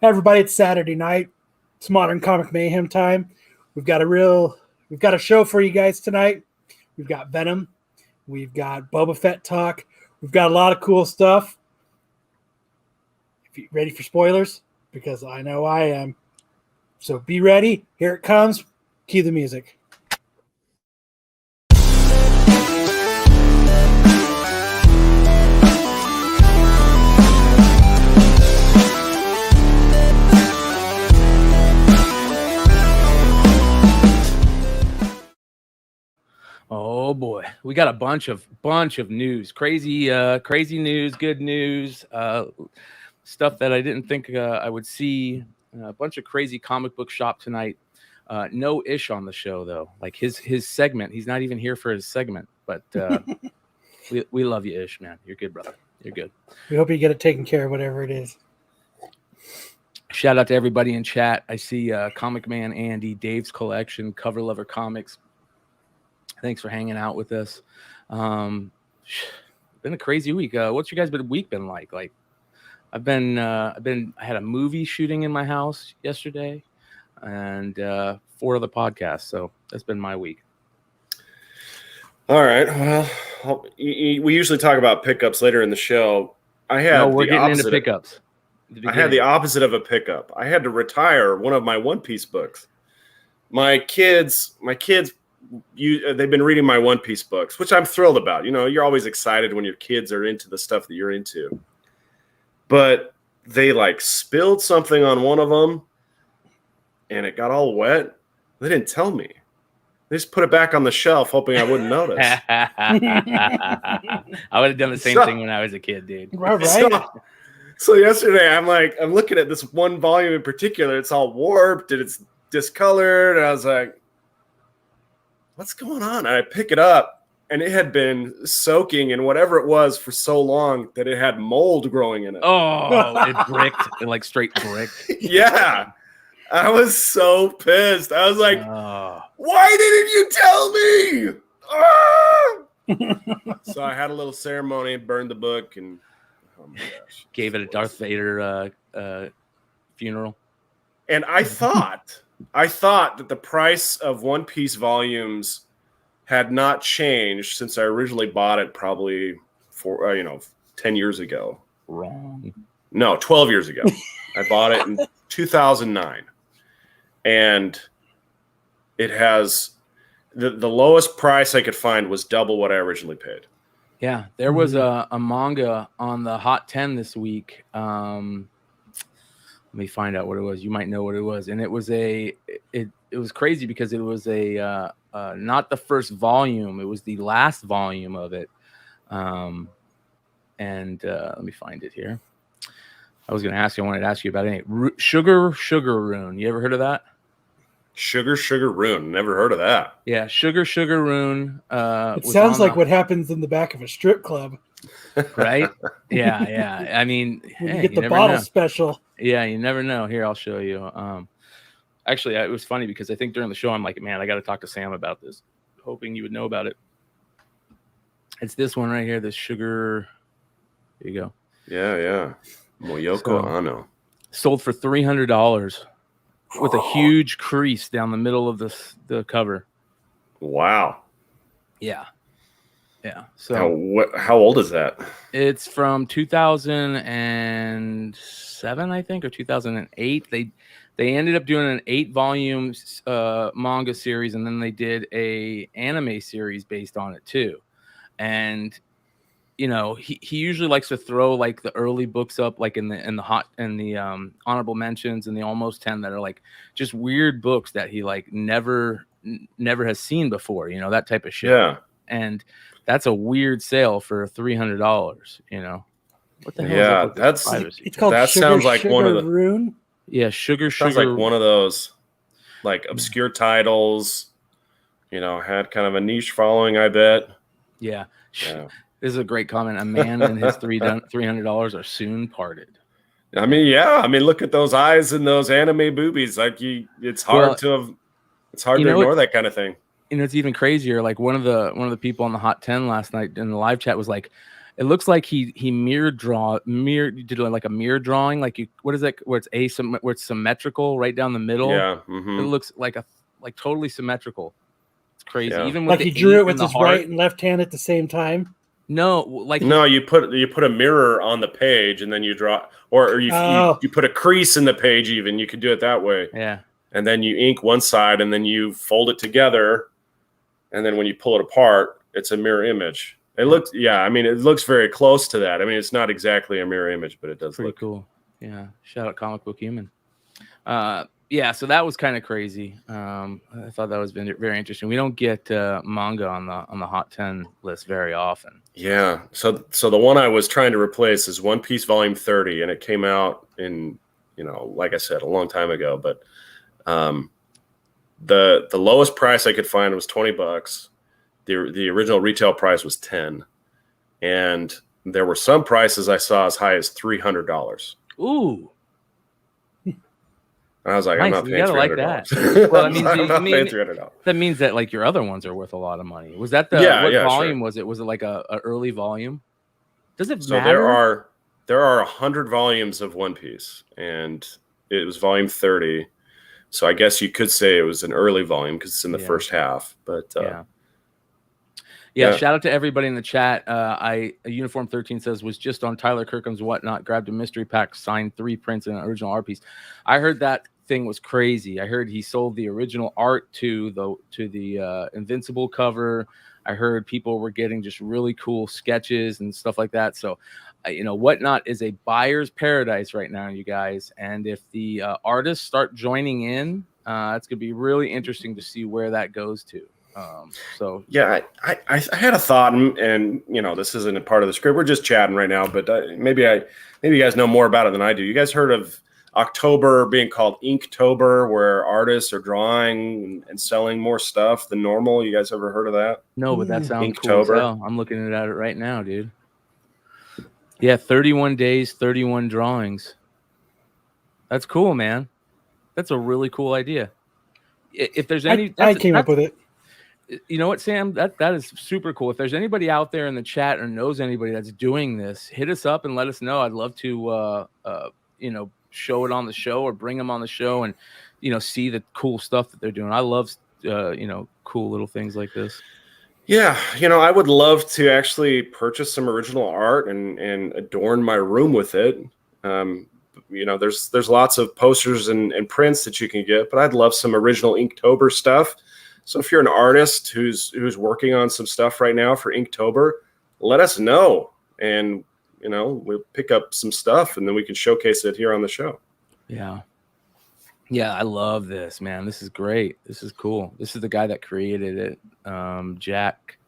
Hey everybody, it's Saturday night. It's Modern Comic Mayhem time. We've got a show for you guys tonight. We've got Venom. We've got Boba Fett talk. We've got a lot of cool stuff. If you're ready for spoilers, because I know I am. So be ready. Here it comes. Cue the music. Oh boy, we got a bunch of news, crazy news, good news, stuff that I didn't think I would see. A bunch of crazy comic book shop tonight. No Ish on the show though. Like his segment, he's not even here for his segment. But we love you, Ish, man. You're good, brother. You're good. We hope you get it taken care of, whatever it is. Shout out to everybody in chat. I see Comic Man Andy, Dave's Collection, Cover Lover Comics. Thanks for hanging out with us. Been a crazy week. What's your guys' week been like? Like, I had a movie shooting in my house yesterday, and 4 other podcasts. So that's been my week. All right. Well, we usually talk about pickups later in the show. We're getting into pickups. I had the opposite of a pickup. I had to retire one of my One Piece books. My kids. They've been reading my One Piece books, which I'm thrilled about. You know, you're always excited when your kids are into the stuff that you're into. But they spilled something on one of them, and it got all wet. They didn't tell me. They just put it back on the shelf, hoping I wouldn't notice. I would have done the same thing when I was a kid, dude. Right. So yesterday, I'm looking at this one volume in particular. It's all warped and it's discolored. And I was like, what's going on? And I pick it up, and it had been soaking in whatever it was for so long that it had mold growing in it. Oh, it bricked. It straight bricked. Yeah. I was so pissed. I was like, why didn't you tell me? So I had a little ceremony, burned the book, and oh my gosh. Gave it a Darth Vader funeral. And I thought that the price of One Piece volumes had not changed since I originally bought it probably 10 years ago. Wrong. No, 12 years ago. I bought it in 2009. And it has the lowest price I could find was double what I originally paid. Yeah, there was a manga on the Hot 10 this week. Let me find out what it was. You might know what it was. And it was it was crazy because it was not the first volume. It was the last volume of it. Let me find it here. I wanted to ask you about it. Sugar Rune. You ever heard of that? Sugar Rune. Never heard of that. Yeah, Sugar Rune. It sounds like what happens in the back of a strip club. Right? Yeah. I mean, when you get the bottle special. Yeah, you never know. Here, I'll show you. Actually, it was funny because I think during the show, I'm like, man, I got to talk to Sam about this, hoping you would know about it. It's this one right here, this Sugar. Here you go. Yeah. Moyoko Ano. Sold for $300 with a huge crease down the middle of the cover. Wow. Yeah. So how old is that? It's from 2007, I think, or 2008. They ended up doing an 8-volume manga series, and then they did a anime series based on it too. And you know, he usually likes to throw the early books up in the honorable mentions and the almost 10 that are just weird books that he never has seen before, you know, that type of shit. Yeah. And that's a weird sale for $300, you know. What the hell? Yeah, it's called that Sugar, sounds like Sugar one of the Rune. Yeah, Sugar. Sounds like one of those obscure titles, you know, had kind of a niche following, I bet. Yeah. This is a great comment. A man and his $300 are soon parted. I mean, yeah. I mean, look at those eyes and those anime boobies. It's hard to ignore that kind of thing. You know, it's even crazier. One of the people on the Hot 10 last night in the live chat was like, It looks like he did like a mirror drawing, like what is that? Where it's symmetrical right down the middle. Yeah. It looks like totally symmetrical. It's crazy. Yeah. Even with Like he drew it with his right and left hand at the same time. No, you put a mirror on the page and then you draw, or you put a crease in the page. Even you could do it that way. Yeah. And then you ink one side and then you fold it together, and then when you pull it apart, it's a mirror image. It looks, I mean, it looks very close to that. I mean, it's not exactly a mirror image, but it does pretty look cool. Yeah. Shout out Comic Book Human. Yeah, so that was kind of crazy. I thought that was very interesting. We don't get manga on the Hot 10 list very often. Yeah. So the one I was trying to replace is One Piece Volume 30, and it came out in, like I said, a long time ago. But the lowest price I could find was $20. The original retail price was $10, and there were some prices I saw as high as $300. Ooh. I was like, nice. I'm not paying $300. Like that. Well, I'm not paying $300. That means that like your other ones are worth a lot of money. Was that what volume was it? Was it like a early volume? Does it matter? There are 100 volumes of One Piece, and it was volume 30. So I guess you could say it was an early volume because it's in the first half. But yeah, shout out to everybody in the chat. Uniform 13 says was just on Tyler Kirkham's Whatnot, grabbed a mystery pack, signed 3 prints and an original art piece. I heard that thing was crazy. I heard he sold the original art to the Invincible cover. I heard people were getting just really cool sketches and stuff like that. So, Whatnot is a buyer's paradise right now, you guys. And if the artists start joining in, it's going to be really interesting to see where that goes to. I had a thought, and this isn't a part of the script. We're just chatting right now, but maybe you guys know more about it than I do. You guys heard of October being called Inktober, where artists are drawing and selling more stuff than normal? You guys ever heard of that? No, but that sounds cool as hell. I'm looking at it right now, dude. Yeah, 31 days, 31 drawings. That's cool, man. That's a really cool idea. If there's any, I came up with it. You know what, Sam? That is super cool. If there's anybody out there in the chat or knows anybody that's doing this, hit us up and let us know. I'd love to, show it on the show or bring them on the show and, see the cool stuff that they're doing. I love, cool little things like this. Yeah, I would love to actually purchase some original art and adorn my room with it. There's lots of posters and prints that you can get, but I'd love some original Inktober stuff. So if you're an artist who's working on some stuff right now for Inktober, let us know, and we'll pick up some stuff, and then we can showcase it here on the show. Yeah, I love this, man. This is great. This is cool. This is the guy that created it, Jack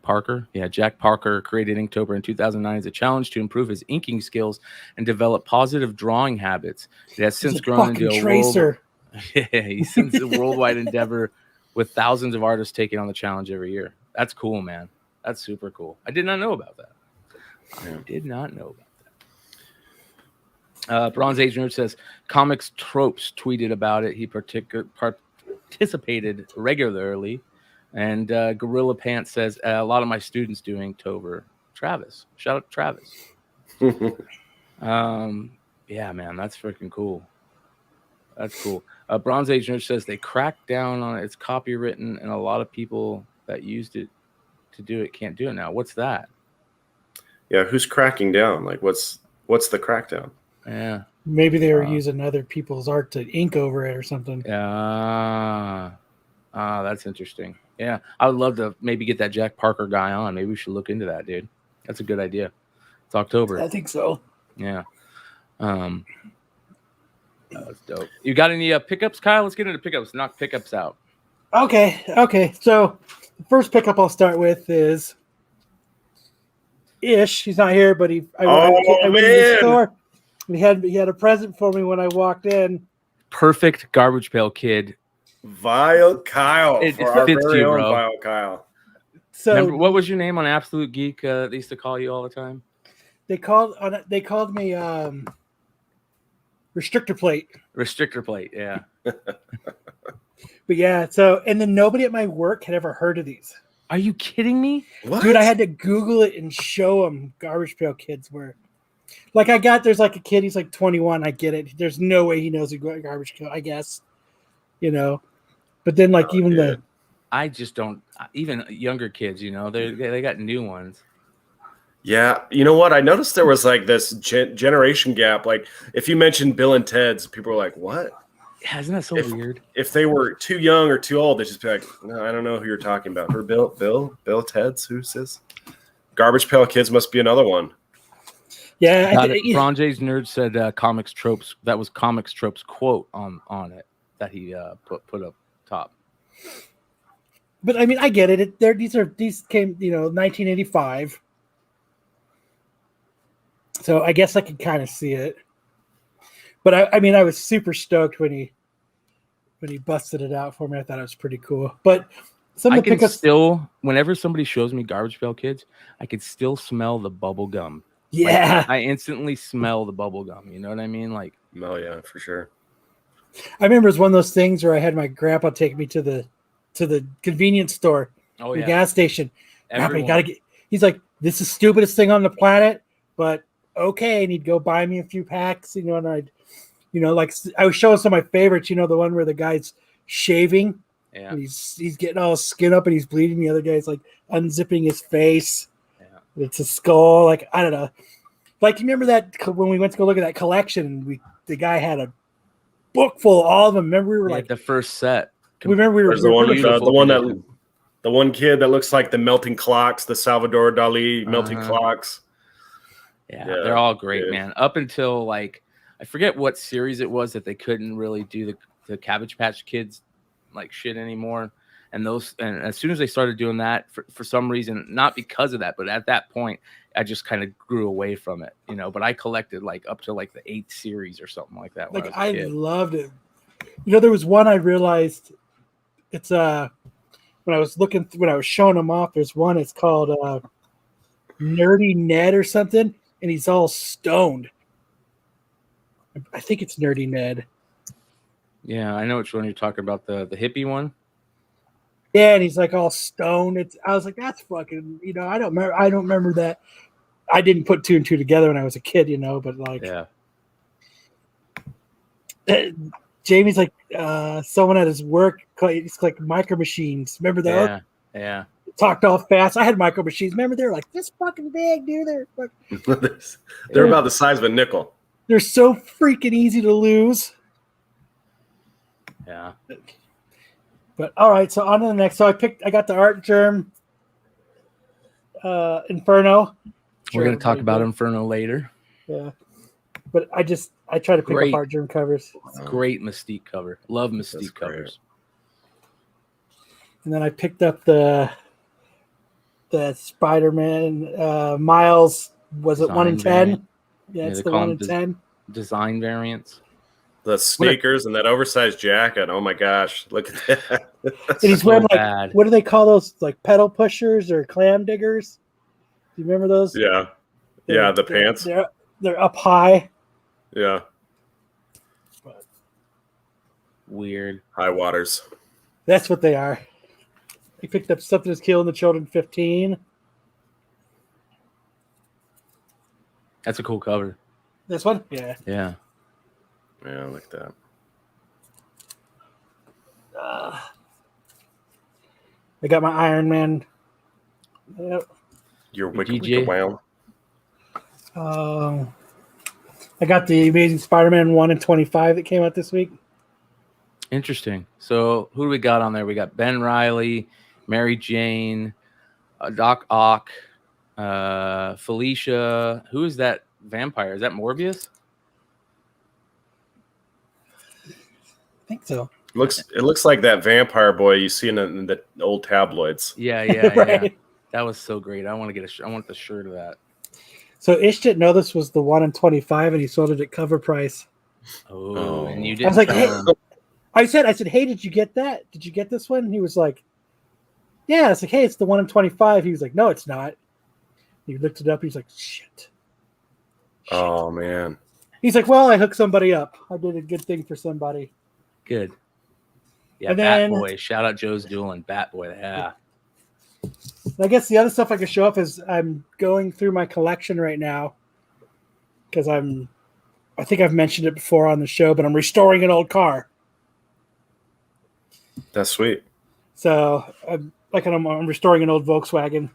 Parker. Yeah, Jack Parker created Inktober in 2009 as a challenge to improve his inking skills and develop positive drawing habits. It has since grown into a tracer. He's since a worldwide endeavor with thousands of artists taking on the challenge every year. That's cool, man. That's super cool. I did not know about that. Bronze Age Nerd says Comics Tropes tweeted about it. He participated regularly. And Gorilla Pants says a lot of my students do Inktober. Travis. Shout out to Travis. Yeah, man, that's freaking cool. That's cool. Bronze Age Nerd says they cracked down on it. It's copywritten, and a lot of people that used it to do it can't do it now. What's that? Yeah, who's cracking down? Like, what's the crackdown? Yeah, maybe they were using other people's art to ink over it or something. That's interesting. Yeah, I would love to maybe get that Jack Parker guy on. Maybe we should look into that, dude. That's a good idea. It's October. I think so. Yeah. That's dope. You got any pickups, Kyle? Let's get into pickups. Knock pickups out. Okay. So the first pickup I'll start with is Ish. He's not here, but I went to the store. He had a present for me when I walked in. Perfect garbage pail kid. Vile Kyle. It for our fits very you, own bro. Vile Kyle. So, remember, what was your name on Absolute Geek? They used to call you all the time. They called me Restrictor Plate. Restrictor Plate, yeah. But yeah, so and then nobody at my work had ever heard of these. Are you kidding me? What? Dude, I had to Google it and show him Garbage Pail Kids were. Like, there's like a kid, he's like 21. I get it. There's no way he knows who Garbage Pail, I guess. You know? But then, like, I just don't, even younger kids, you know, they got new ones. Yeah, you know what? I noticed there was like this generation gap. Like, if you mentioned Bill and Ted's, people were like, "What?" Yeah, isn't that so weird? If they were too young or too old, they'd just be like, "No, I don't know who you're talking about." Or Bill, Ted's. Who's this? Garbage Pail Kids must be another one. Yeah, Ron J's Nerd said comics tropes. That was comics tropes quote on it that he put up top. But I mean, I get it. These came, 1985. So I guess I could kind of see it. But I mean, I was super stoked when he busted it out for me. I thought it was pretty cool. But whenever somebody shows me Garbage Pail Kids, I could still smell the bubble gum. Yeah. Like, I instantly smell the bubble gum. You know what I mean? Like, oh yeah, for sure. I remember it was one of those things where I had my grandpa take me to the convenience store, the gas station. Grandpa, he's like, "This is the stupidest thing on the planet, but okay." And he'd go buy me a few packs, and I'd, like I was showing some of my favorites. The one where the guy's shaving, and he's getting all his skin up and he's bleeding. The other guy's like unzipping his face. Yeah. It's a skull. Like, I don't know. Like, you remember that when we went to go look at that collection, and the guy had a book full of all of them. Remember, we were like the first set. Remember we were the one kid that looks like the melting clocks, the Salvador Dali melting clocks. Yeah, they're all great, man. Up until like I forget what series it was that they couldn't really do the Cabbage Patch Kids like shit anymore. And as soon as they started doing that, for some reason, not because of that, but at that point, I just kind of grew away from it, But I collected like up to like the 8th series or something like that. Like, I loved it. There was one I realized. It's when I was showing them off, there's one. It's called Nerdy Ned or something, and he's all stoned. I think it's Nerdy Ned. Yeah, I know which one you're talking about. The hippie one. Yeah, and he's like all stoned. I was like, that's fucking. I don't remember that. I didn't put 2 and 2 together when I was a kid, but like, Jamie's like, someone at his work, it's like Micro Machines. Remember that? Yeah. Talked all fast. I had Micro Machines. Remember, they're like this fucking big, dude. They're about the size of a nickel. They're so freaking easy to lose. Yeah. But all right, so on to the next. So I got the Art Germ Inferno. We're gonna talk about Inferno later. Yeah. But I try to pick up Art Germ covers. Great Mystique cover. Love Mystique covers. And then I picked up the Spider-Man Miles. Was it 1 in 10? Yeah, it's the 1 in 10. Design variants. The sneakers and that oversized jacket. Oh my gosh. Look at that. And he's wearing like, what do they call those? Like pedal pushers or clam diggers? Do you remember those? Yeah. The pants. They're up high. Yeah. Weird. High waters. That's what they are. He picked up Something That's Killing the Children 15. That's a cool cover. This one? Yeah. Yeah. Yeah, I like that. I got my Iron Man. Yep. Your wicked wow. I got the Amazing Spider-Man 1 in 25 that came out this week. Interesting. So who do we got on there? We got Ben Reilly, Mary Jane, Doc Ock, Felicia. Who is that vampire? Is that Morbius? I think so. It looks like that vampire boy you see in the old tabloids. Yeah, right. Yeah. That was so great. I want the shirt of that. So Ish didn't know this was the 1 in 25, and he sold it at cover price. Oh, and you didn't. I was like, hey, I said, hey, did you get that? Did you get this one? And he was like, yeah. It's like, hey, it's the 1 in 25. He was like, no, it's not. He looked it up. He's like, shit. Oh man. He's like, well, I hooked somebody up. I did a good thing for somebody. Good. Yeah, and Bat Boy. Shout out Joe's Dueling. Bat Boy. Yeah. I guess the other stuff I can show up is I'm going through my collection right now because I think I've mentioned it before on the show, but I'm restoring an old car. That's sweet. So I'm restoring an old Volkswagen.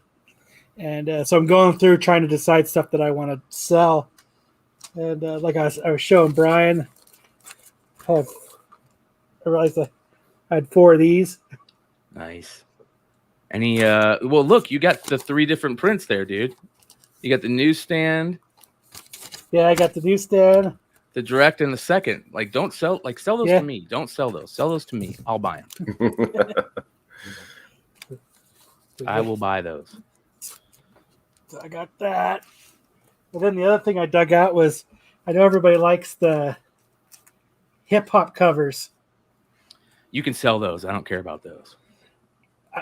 And so I'm going through trying to decide stuff that I want to sell. And like I was showing Brian, I realized I had 4 of these. Nice. Any well, look, you got the 3 different prints there, dude. You got the newsstand. Yeah, I got the newsstand. The direct and the second. Like, don't sell those to me. Don't sell those. Sell those to me. I'll buy them. I will buy those. So I got that. And then the other thing I dug out was, I know everybody likes the hip hop covers. You can sell those. I don't care about those.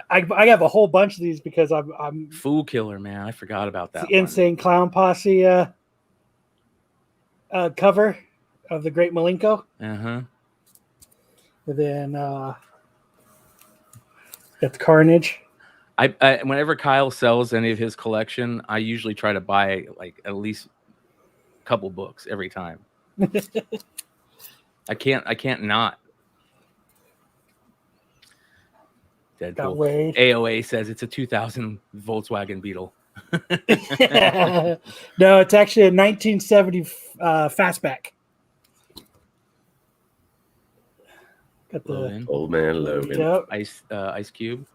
I have a whole bunch of these because I'm Fool Killer, man. I forgot about that. The Insane Clown Posse cover of the Great Malenko. Uh-huh. And then got the Carnage. I whenever Kyle sells any of his collection, I usually try to buy like at least a couple books every time. I can't not. Deadpool. AOA says it's a 2000 Volkswagen Beetle. No, it's actually a 1970 fastback. Got the Logan. Old Man Logan. Yep. Ice Cube.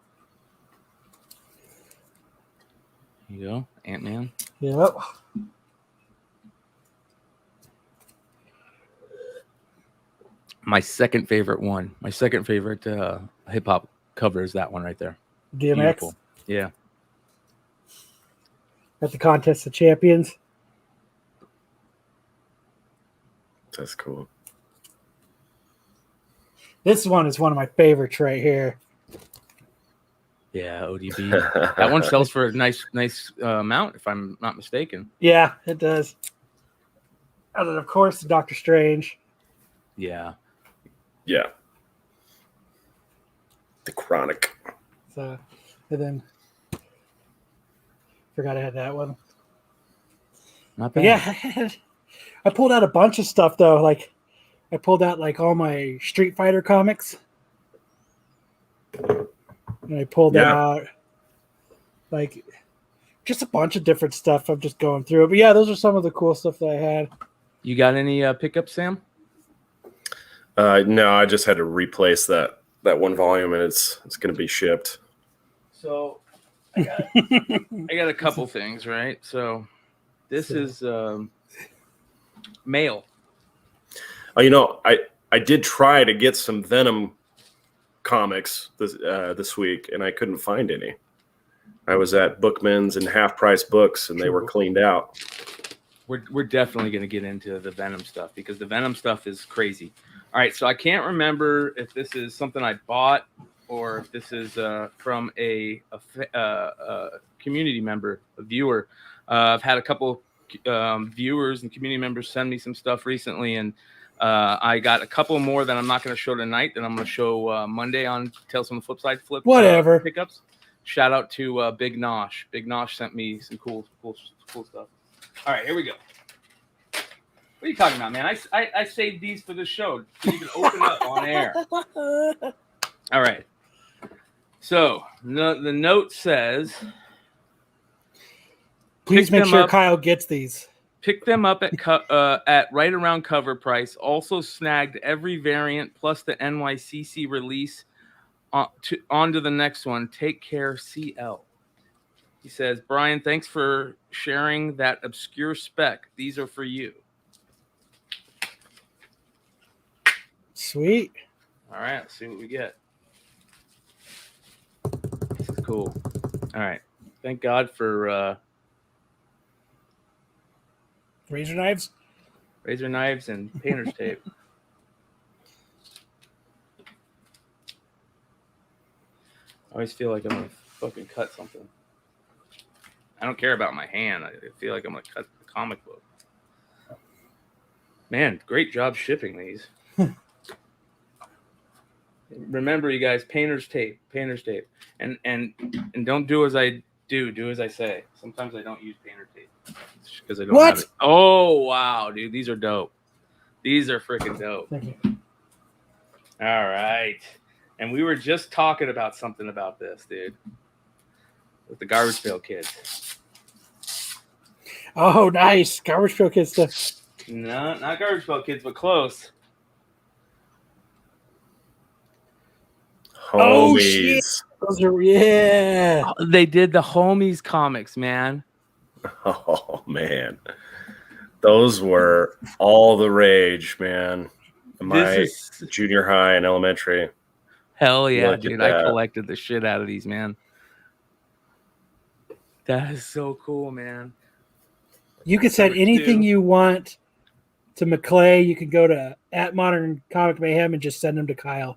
There you go. Ant-Man. Yep. My second favorite hip hop cover is that one right there. DMX. Beautiful. Yeah. At the Contest of Champions. That's cool. This one is one of my favorites right here. Yeah, ODB. That one sells for a nice amount, if I'm not mistaken. Yeah, it does. And then, of course, Doctor Strange. Yeah. Yeah. The Chronic. So, and then forgot I had that one. Not But bad. yeah, I pulled out a bunch of stuff though. Like I pulled out like all my Street Fighter comics, and I pulled out like just a bunch of different stuff. I'm just going through it. But yeah, those are some of the cool stuff that I had. You got any pickups, Sam? No, I just had to replace that one volume, and it's going to be shipped. So I got a couple things, right? So this is mail. Oh, I did try to get some Venom comics this week, and I couldn't find any. I was at Bookman's and Half Price Books, and they were cleaned out. We're definitely going to get into the Venom stuff because the Venom stuff is crazy. All right, so I can't remember if this is something I bought or if this is from a community member, a viewer. I've had a couple viewers and community members send me some stuff recently, and I got a couple more that I'm not going to show tonight that I'm going to show Monday on Tales from the Flipside Whatever. Pickups. Shout out to Big Nosh. Big Nosh sent me some cool stuff. All right, here we go. What are you talking about, man? I saved these for the show so you can open up on air. All right. So the note says, Please make sure Kyle gets these. Pick them up at right around cover price. Also snagged every variant plus the NYCC release on to the next one. Take care, CL. He says, Brian, thanks for sharing that obscure spec. These are for you. Sweet. All right, let's see what we get. This is cool. All right. Thank God for razor knives and painter's tape. I always feel like I'm going to fucking cut something. I don't care about my hand. I feel like I'm going to cut the comic book. Man, great job shipping these. Remember, you guys, painter's tape, and don't do as I do as I say. Sometimes I don't use painter tape because I don't have it. Oh wow, dude, these are dope. These are freaking dope. Thank you. All right, and we were just talking about something about this, dude, with the Garbage Pail Kids. Oh, nice. Garbage Pail Kids stuff. No, not Garbage Pail Kids, but close. Homies. Oh, shit. Those are, yeah. They did the Homies comics, man. Oh, man. Those were all the rage, man. In my junior high and elementary. Hell yeah, dude. I collected the shit out of these, man. That is so cool, man. You can send anything you want to McClay. You can go to @Modern Comic Mayhem and just send them to Kyle.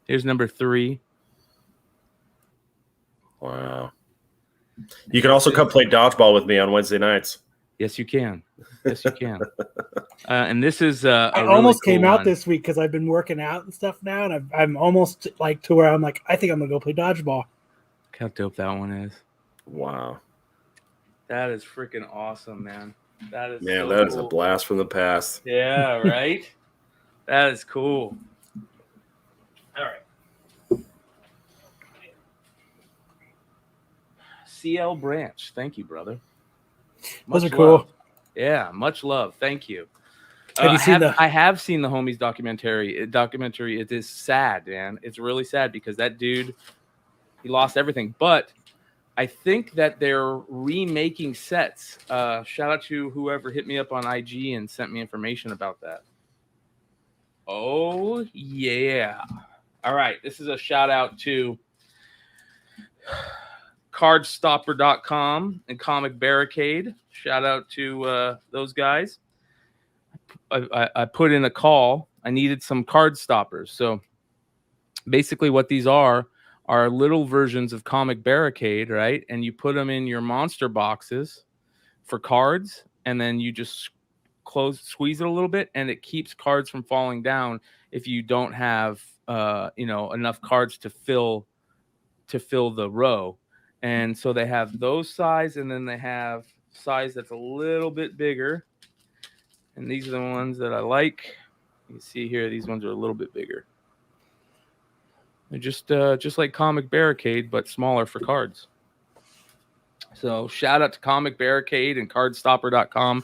Here's number 3. Wow. You can also come play dodgeball with me on Wednesday nights. Yes, you can. Yes, you can. And this is I really almost cool came out one. this week because I've been working out and stuff now, and I'm almost like to where I'm like, I think I'm gonna go play dodgeball. Look how dope that one is. Wow. That is freaking awesome, man. That is Man, so that is cool. a blast from the past. Yeah, right? That is cool. All right. CL Branch. Thank you, brother. Those are cool. Love. Yeah, much love. Thank you. Have you seen I have seen the Homies documentary. It is sad, man. It's really sad because that dude, he lost everything. But I think that they're remaking sets. Shout out to whoever hit me up on IG and sent me information about that. Oh, yeah. All right. This is a shout out to cardstopper.com and Comic Barricade. Shout out to those guys. I put in a call. I needed some card stoppers. So basically what these are little versions of Comic Barricade, right? And you put them in your monster boxes for cards, and then you just squeeze it a little bit, and it keeps cards from falling down if you don't have enough cards to fill the row. And so they have those size, and then they have size that's a little bit bigger. And these are the ones that I like. You can see here, these ones are a little bit bigger. They're just like Comic Barricade, but smaller for cards. So shout out to Comic Barricade and cardstopper.com.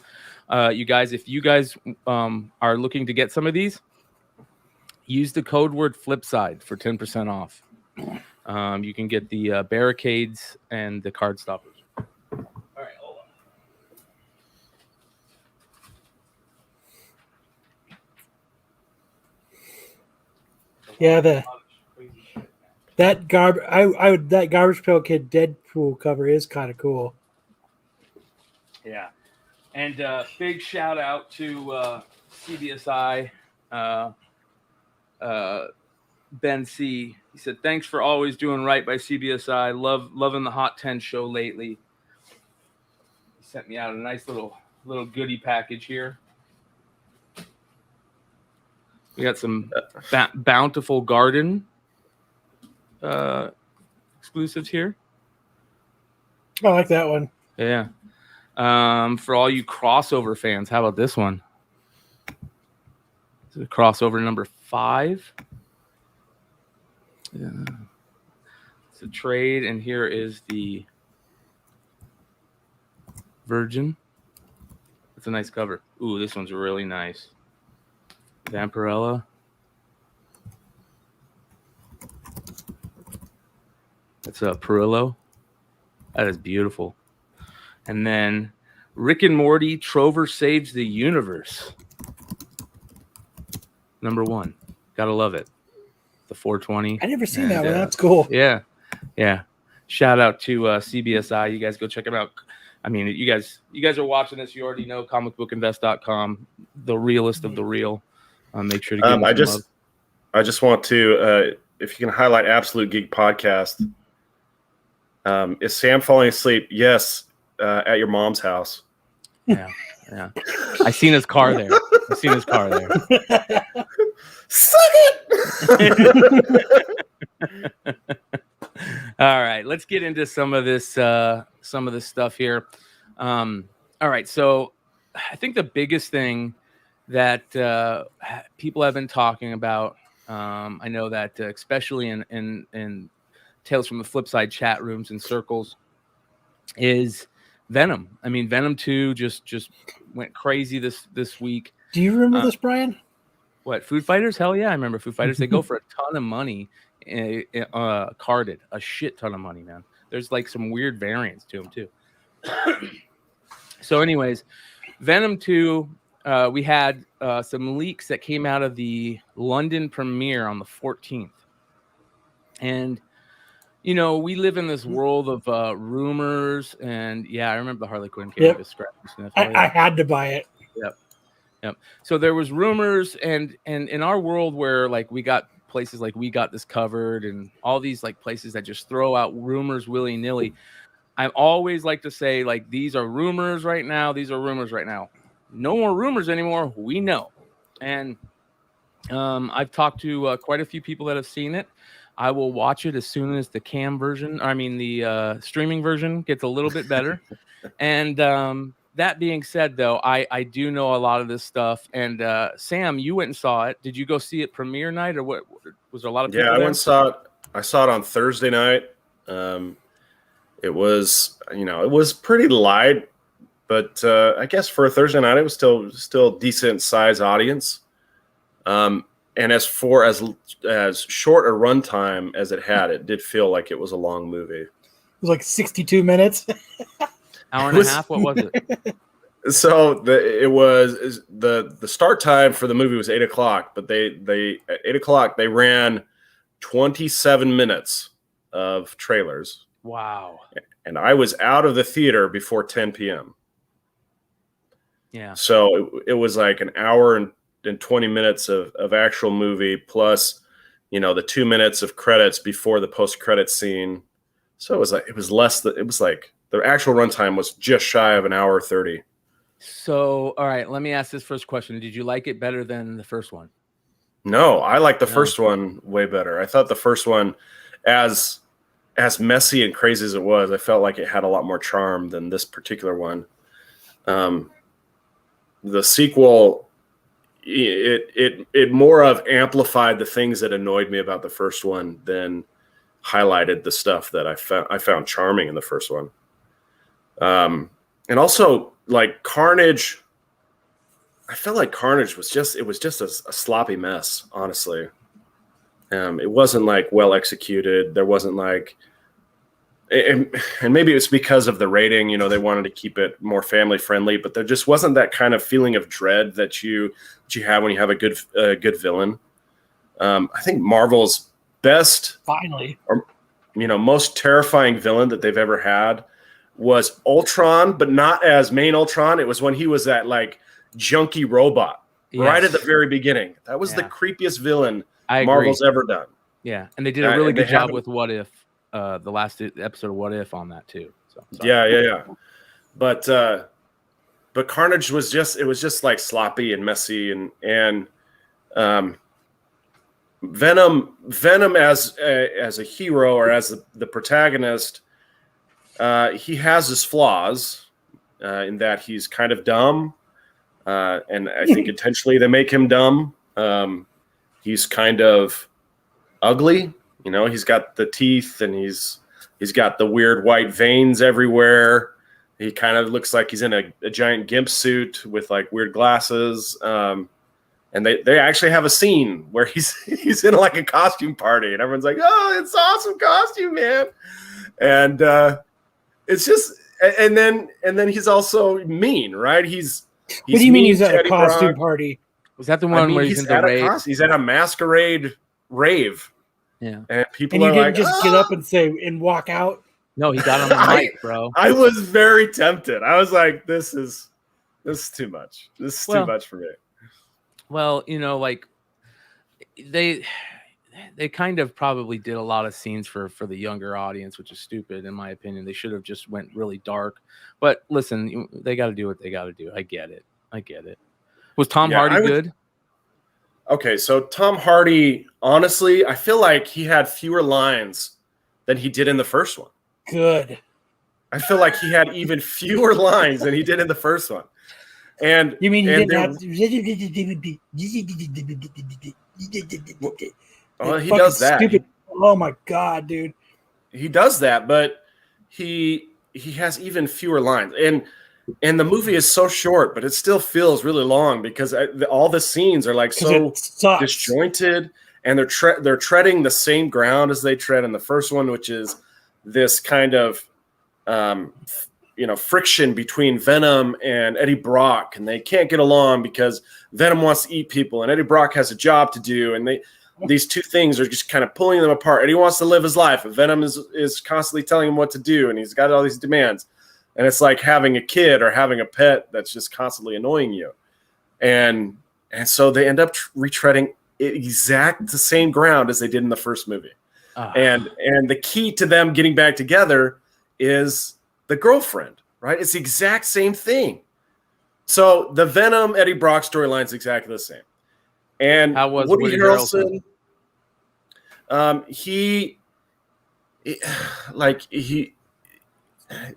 You guys, if you guys are looking to get some of these, use the code word Flipside for 10% off. You can get the barricades and the card stoppers. All right, hold on. Yeah, that Garbage Pail Kid Deadpool cover is kind of cool. Yeah, and big shout out to CBSI, Ben C. He said, "Thanks for always doing right by CBSI. Loving the Hot 10 show lately." He sent me out a nice little goodie package here. We got some Bountiful Garden exclusives here. I like that one. Yeah. For all you crossover fans, how about this one? This is crossover number 5. Yeah. It's a trade, and here is the Virgin. It's a nice cover. Ooh, this one's really nice. Vampirella. That's a Perillo. That is beautiful. And then Rick and Morty, Trover Saves the Universe. Number 1. Gotta love it. The 420. I never seen that one. That's cool. Yeah. Yeah. Shout out to CBSI. You guys go check them out. I mean, you guys are watching this. You already know comicbookinvest.com, the realest of the real. Make sure to give them love. I just want to, if you can highlight Absolute Geek Podcast. Is Sam falling asleep? Yes, at your mom's house. Yeah. I seen his car there. Suck it. All right, let's get into some of this stuff here. All right, so I think the biggest thing that people have been talking about, I know that especially in Tales from the Flipside chat rooms and circles, is Venom. I mean, Venom 2 just went crazy this week. Do you remember this, Brian? What, Food Fighters? Hell yeah, I remember Food Fighters. They go for a ton of money, carded, a shit ton of money, man. There's like some weird variants to them too. So anyways, Venom 2, we had some leaks that came out of the London premiere on the 14th. And, you know, we live in this world of rumors. And yeah, I remember the Harley Quinn came to scratch and sniff. I had to buy it. Yep. So there was rumors, and in our world where like we got places like We Got This Covered and all these like places that just throw out rumors willy-nilly, I always like to say, like, these are rumors right now. These are rumors right now. No more rumors anymore. We know. And I've talked to quite a few people that have seen it. I will watch it as soon as the the streaming version gets a little bit better. And that being said, though, I do know a lot of this stuff. And Sam, you went and saw it. Did you go see it premiere night, or what? Was there a lot of people I there? went and saw it. I saw it on Thursday night. It was, it was pretty light, but I guess for a Thursday night, it was still decent size audience. And as far as short a runtime as it had, it did feel like it was a long movie. It was like 62 minutes. Hour and a half. What was it? So the start time for the movie was 8:00, but they at 8:00 they ran 27 minutes of trailers. Wow. And I was out of the theater before 10 p.m. Yeah. So it was like an hour and 20 minutes of actual movie, plus, the 2 minutes of credits before the post-credit scene. So it was like the actual runtime was just shy of an hour 30. So, all right, let me ask this first question. Did you like it better than the first one? No, I liked the first one way better. I thought the first one, as messy and crazy as it was, I felt like it had a lot more charm than this particular one. The sequel, it more of amplified the things that annoyed me about the first one than highlighted the stuff that I found charming in the first one. And also, like, Carnage, I felt like Carnage was just a sloppy mess, honestly. It wasn't like well executed. There wasn't like, and maybe it's because of the rating, they wanted to keep it more family friendly, but there just wasn't that kind of feeling of dread that you have when you have a good villain. I think Marvel's best, most terrifying villain that they've ever had was Ultron, but not as main Ultron. It was when he was that like junky robot right at the very beginning. That was the creepiest villain Marvel's ever done. Yeah, and they did a really good job with What If, the last episode of What If on that too. So yeah. But Carnage was just like sloppy and messy, and Venom as a hero or as the protagonist. He has his flaws in that he's kind of dumb, and I think intentionally they make him dumb. He's kind of ugly, he's got the teeth and he's got the weird white veins everywhere. He kind of looks like he's in a giant gimp suit with like weird glasses. And they actually have a scene where he's in like a costume party and everyone's like, "Oh, it's awesome costume, man!" And it's just, and then he's also mean, right? What do you mean he's at a costume party? Was that the one where he's in the rave? He's at a masquerade rave. Yeah. And people and are like, just get up and say and walk out. No, he got on the mic, bro. I was very tempted. I was like, this is too much. This is too much for me. Well, like they kind of probably did a lot of scenes for the younger audience, which is stupid in my opinion. They should have just went really dark. But listen, they got to do what they got to do. I get it. Was Tom Hardy good? Okay, so Tom Hardy, honestly, I feel like he had fewer lines than he did in the first one. Good. I feel like he had even fewer lines than he did in the first one. And You mean he and didn't have? well, he does that. Stupid. Oh my god, dude. He does that, but he has even fewer lines. And the movie is so short, but it still feels really long because all the scenes are like so disjointed, and they're treading the same ground as they tread in the first one, which is this kind of friction between Venom and Eddie Brock, and they can't get along because Venom wants to eat people and Eddie Brock has a job to do, and these two things are just kind of pulling them apart. Eddie wants to live his life, and Venom is constantly telling him what to do, and he's got all these demands. And it's like having a kid or having a pet that's just constantly annoying you. And so they end up retreading the same ground as they did in the first movie. And the key to them getting back together is the girlfriend, right? It's the exact same thing. So the Venom Eddie Brock storyline is exactly the same. And how was Woody Harrelson?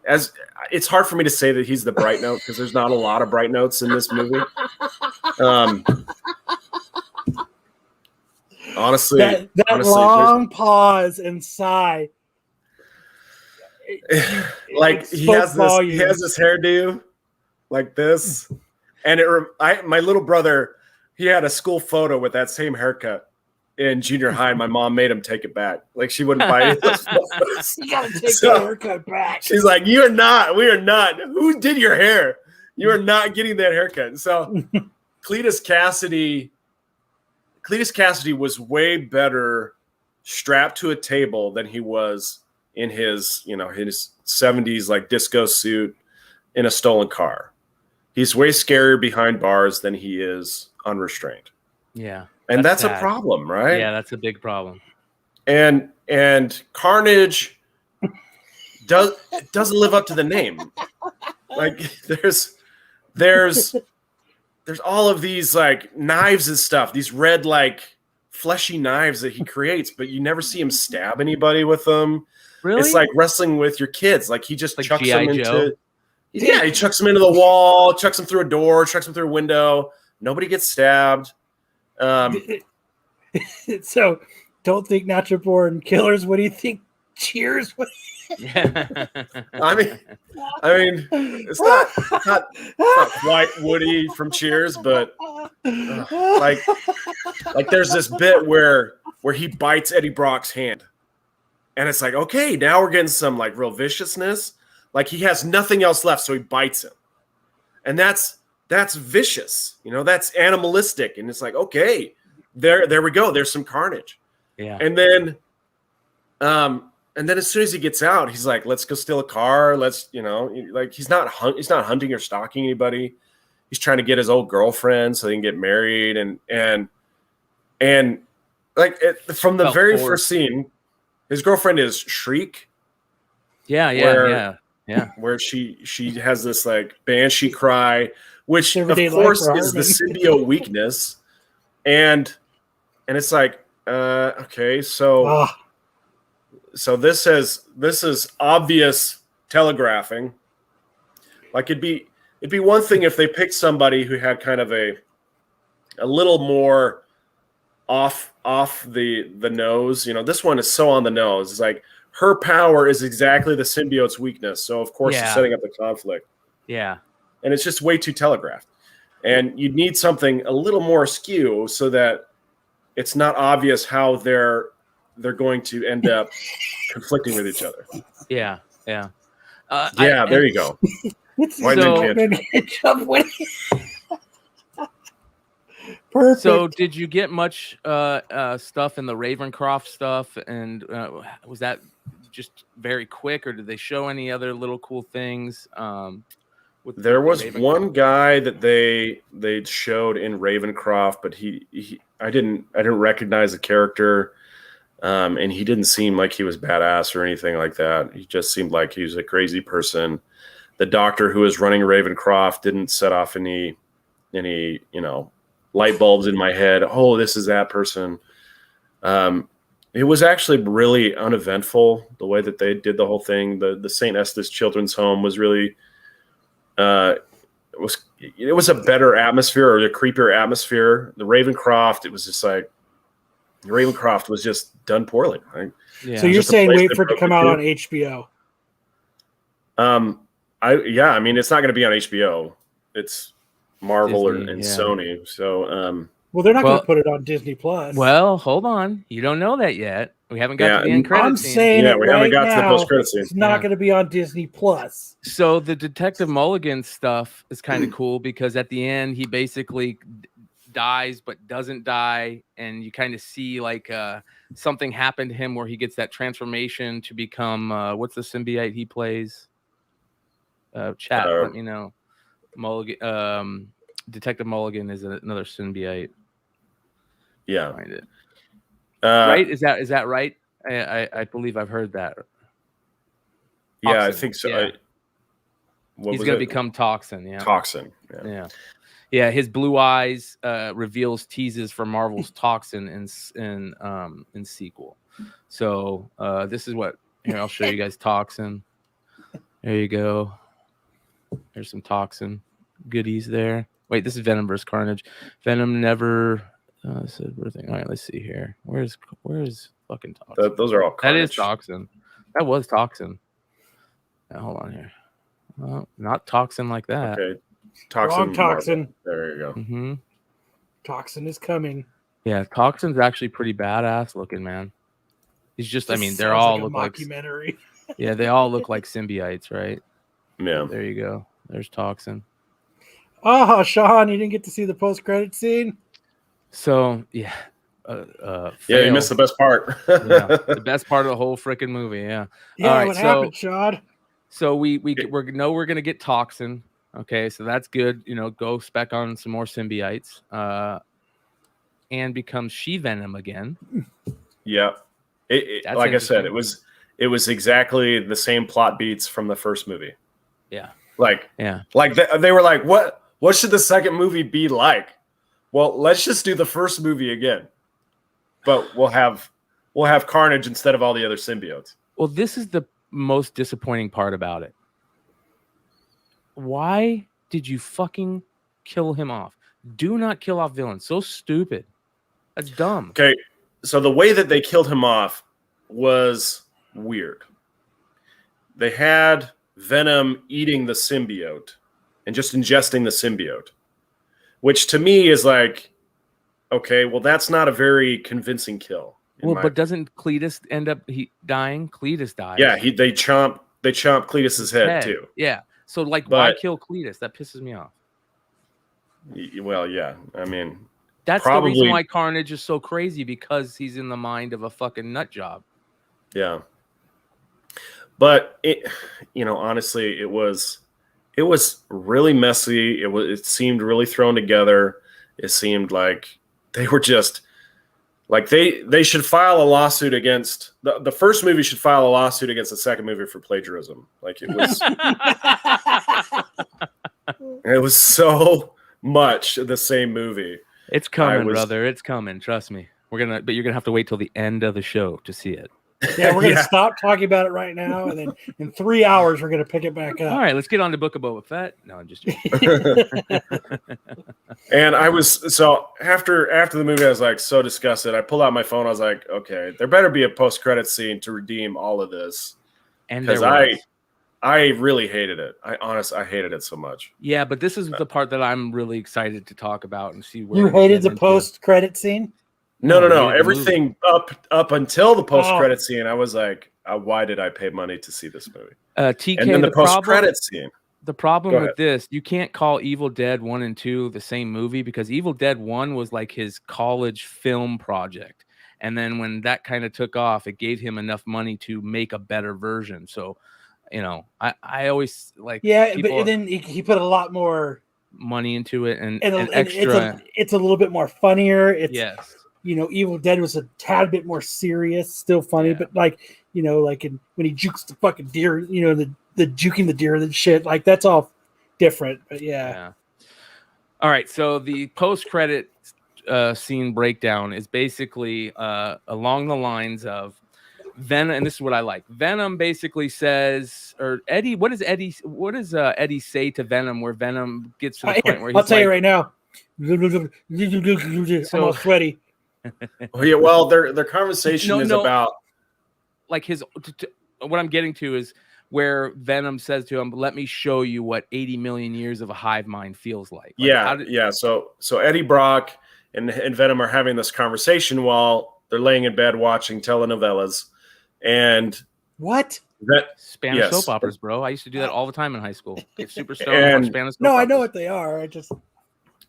As it's hard for me to say that he's the bright note because there's not a lot of bright notes in this movie. Honestly, long pause and sigh. Like he has this hairdo like this, and my little brother, he had a school photo with that same haircut in junior high. My mom made him take it back. Like she wouldn't buy it. You gotta take the haircut back. She's like, we are not. Who did your hair? You are not getting that haircut. So Cletus Cassidy was way better strapped to a table than he was in his 70s like disco suit in a stolen car. He's way scarier behind bars than he is unrestrained. Yeah. And that's a problem, right? Yeah, that's a big problem. And Carnage doesn't live up to the name. Like there's all of these like knives and stuff, these red like fleshy knives that he creates, but you never see him stab anybody with them. Really? It's like wrestling with your kids. Like he just chucks them into he chucks them into the wall, chucks them through a door, chucks them through a window. Nobody gets stabbed. So don't think natural born killers. What do you think? Cheers. I mean, it's not quite Woody from Cheers, but like there's this bit where he bites Eddie Brock's hand, and it's like, okay, now we're getting some like real viciousness. Like he has nothing else left, so he bites him, and that's vicious. That's animalistic, and it's like, okay, there we go. There's some carnage. Yeah, and then as soon as he gets out, he's like, let's go steal a car. Let's, like he's not hunting or stalking anybody. He's trying to get his old girlfriend so they can get married. And like from the very first scene, his girlfriend is Shriek. Yeah. Where she has this like banshee cry, which of course is the symbiote weakness. And it's like, okay, so this is obvious telegraphing. Like it'd be one thing if they picked somebody who had kind of a little more off the nose. This one is so on the nose. It's like her power is exactly the symbiote's weakness. So of course it's setting up the conflict. Yeah. And it's just way too telegraphed. And you'd need something a little more askew so that it's not obvious how they're going to end up conflicting with each other. Yeah. There you go. Perfect. So did you get much stuff in the Ravencroft stuff? And was that just very quick, or did they show any other little cool things? There was one guy that they showed in Ravencroft, but I didn't recognize the character. And he didn't seem like he was badass or anything like that. He just seemed like he was a crazy person. The doctor who was running Ravencroft didn't set off any light bulbs in my head. Oh, this is that person. It was actually really uneventful the way that they did the whole thing. The St. Estes Children's Home was really it was a better atmosphere, or a creepier atmosphere. The Ravencroft, it was just like Ravencroft was just done poorly. Right? Yeah. So you're saying wait for it to come out on HBO? I mean, it's not going to be on HBO. It's Marvel Disney, and Sony. So well, they're not going to put it on Disney Plus. Well, hold on. You don't know that yet. We haven't got to the end credits. I'm saying we haven't got to the post-credit scene. It's not going to be on Disney Plus. So the Detective Mulligan stuff is kind of cool because at the end he basically dies but doesn't die, and you kind of see like something happened to him where he gets that transformation to become what's the symbiote he plays? Chat, let me know. Mulligan, Detective Mulligan is another symbiote. Yeah, find it. Right? Is that right? I believe I've heard that. Yeah, Toxin. I think so. Yeah. He's going to become Toxin. Yeah, Toxin. Yeah. His blue eyes teases for Marvel's Toxin in sequel. So this is what here. I'll show you guys Toxin. There you go. There's some Toxin goodies there. Wait, this is Venom versus Carnage. Venom never. All right, let's see here. Where's fucking Toxin? Those are all Carnage. That is Toxin. That was Toxin. Now, hold on here. Well, not Toxin like that. Okay. Toxin. Wrong Toxin. There you go. Mm-hmm. Toxin is coming. Yeah, Toxin's actually pretty badass looking, man. He's just, I mean, they're all look like mockumentary. Yeah, they all look like symbiotes, right? Yeah. There you go. There's Toxin. Oh, Sean, you didn't get to see the post-credit scene? So, yeah. Yeah, you missed the best part. The best part of the whole freaking movie, yeah. Yeah, all right, what happened, Sean? So we're going to get Toxin. Okay, so that's good. You know, go spec on some more symbiotes. And become She-Venom again. Yeah. Like I said, it was exactly the same plot beats from the first movie. Yeah. Like they were like, what should the second movie be like? Well, let's just do the first movie again. But we'll have Carnage instead of all the other symbiotes. Well, this is the most disappointing part about it. Why did you fucking kill him off? Do not kill off villains. So stupid. That's dumb. Okay, so the way that they killed him off was weird. They had Venom eating the symbiote and just ingesting the symbiote, which to me is like, okay, well, that's not a very convincing kill. Well, but doesn't Cletus end up dying? Cletus dies. Yeah, they chomp Cletus's head too. Yeah. So why kill Cletus? That pisses me off. Well, yeah. I mean, that's the reason why Carnage is so crazy, because he's in the mind of a fucking nut job. Yeah. But honestly, it was really messy. It seemed really thrown together. It seemed like they were just like they should file a lawsuit against the first movie should file a lawsuit against the second movie for plagiarism. Like it was it was so much the same movie. It's coming, brother. It's coming. Trust me. But you're gonna have to wait till the end of the show to see it. Yeah, we're gonna stop talking about it right now, and then in 3 hours we're gonna pick it back up. All right, let's get on to Book of Boba Fett. No, I'm just joking. And I was after the movie, I was like so disgusted. I pulled out my phone. I was like, okay, there better be a post-credit scene to redeem all of this. And because I really hated it. I hated it so much. Yeah, but this is the part that I'm really excited to talk about and see where you hated the post-credit scene. No. Everything up until the post-credit scene, I was like, why did I pay money to see this movie? TK, and then the post-credit scene. The problem with this, you can't call Evil Dead 1 and 2 the same movie, because Evil Dead 1 was like his college film project. And then when that kind of took off, it gave him enough money to make a better version. So, I always like... Yeah, but then he put a lot more money into it and extra... It's a little bit more funnier. Yes. Evil Dead was a tad bit more serious, still funny, but when he jukes the fucking deer, the juking the deer and shit, like that's all different. But yeah. All right, so the post-credit post-scene breakdown is basically along the lines of Venom, and this is what I like. Venom basically says, or Eddie, what does Eddie say to Venom, where Venom gets to the point where he's I'll tell like, you right now. I'm all sweaty. Oh, yeah, well, their conversation is about like what I'm getting to is where Venom says to him, "Let me show you what 80 million years of a hive mind feels like." So Eddie Brock and Venom are having this conversation while they're laying in bed watching telenovelas. And Spanish soap operas, bro. I used to do that all the time in high school. Get super stoned and watch Spanish soap no, operas. I know what they are.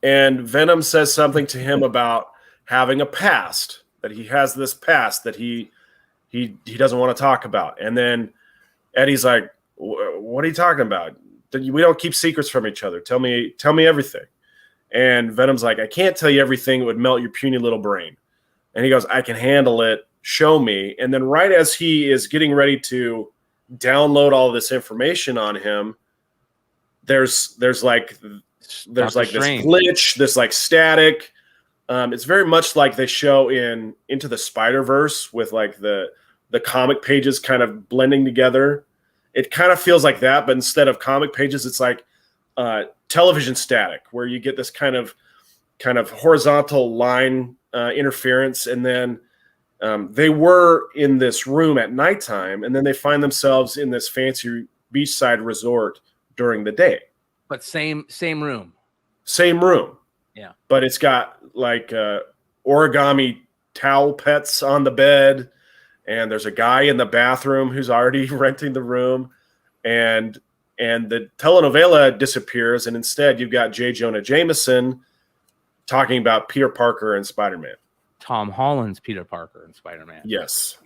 And Venom says something to him about having a past, that he has this past that he doesn't want to talk about. And then Eddie's like, "What are you talking about? We don't keep secrets from each other. Tell me everything." And Venom's like, "I can't tell you everything. It would melt your puny little brain." And he goes, "I can handle it. Show me." And then right as he is getting ready to download all this information on him, there's like this glitch, this like static. It's very much like they show in Into the Spider-Verse with like the comic pages kind of blending together. It kind of feels like that, but instead of comic pages, it's like television static, where you get this kind of horizontal line interference. And then they were in this room at nighttime, and then they find themselves in this fancy beachside resort during the day. But same room. Same room. Yeah. But it's got like origami towel pets on the bed, and there's a guy in the bathroom who's already renting the room, and the telenovela disappears, and instead you've got J. Jonah Jameson talking about Peter Parker and Spider-Man. Tom Holland's Peter Parker and Spider-Man. Yes.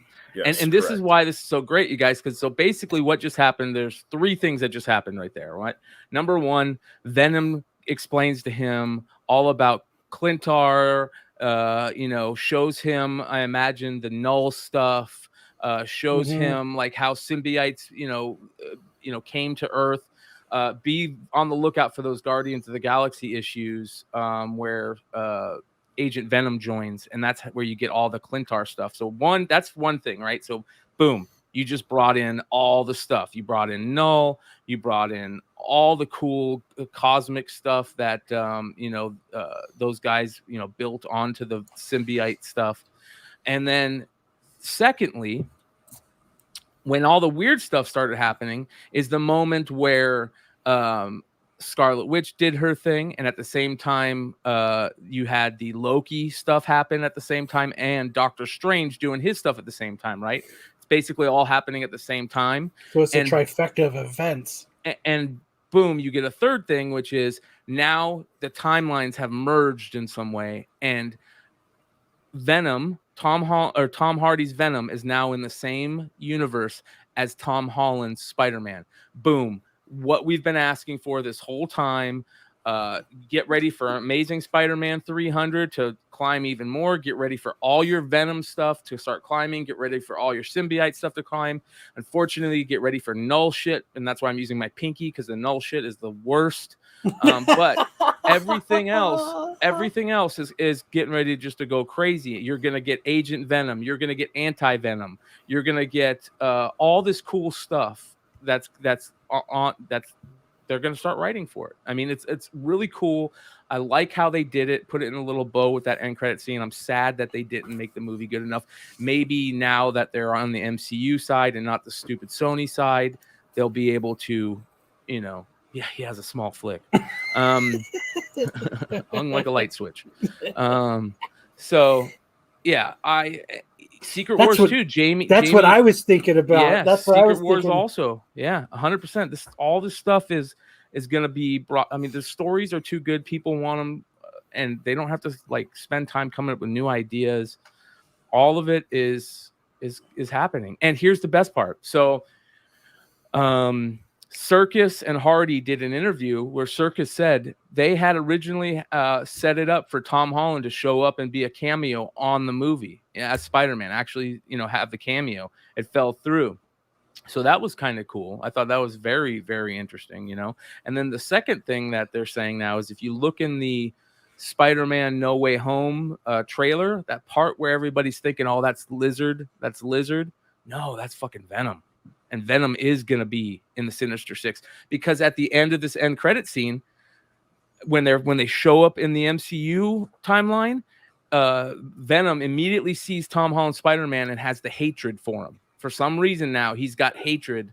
And this is why this is so great, you guys, because so basically what just happened, there's three things that just happened right there, right? Number one, Venom explains to him all about Clintar, shows him, I imagine, the Null stuff, shows him like how symbiotes, came to Earth. Be on the lookout for those Guardians of the Galaxy issues where Agent Venom joins, and that's where you get all the Clintar stuff. So that's one thing, right? So boom, you just brought in all the stuff. You brought in Null, you brought in all the cool cosmic stuff that those guys built onto the symbiote stuff. And then secondly, when all the weird stuff started happening is the moment where Scarlet Witch did her thing, and at the same time you had the Loki stuff happen at the same time, and Doctor Strange doing his stuff at the same time, right? It's basically all happening at the same time. So it's a trifecta of events. And boom, you get a third thing, which is now the timelines have merged in some way, and Venom, Tom Hardy's Venom is now in the same universe as Tom Holland's Spider-Man. Boom. What we've been asking for this whole time. Get ready for Amazing Spider-Man 300 to climb even more. Get ready for all your Venom stuff to start climbing. Get ready for all your symbiote stuff to climb. Unfortunately, get ready for Null shit, and that's why I'm using my pinky, because the Null shit is the worst. But everything else is getting ready just to go crazy. You're gonna get Agent Venom. You're gonna get Anti-Venom. You're gonna get all this cool stuff. That's they're going to start writing for it. I mean, it's really cool. I like how they did it, put it in a little bow with that end credit scene. I'm sad that they didn't make the movie good enough. Maybe now that they're on the MCU side and not the stupid Sony side, they'll be able to, yeah, he has a small flick. Hung like a light switch. So yeah, Secret Wars too, Jamie. That's what I was thinking about. Yeah, that's what Secret I was Wars thinking. also. Yeah, 100%. All this stuff is going to be brought. I mean, the stories are too good. People want them, and they don't have to like spend time coming up with new ideas. All of it is happening. And here's the best part. So, Serkis and Hardy did an interview where Serkis said they had originally set it up for Tom Holland to show up and be a cameo on the movie as Spider-Man, actually, have the cameo. It fell through. So that was kind of cool. I thought that was very, very interesting, And then the second thing that they're saying now is if you look in the Spider-Man No Way Home trailer, that part where everybody's thinking, oh, that's Lizard. No, that's fucking Venom. And Venom is going to be in the Sinister Six, because at the end of this end credit scene, when they show up in the MCU timeline, Venom immediately sees Tom Holland's Spider-Man and has the hatred for him. For some reason now he's got hatred,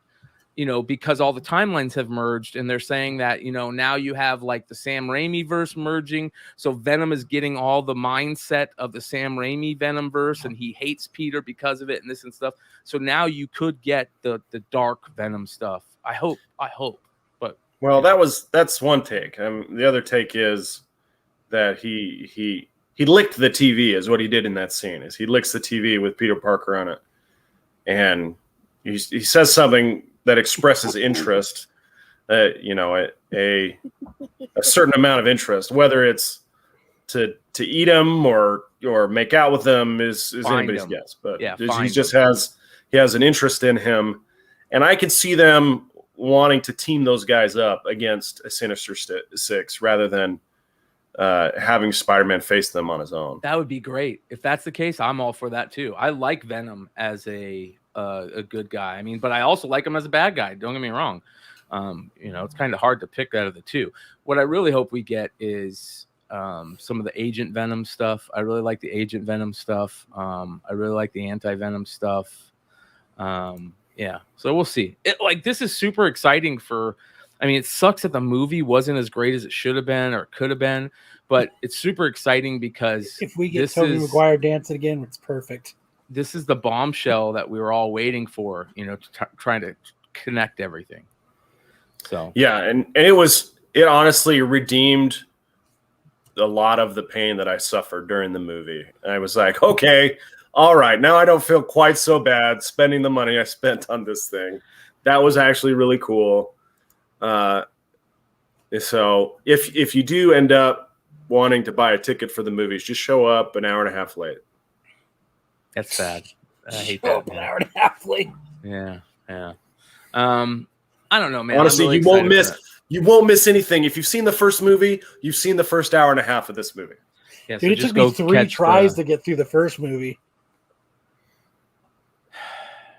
because all the timelines have merged, and they're saying that, now you have like the Sam Raimi verse merging. So Venom is getting all the mindset of the Sam Raimi Venom verse, and he hates Peter because of it and this and stuff. So now you could get the dark Venom stuff. I hope. But well, that's one take. The other take is that he licked the TV, is what he did in that scene. Is he licks the TV with Peter Parker on it, and he says something that expresses interest, a certain amount of interest, whether it's to eat him or make out with them is anybody's guess. But he has an interest in him, and I could see them wanting to team those guys up against a Sinister Six rather than having Spider-Man face them on his own. That would be great. If that's the case, I'm all for that too. I like Venom as a good guy. I mean, but I also like him as a bad guy. Don't get me wrong. It's kind of hard to pick out of the two. What I really hope we get is some of the Agent Venom stuff. I really like the Agent Venom stuff. I really like the anti-Venom stuff. Yeah, so we'll see. This is super exciting it sucks that the movie wasn't as great as it should have been or could have been, but it's super exciting because if we get Tobey Maguire dancing again, it's perfect. This is the bombshell that we were all waiting for, trying to connect everything. So yeah, and it honestly redeemed a lot of the pain that I suffered during the movie. I was like, okay, all right, now I don't feel quite so bad spending the money I spent on this thing. That was actually really cool. So if you do end up wanting to buy a ticket for the movies, just show up an hour and a half late. That's sad. I hate that. An hour and a half late. Yeah. I don't know, man. Honestly, really you won't miss anything. If you've seen the first movie, you've seen the first hour and a half of this movie. Yeah, dude, it took me 3 tries to get through the first movie.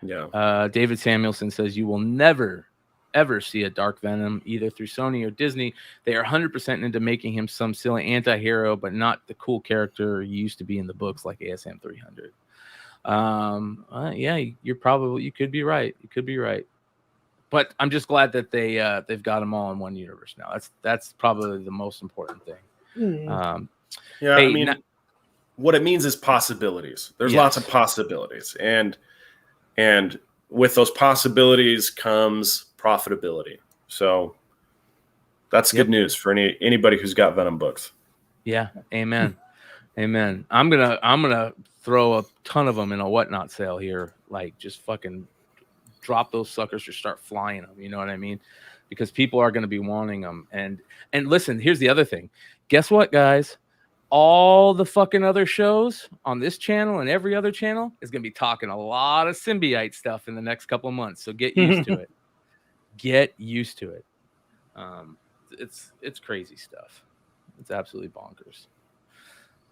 Yeah. David Samuelson says you will never, ever see a Dark Venom either through Sony or Disney. They are 100% into making him some silly anti-hero, but not the cool character he used to be in the books like ASM 300. Yeah, you could be right. You could be right. But I'm just glad that they've got them all in one universe now. That's probably the most important thing. What it means is possibilities. There's lots of possibilities, and with those possibilities comes profitability. So that's good news for anybody who's got Venom books. Yeah, amen. Amen. I'm gonna throw a ton of them in a whatnot sale here. Like, just fucking drop those suckers or start flying them. You know what I mean? Because people are gonna be wanting them. And listen, here's the other thing. Guess what, guys? All the fucking other shows on this channel and every other channel is gonna be talking a lot of symbiote stuff in the next couple of months. So get used to it. Get used to it. It's crazy stuff. It's absolutely bonkers.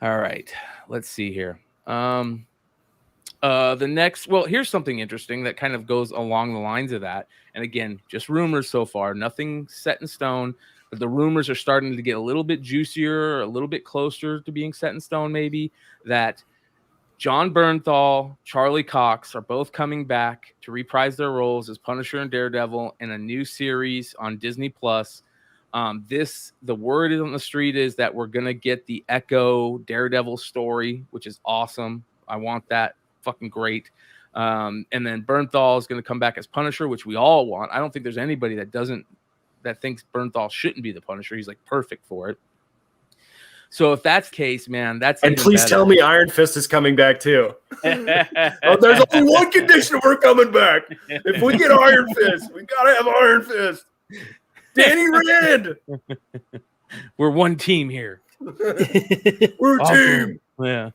All right, let's see here. The next, here's something interesting that kind of goes along the lines of that. And again, just rumors so far, nothing set in stone, but the rumors are starting to get a little bit juicier, a little bit closer to being set in stone, maybe, that John Bernthal, Charlie Cox are both coming back to reprise their roles as Punisher and Daredevil in a new series on Disney Plus. The word on the street is that we're gonna get the Echo Daredevil story, which is awesome. I want that. Fucking great. And then Bernthal is gonna come back as Punisher, which we all want. I don't think there's anybody that thinks Bernthal shouldn't be the Punisher. He's like perfect for it. So if that's the case, man, that's and please tell me Iron Fist is coming back too. There's only one condition we're coming back. If we get Iron Fist, we gotta have Iron Fist. Danny Rand. We're one team here. We're a team. Yeah.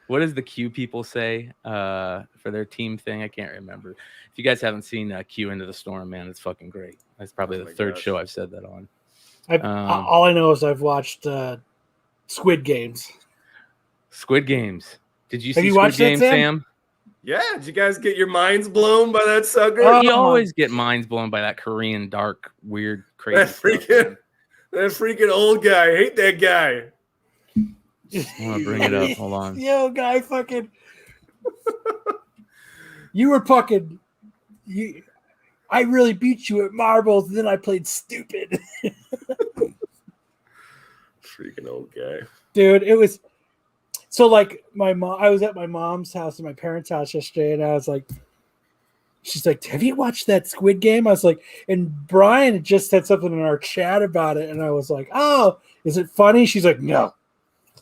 What does the Q people say for their team thing? I can't remember. If you guys haven't seen Q Into the Storm, man, it's fucking great. That's probably the third show I've said that on. All I know is I've watched Squid Games. Squid Games. Did you Have see you Squid watched that, Games, Sam? Sam? Yeah, did you guys get your minds blown by that sucker? Oh, You always get minds blown by that Korean dark, weird, crazy that freaking old guy. I hate that guy. I want to bring it up. Hold on. Yo, guy, fucking. You were fucking. I really beat you at marbles, and then I played stupid. Freaking old guy. Dude, it was. So, like, my mom, I was at my mom's house and my parents' house yesterday, and I was like, she's like, have you watched that Squid Game? I was like, and Brian had just said something in our chat about it, and I was like, oh, is it funny? She's like, no,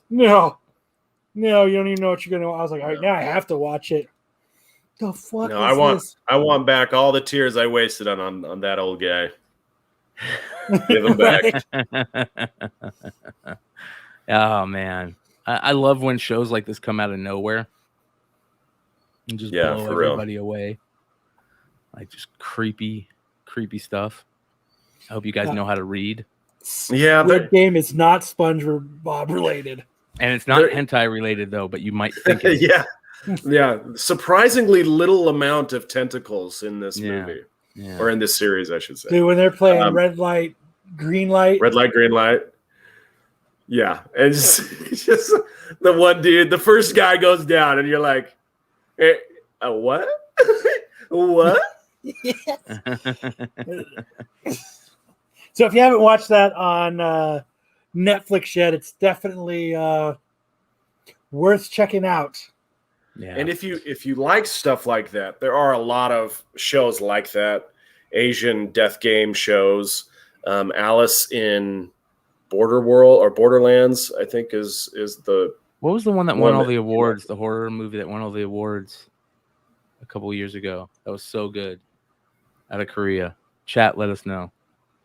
you don't even know what you're gonna. I was like, all right, now I have to watch it. The fuck? No, is I want back all the tears I wasted on that old guy. Give them back. Oh man, I love when shows like this come out of nowhere and just blow for real. everybody away. Like just creepy stuff. I hope you guys know how to read. Yeah, Squid Game is not SpongeBob related, and it's not hentai related though. But you might think it is. Yeah. Surprisingly little amount of tentacles in this movie, or in this series, I should say. dude. When they're playing red light, green light, green light. Yeah, and just the one dude, the first guy goes down, and you're like, what? What? So if you haven't watched that on Netflix yet, it's definitely worth checking out. Yeah. And if you like stuff like that, there are a lot of shows like that. Asian death game shows. Alice in Borderlands, I think is the. What was the one that won all the awards? The horror movie that won all the awards a couple of years ago. That was so good. Out of Korea. Chat, let us know.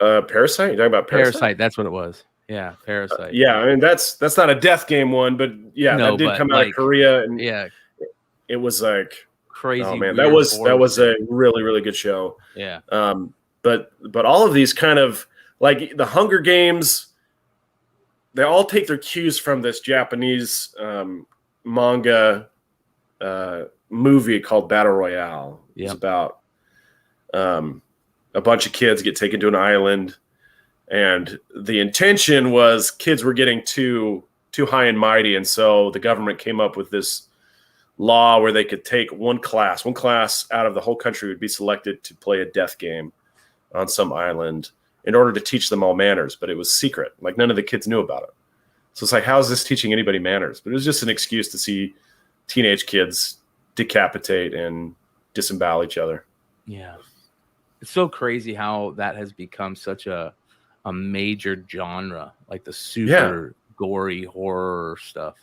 Parasite? You're talking about Parasite? That's what it was. Yeah, Parasite. Yeah, I mean that's not a death game one, but yeah, that did come out of Korea, and it was like crazy. Oh man, that was a really, really good show. Yeah. But all of these kind of like the Hunger Games, they all take their cues from this Japanese manga movie called Battle Royale. It's about a bunch of kids get taken to an island, and the intention was kids were getting too high and mighty, and so the government came up with this law where they could take one class out of the whole country would be selected to play a death game on some island in order to teach them all manners, but it was secret. Like none of the kids knew about it. So it's like, how is this teaching anybody manners? But it was just an excuse to see teenage kids decapitate and disembowel each other. Yeah. It's so crazy how that has become such a major genre, like the super gory horror stuff.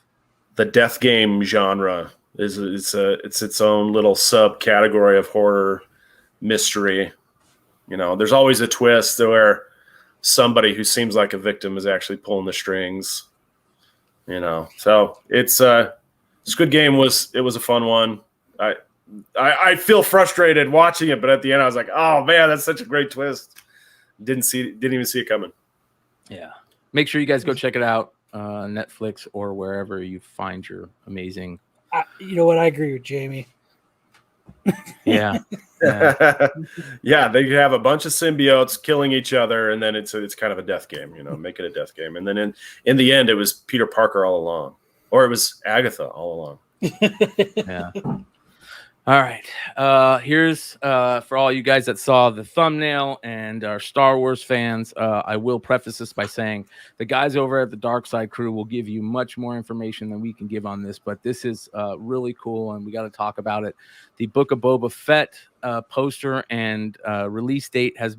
The death game genre is its own little subcategory of horror mystery. You know, there's always a twist where somebody who seems like a victim is actually pulling the strings. You know, so it's Squid Game was a fun one. I feel frustrated watching it, but at the end I was like, oh man, that's such a great twist. Didn't even see it coming. Yeah. Make sure you guys go check it out. Netflix or wherever you find your amazing. You know what? I agree with Jamie. Yeah. Yeah, they have a bunch of symbiotes killing each other, and then it's kind of a death game, you know, make it a death game. And then in the end, it was Peter Parker all along, or it was Agatha all along. Yeah. All right. Here's for all you guys that saw the thumbnail and are Star Wars fans. I will preface this by saying the guys over at the Dark Side Crew will give you much more information than we can give on this, but this is really cool, and we got to talk about it. The Book of Boba Fett poster and release date has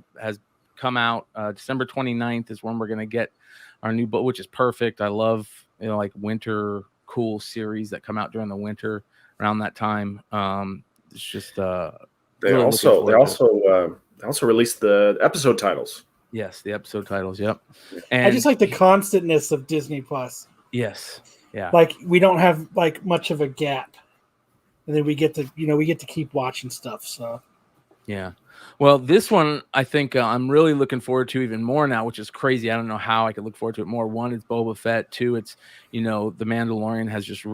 come out. December 29th is when we're going to get our new book, which is perfect. I love like winter cool series that come out during the winter. Around that time, it's just they also released the episode titles. Yes, the episode titles. Yep. And I just like the constantness of Disney Plus. Yes. Yeah. Like we don't have like much of a gap, and then we get to keep watching stuff. So. Yeah. Well, this one I think I'm really looking forward to even more now, which is crazy. I don't know how I could look forward to it more. One, it's Boba Fett. Two, it's the Mandalorian has just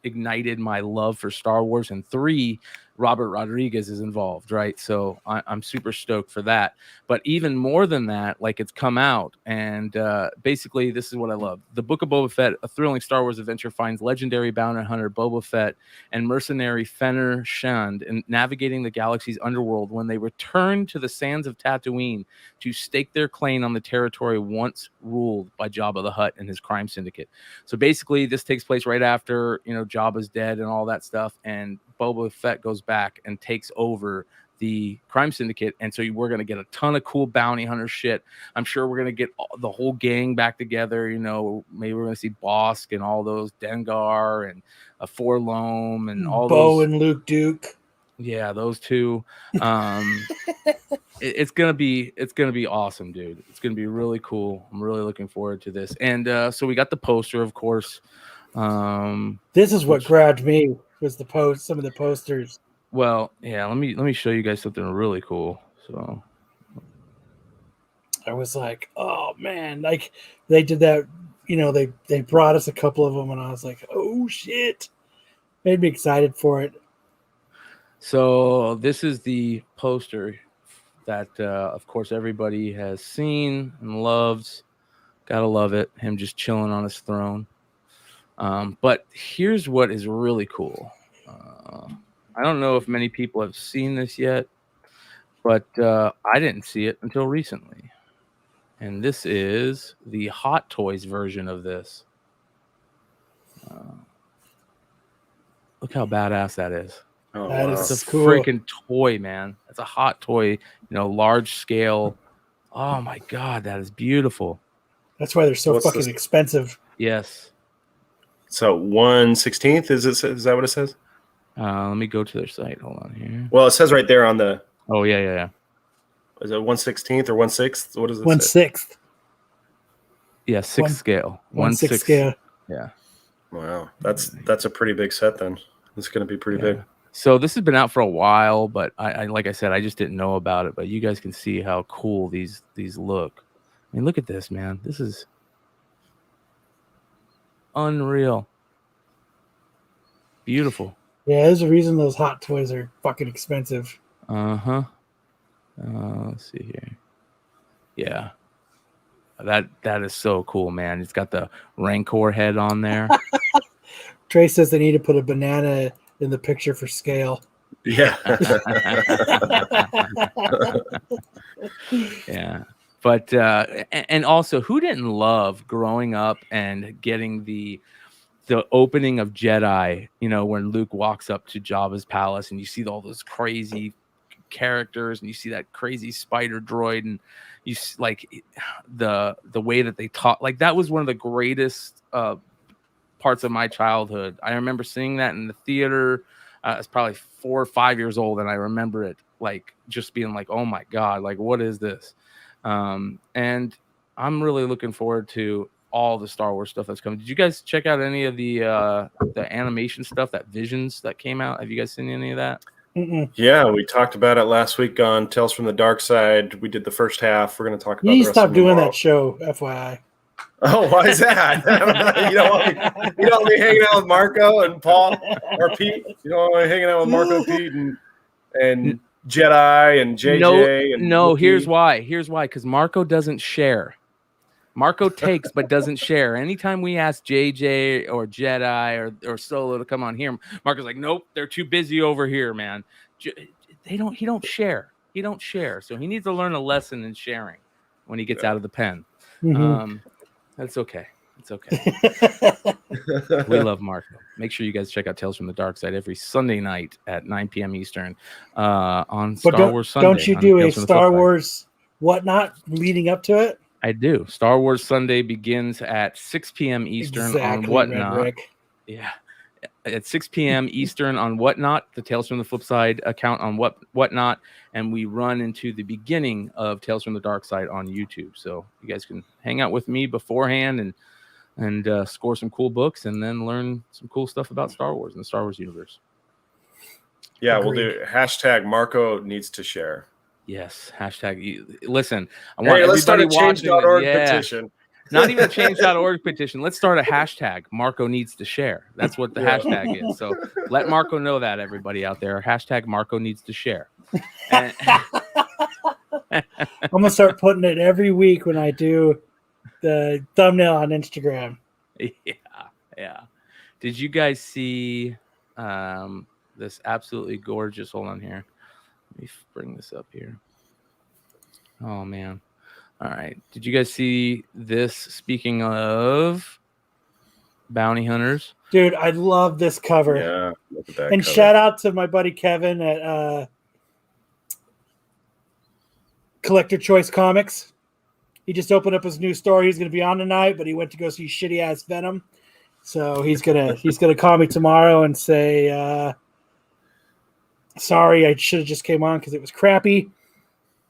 ignited my love for Star Wars. And three, Robert Rodriguez is involved, right? So I'm super stoked for that. But even more than that, like it's come out, and basically this is what I love. The Book of Boba Fett, a thrilling Star Wars adventure, finds legendary bounty hunter Boba Fett and mercenary Fenner Shand in navigating the galaxy's underworld when they return to the sands of Tatooine to stake their claim on the territory once ruled by Jabba the Hutt and his crime syndicate. So basically this takes place right after Jabba's dead and all that stuff, and Boba Fett goes back and takes over the crime syndicate, and so we're going to get a ton of cool bounty hunter shit. I'm sure we're going to get the whole gang back together. Maybe we're going to see Bosk and all those Dengar and a Forlome and all Bo those and Luke Duke. Yeah, those two. It's gonna be awesome, dude. It's gonna be really cool. I'm really looking forward to this. And so we got the poster, of course. This is what grabbed me, was some of the posters. Well, yeah, let me show you guys something really cool. So I was like, oh man, like they did that, they brought us a couple of them and I was like, oh shit. Made me excited for it. So this is the poster that of course everybody has seen and loves. Gotta love it. Him just chilling on his throne. But here's what is really cool. I don't know if many people have seen this yet, but I didn't see it until recently. And this is the Hot Toys version of this. Look how badass that is. Oh, That wow. is It's a cool. freaking toy, man. It's a hot toy, large scale. Oh my God, that is beautiful. That's why they're so What's fucking this? expensive. Yes. So 1/16th, is that what it says? Let me go to their site. Hold on here. Well, it says right there on the. Oh yeah. Is it 1/16th or 1/6? What does it say? 1/6. Yeah, 6 scale. 1/6 scale. Yeah. Wow, that's a pretty big set then. It's going to be pretty big. So this has been out for a while, but I like I said, I just didn't know about it. But you guys can see how cool these look. I mean, look at this, man. This is unreal. Beautiful. Yeah, there's a reason those hot toys are fucking expensive. Uh-huh. Let's see here. Yeah. That is so cool, man. It's got the Rancor head on there. Trey says they need to put a banana in the picture for scale. Yeah. Yeah. But and also, who didn't love growing up and getting the opening of Jedi, when Luke walks up to Jabba's palace and you see all those crazy characters and you see that crazy spider droid, and you like the way that they talk, like that was one of the greatest parts of my childhood. I remember seeing that in the theater. I was probably 4 or 5 years old, and I remember it like just being like, oh my God, like what is this? And I'm really looking forward to all the Star Wars stuff that's coming. Did you guys check out any of the animation stuff, that Visions that came out? Have you guys seen any of that? Mm-mm. Yeah, we talked about it last week on Tales from the Dark Side. We did the first half. We're going to talk about You need the to rest stop of doing tomorrow. that show, FYI. Oh, why is that? you don't want me hanging out with Marco and Paul or Pete? You don't want me hanging out with Marco, Pete, and Jedi and JJ? No, Wookiee? here's why. Because Marco doesn't share. Marco takes but doesn't share. Anytime we ask JJ or Jedi or Solo to come on here, Marco's like, nope, they're too busy over here, man. He don't share. He don't share. So he needs to learn a lesson in sharing when he gets out of the pen. Mm-hmm. That's okay. It's okay. We love Marco. Make sure you guys check out Tales from the Dark Side every Sunday night at 9 p.m. Eastern on Star Wars Sunday. Don't you do a Star Wars whatnot leading up to it? I do. Star Wars Sunday begins at 6 p.m. Eastern on Whatnot. Rick. Yeah. At 6 p.m. Eastern on Whatnot, the Tales from the Flipside account on Whatnot, and we run into the beginning of Tales from the Dark Side on YouTube. So you guys can hang out with me beforehand and score some cool books and then learn some cool stuff about Star Wars and the Star Wars universe. Yeah, Agreed. we'll do hashtag Marco needs to share. Yes. Hashtag. Listen, I want Hey, let's start everybody a watching. change.org Yeah. petition. Not even a change.org petition. Let's start a hashtag. Marco needs to share. That's what the Yeah. hashtag is. So let Marco know that, everybody out there. Hashtag Marco needs to share. And I'm gonna start putting it every week when I do the thumbnail on Instagram. yeah. Did you guys see this absolutely gorgeous? Hold on here. Let me bring this up here. Oh man. All right. Did you guys see this? Speaking of bounty hunters, Dude, I love this cover. Yeah, look at that. And cover. shout out to my buddy Kevin at Collector Choice Comics. He just opened up his new store. He's going to be on tonight, but he went to go see shitty ass Venom. So he's gonna call me tomorrow and say, sorry, I should have just came on because it was crappy.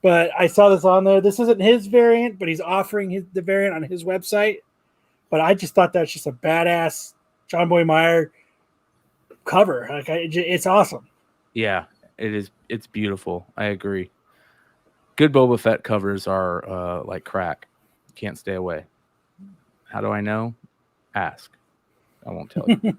But I saw this on there. This isn't his variant, but he's offering the variant on his website. But I just thought that's just a badass John Boy Meyer cover. Like it's awesome. yeah, it is. It's beautiful. I agree. Good Boba Fett covers are like crack. Can't stay away. How do I know? Ask. I won't tell you.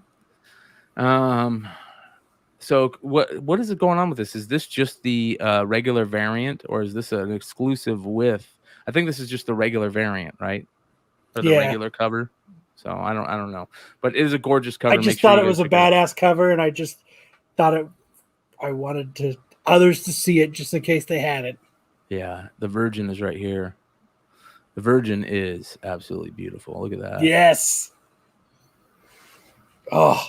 So what is it going on with this? Is this just the regular variant, or is this an exclusive with? I think this is just the regular variant, right? Or the regular cover. So I don't know, but it is a gorgeous cover. I just thought it was a badass cover, and I just thought I wanted others to see it just in case they had it. Yeah, the Virgin is right here. The Virgin is absolutely beautiful. Look at that. Yes. Oh.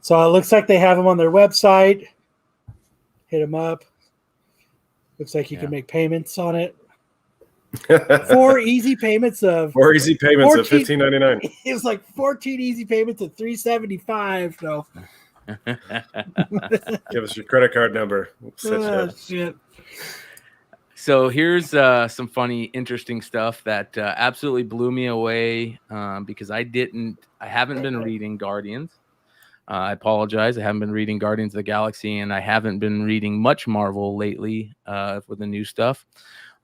So it looks like they have them on their website. Hit them up. Looks like you can make payments on it. 4 easy payments of 4 easy payments of $15.99. It was like 14 easy payments of $375. So Give us your credit card number. Shit. So here's some funny, interesting stuff that absolutely blew me away because I haven't been reading Guardians. I apologize. I haven't been reading Guardians of the Galaxy, and I haven't been reading much Marvel lately with the new stuff.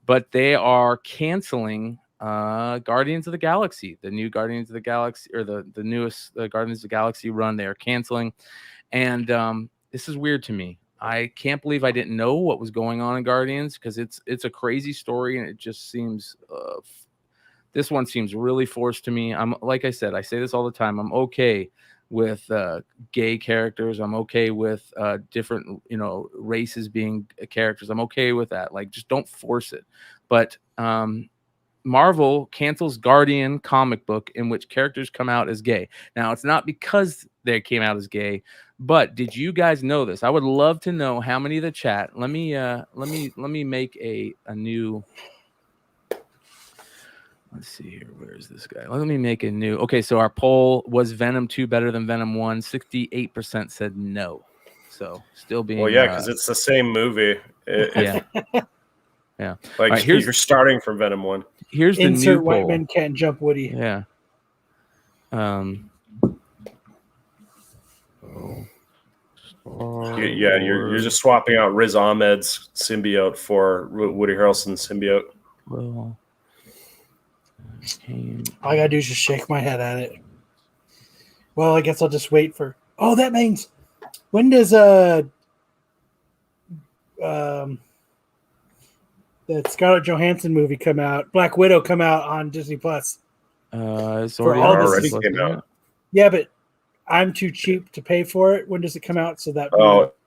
But they are canceling Guardians of the Galaxy, the new Guardians of the Galaxy, or the newest Guardians of the Galaxy run. They are canceling, and this is weird to me. I can't believe I didn't know what was going on in Guardians because it's a crazy story, and it just seems this one seems really forced to me. I'm like I said, I say this all the time. I'm okay with gay characters. I'm okay with different, races being characters. I'm okay with that. Like, just don't force it. But Marvel cancels Guardian comic book in which characters come out as gay. Now, it's not because they came out as gay, but did you guys know this? I would love to know how many of the chat. Let me make a new. Let's see here. Where is this guy? Let me make a new. Okay, so our poll was Venom 2 better than Venom 1. 68% said no. So still being. Well, yeah, because it's the same movie. Yeah. Like right, you're starting from Venom 1. Here's the Insert new white poll. men can't jump Woody. Yeah. You're just swapping out Riz Ahmed's symbiote for Woody Harrelson's symbiote. Well. All I gotta do is just shake my head at it. Well, I guess I'll just wait for. Oh, that means when does that Scarlett Johansson movie come out? Black Widow come out on Disney Plus? It's For already, all already Plus, came out. Yeah, but I'm too cheap to pay for it. When does it come out? So that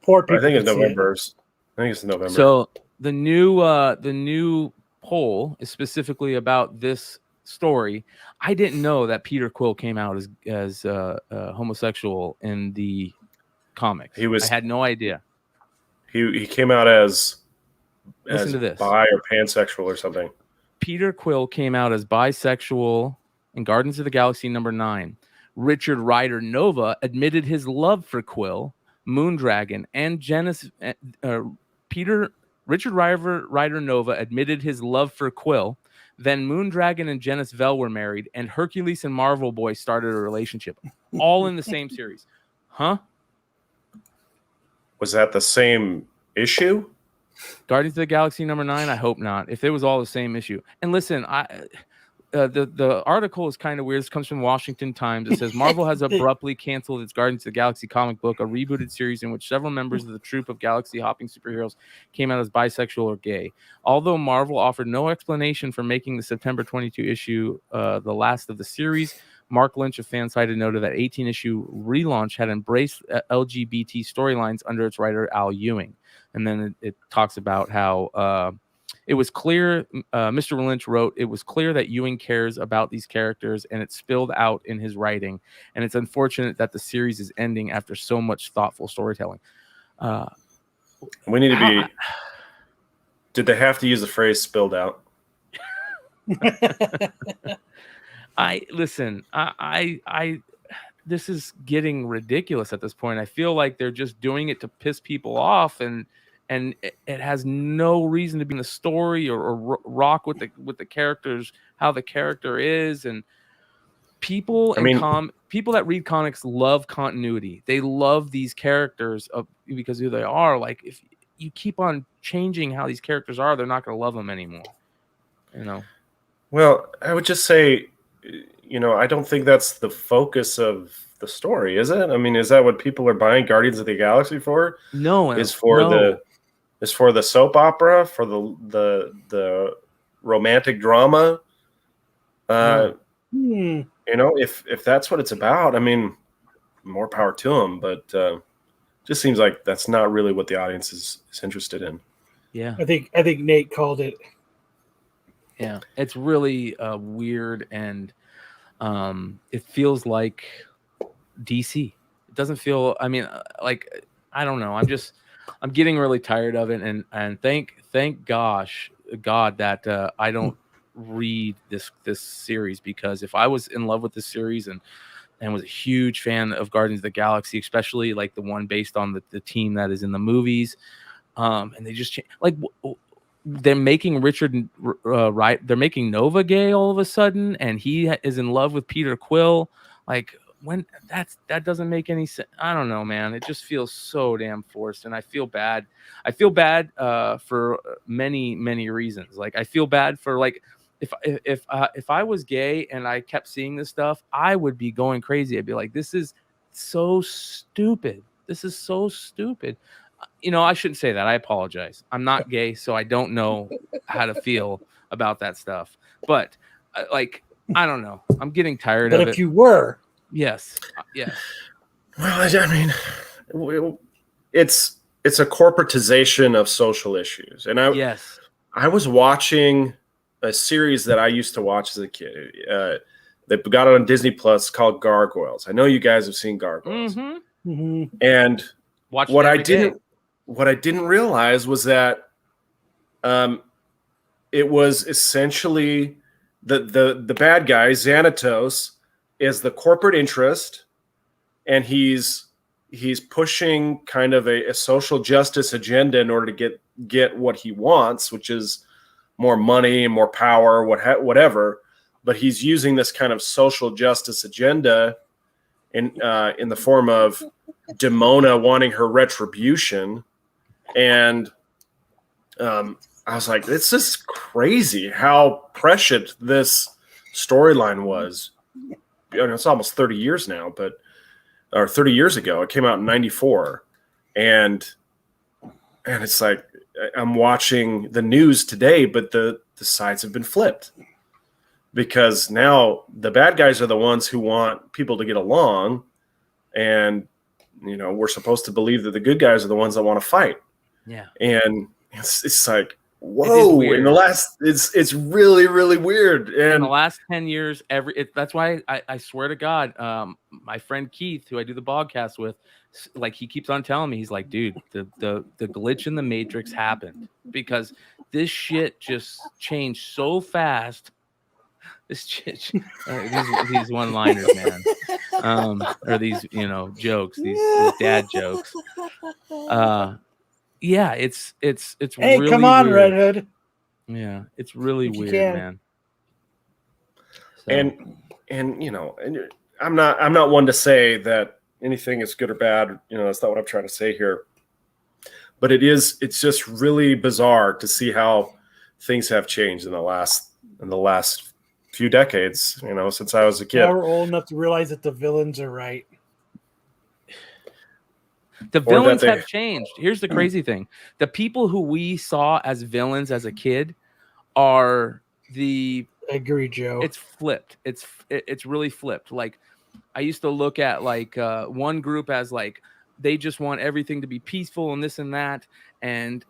poor people. I think it's can see it? November. I think it's November. So the new poll is specifically about this story. I didn't know that Peter Quill came out as homosexual in the comics. I had no idea. He came out as Listen to this. bi or pansexual or something. Peter Quill came out as bisexual in Guardians of the Galaxy #9. Richard Rider Nova admitted his love for Quill, Moondragon, and Janice. Richard Rider Nova admitted his love for Quill. Then Moondragon and Janice Vell were married, and Hercules and Marvel Boy started a relationship, all in the same series. Huh? Was that the same issue? Guardians of the Galaxy #9? I hope not. If it was all the same issue. And listen, the article is kind of weird. This comes from Washington Times. It says Marvel has abruptly canceled its Guardians of the Galaxy comic book, a rebooted series in which several members of the troupe of galaxy-hopping superheroes came out as bisexual or gay. Although Marvel offered no explanation for making the September 22 issue the last of the series, Mark Lynch of Fansided noted that 18-issue relaunch had embraced LGBT storylines under its writer Al Ewing. And then it talks about how it was clear, Mr. Lynch wrote, it was clear that Ewing cares about these characters, and it spilled out in his writing. And it's unfortunate that the series is ending after so much thoughtful storytelling. We need to be... Did they have to use the phrase spilled out? This is getting ridiculous at this point. I feel like they're just doing it to piss people off, and it has no reason to be in the story or rock with the characters, how the character is. And people people that read comics love continuity. They love these characters because who they are. Like, if you keep on changing how these characters are, they're not going to love them anymore. Well, I would just say, I don't think that's the focus of the story, is it? I mean, is that what people are buying Guardians of the Galaxy for? No, is for the soap opera, for the romantic drama. If that's what it's about, I mean, more power to them. But just seems like that's not really what the audience is interested in. Yeah, I think Nate called it. Yeah, it's really weird, and it feels like DC. It doesn't feel. I mean, like, I don't know. I'm getting really tired of it, and thank God that I don't read this series, because if I was in love with this series and was a huge fan of Guardians of the Galaxy, especially like the one based on the team that is in the movies, and they just like. They're making Richard right. They're making Nova gay all of a sudden, and he is in love with Peter Quill. Like, when that doesn't make any sense. I don't know, man. It just feels so damn forced, and I feel bad. I feel bad for many reasons. Like, I feel bad for, like, if I was gay and I kept seeing this stuff, I would be going crazy. I'd be like, this is so stupid. This is so stupid. I shouldn't say that. I apologize. I'm not gay, so I don't know how to feel about that stuff. But I don't know. I'm getting tired of it. But if you were, yes. Well, I mean, it's a corporatization of social issues, and I was watching a series that I used to watch as a kid. They got it on Disney Plus called Gargoyles. I know you guys have seen Gargoyles, and what I didn't realize was that it was essentially the bad guy, Xanatos, is the corporate interest, and he's pushing kind of a social justice agenda in order to get what he wants, which is more money and more power, whatever. But he's using this kind of social justice agenda in the form of Demona wanting her retribution. And I was like, it's just crazy how prescient this storyline was. It's almost 30 years now, or 30 years ago. It came out in 94. And it's like, I'm watching the news today, but the sides have been flipped. Because now the bad guys are the ones who want people to get along. And, we're supposed to believe that the good guys are the ones that want to fight. Yeah, and it's like, whoa! In the last, it's really, really weird. And in the last 10 years, that's why I swear to God, my friend Keith, who I do the podcast with, like, he keeps on telling me, he's like, dude, the glitch in the Matrix happened because this shit just changed so fast. This shit, these one-liners, man, or these jokes, these dad jokes. Yeah, it's hey, really come on, weird. Red Hood. Yeah, it's really weird, man. So. And I'm not one to say that anything is good or bad. That's not what I'm trying to say here. but it's just really bizarre to see how things have changed in the last few decades, since I was a kid. Now we're old enough to realize that the villains are right. The villains have changed. Here's the crazy thing. The people who we saw as villains as a kid are I agree, Joe. It's flipped. It's really flipped. Like, I used to look at like one group as like they just want everything to be peaceful and this and that, and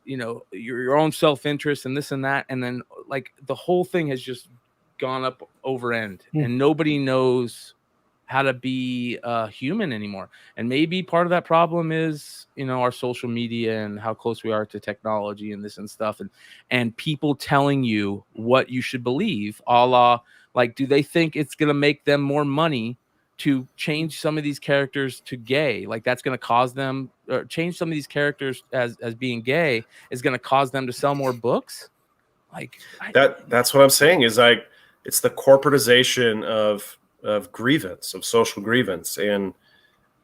your own self-interest and this and that, and then like the whole thing has just gone up over end, and nobody knows how to be human anymore. And maybe part of that problem is our social media and how close we are to technology and this and stuff, and people telling you what you should believe, a la like, do they think it's gonna make them more money to change some of these characters to gay? Like, that's going to cause them, or change some of these characters as being gay is going to cause them to sell more books. Like, that's what I'm saying is like, it's the corporatization of grievance, of social grievance. And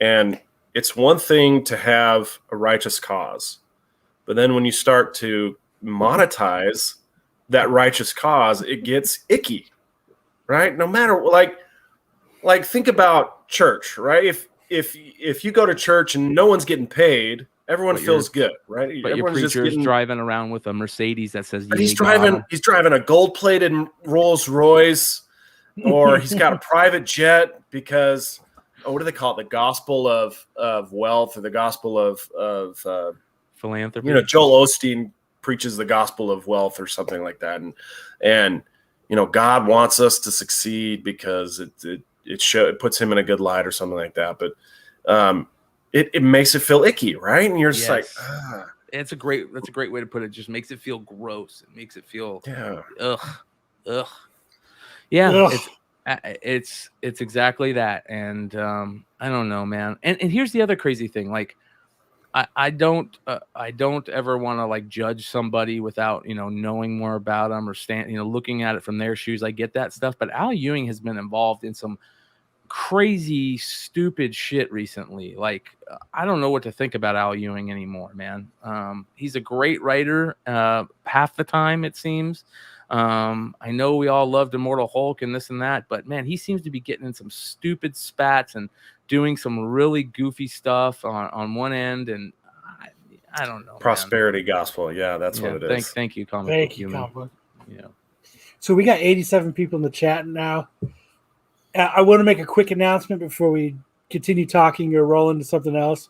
it's one thing to have a righteous cause, but then when you start to monetize that righteous cause, it gets icky, right? No matter like think about church, right? If you go to church and no one's getting paid, everyone feels good, right? But your preacher is driving around with a Mercedes that says, but he's driving a gold-plated Rolls Royce, or he's got a private jet because, what do they call it? The gospel of wealth, or the gospel of philanthropy. Joel Osteen preaches the gospel of wealth or something like that, and God wants us to succeed because it puts him in a good light or something like that. But it makes it feel icky, right? And you're just like, that's a great way to put it. It just makes it feel gross. It makes it feel ugh. Yeah, it's exactly that. And I don't know, man. And here's the other crazy thing. Like, I don't ever want to like judge somebody without knowing more about them or looking at it from their shoes. I get that stuff, but Al Ewing has been involved in some crazy stupid shit recently. Like, I don't know what to think about Al Ewing anymore, man. He's a great writer half the time, it seems. I know we all loved Immortal Hulk and this and that, but man, he seems to be getting in some stupid spats and doing some really goofy stuff on one end, and I don't know. Prosperity gospel, that's what it is. Thank you, Comic Thank you, Comic. So we got 87 people in the chat now. I want to make a quick announcement before we continue talking or roll into something else.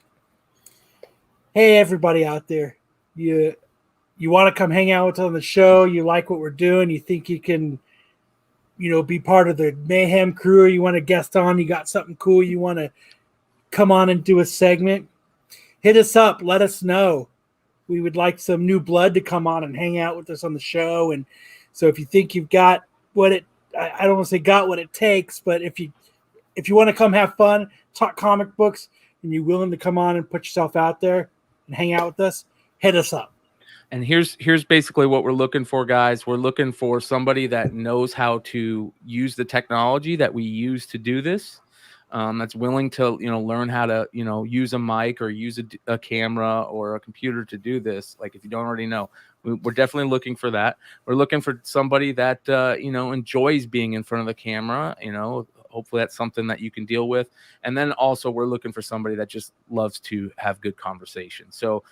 Hey, everybody out there, you want to come hang out with us on the show? You like what we're doing? You think you can, be part of the Mayhem crew? You want to guest on? You got something cool? You want to come on and do a segment? Hit us up. Let us know. We would like some new blood to come on and hang out with us on the show. And so if you think you've got I don't want to say got what it takes, but if you want to come have fun, talk comic books, and you're willing to come on and put yourself out there and hang out with us, hit us up. And here's basically what we're looking for, guys. We're looking for somebody that knows how to use the technology that we use to do this. That's willing to, learn how to, use a mic or use a camera or a computer to do this. Like, if you don't already know, we're definitely looking for that. We're looking for somebody that, enjoys being in front of the camera. Hopefully that's something that you can deal with. And then also we're looking for somebody that just loves to have good conversation. So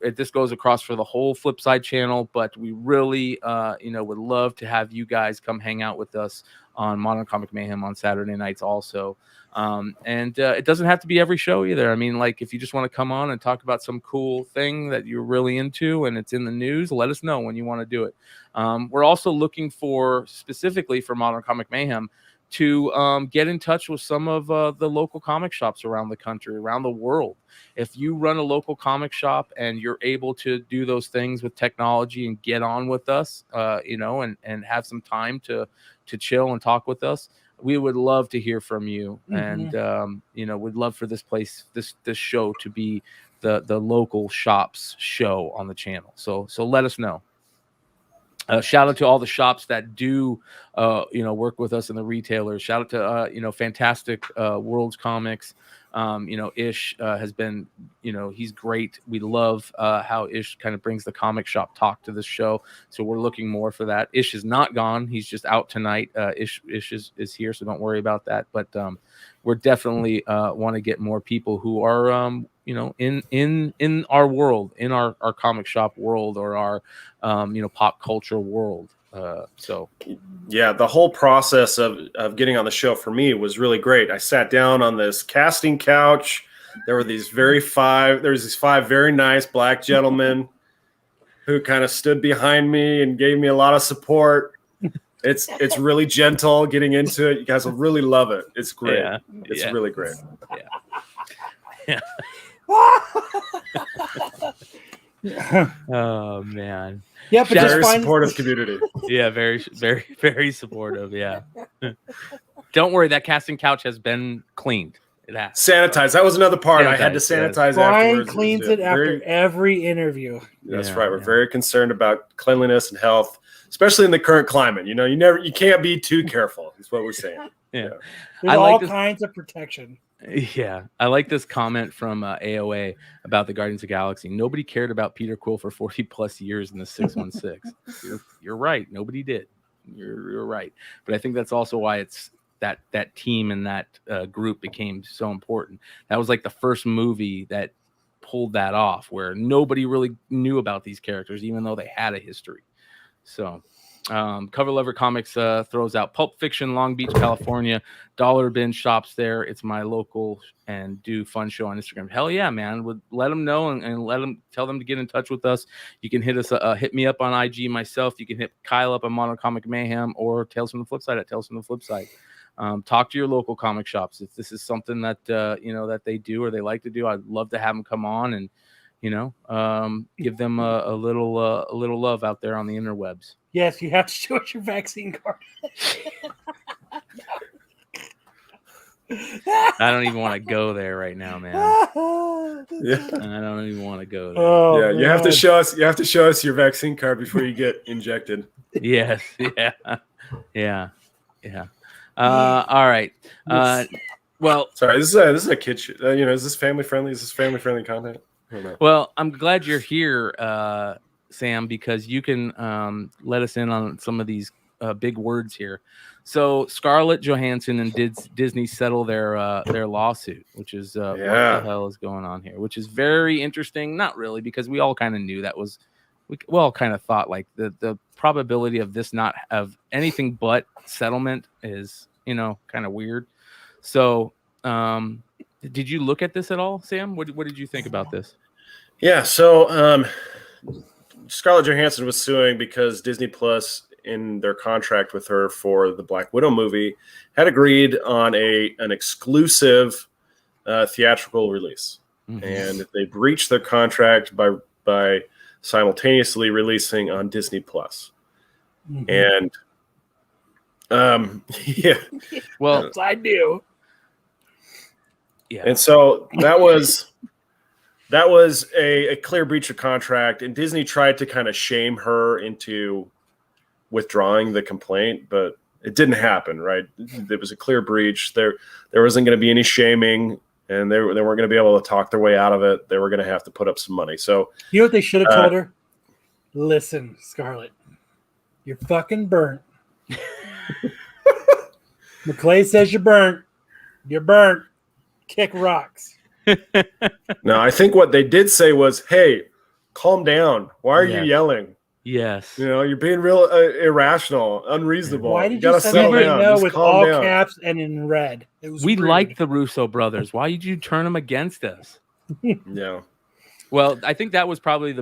this goes across for the whole Flipside channel, but we really, would love to have you guys come hang out with us on Modern Comic Mayhem on Saturday nights also. And it doesn't have to be every show either. I mean, like, if you just want to come on and talk about some cool thing that you're really into and it's in the news, let us know when you want to do it. We're also looking for, specifically for Modern Comic Mayhem, to get in touch with some of the local comic shops around the country, around the world. If you run a local comic shop and you're able to do those things with technology and get on with us, and have some time to chill and talk with us, we would love to hear from you. Mm-hmm. And, we'd love for this show to be the local shops show on the channel. So let us know. Shout out to all the shops that do work with us in the retailers. Shout out to Fantastic Worlds Comics. Ish has been, he's great. We love how Ish kind of brings the comic shop talk to this show. So we're looking more for that. Ish is not gone. He's just out tonight. Ish is here, so don't worry about that. But we're definitely want to get more people who are, in our world, in our comic shop world, or our, pop culture world. Yeah, the whole process of getting on the show for me was really great. I sat down on this casting couch. There were these five very nice black gentlemen who kind of stood behind me and gave me a lot of support. It's really gentle getting into it. You guys will really love it. It's great. Yeah, it's really great. Yeah. Oh man. Yeah, but very supportive community. Yeah, very, very, very supportive. Yeah. Don't worry, that casting couch has been cleaned. It has sanitized. That was another part. I had to sanitize. Brian cleans it after every interview. That's right. We're very concerned about cleanliness and health, especially in the current climate. You can't be too careful. Is what we're saying. Yeah. There's all kinds of protection. Yeah, I like this comment from AOA about the Guardians of the Galaxy. Nobody cared about Peter Quill for 40 plus years in the 616. You're right. Nobody did. You're right. But I think that's also why it's that team and that group became so important. That was like the first movie that pulled that off, where nobody really knew about these characters, even though they had a history. So Cover Lever Comics throws out Pulp Fiction, Long Beach, California. Dollar Bin shops there. It's my local and do fun show on Instagram. Hell yeah, man. Let them know and tell them to get in touch with us. You can hit me up on IG myself. You can hit Kyle up on Modern Comic Mayhem or Tales from the Flipside at Tales from the Flipside. Talk to your local comic shops. If this is something that that they do or they like to do, I'd love to have them come on and give them a little love out there on the interwebs. Yes, you have to show us your vaccine card. I don't even want to go there right now, man. Yeah. I don't even want to go there. Oh, yeah, you have to show us. You have to show us your vaccine card before you get injected. Yes. Yeah. All right. Well, sorry. This is a kid show. Is this family friendly? Is this family friendly content? Well, I'm glad you're here, Sam, because you can let us in on some of these big words here. So Scarlett Johansson and Disney settle their lawsuit, which is what the hell is going on here, which is very interesting. Not really, because we all kind of knew that was, we all kind of thought like the probability of this not have anything but settlement is, kind of weird. So did you look at this at all, Sam? What did you think about this? Yeah, so Scarlett Johansson was suing because Disney Plus, in their contract with her for the Black Widow movie, had agreed on an exclusive theatrical release. Mm-hmm. And they breached their contract by simultaneously releasing on Disney Plus. Mm-hmm. And yeah, well, I do. Yeah, and so that was a clear breach of contract, and Disney tried to kind of shame her into withdrawing the complaint, but it didn't happen. Right? There was a clear breach. There wasn't going to be any shaming, and they weren't going to be able to talk their way out of it. They were going to have to put up some money. So you know what they should have told her? Listen, Scarlett, you're fucking burnt. McClay says you're burnt. You're burnt. Kick rocks. No, I think what they did say was, hey, calm down. Why are you yelling? Yes. You're being real irrational, unreasonable. Why did you send me no with all caps and in red? We like the Russo brothers. Why did you turn them against us? Yeah. Well, I think that was probably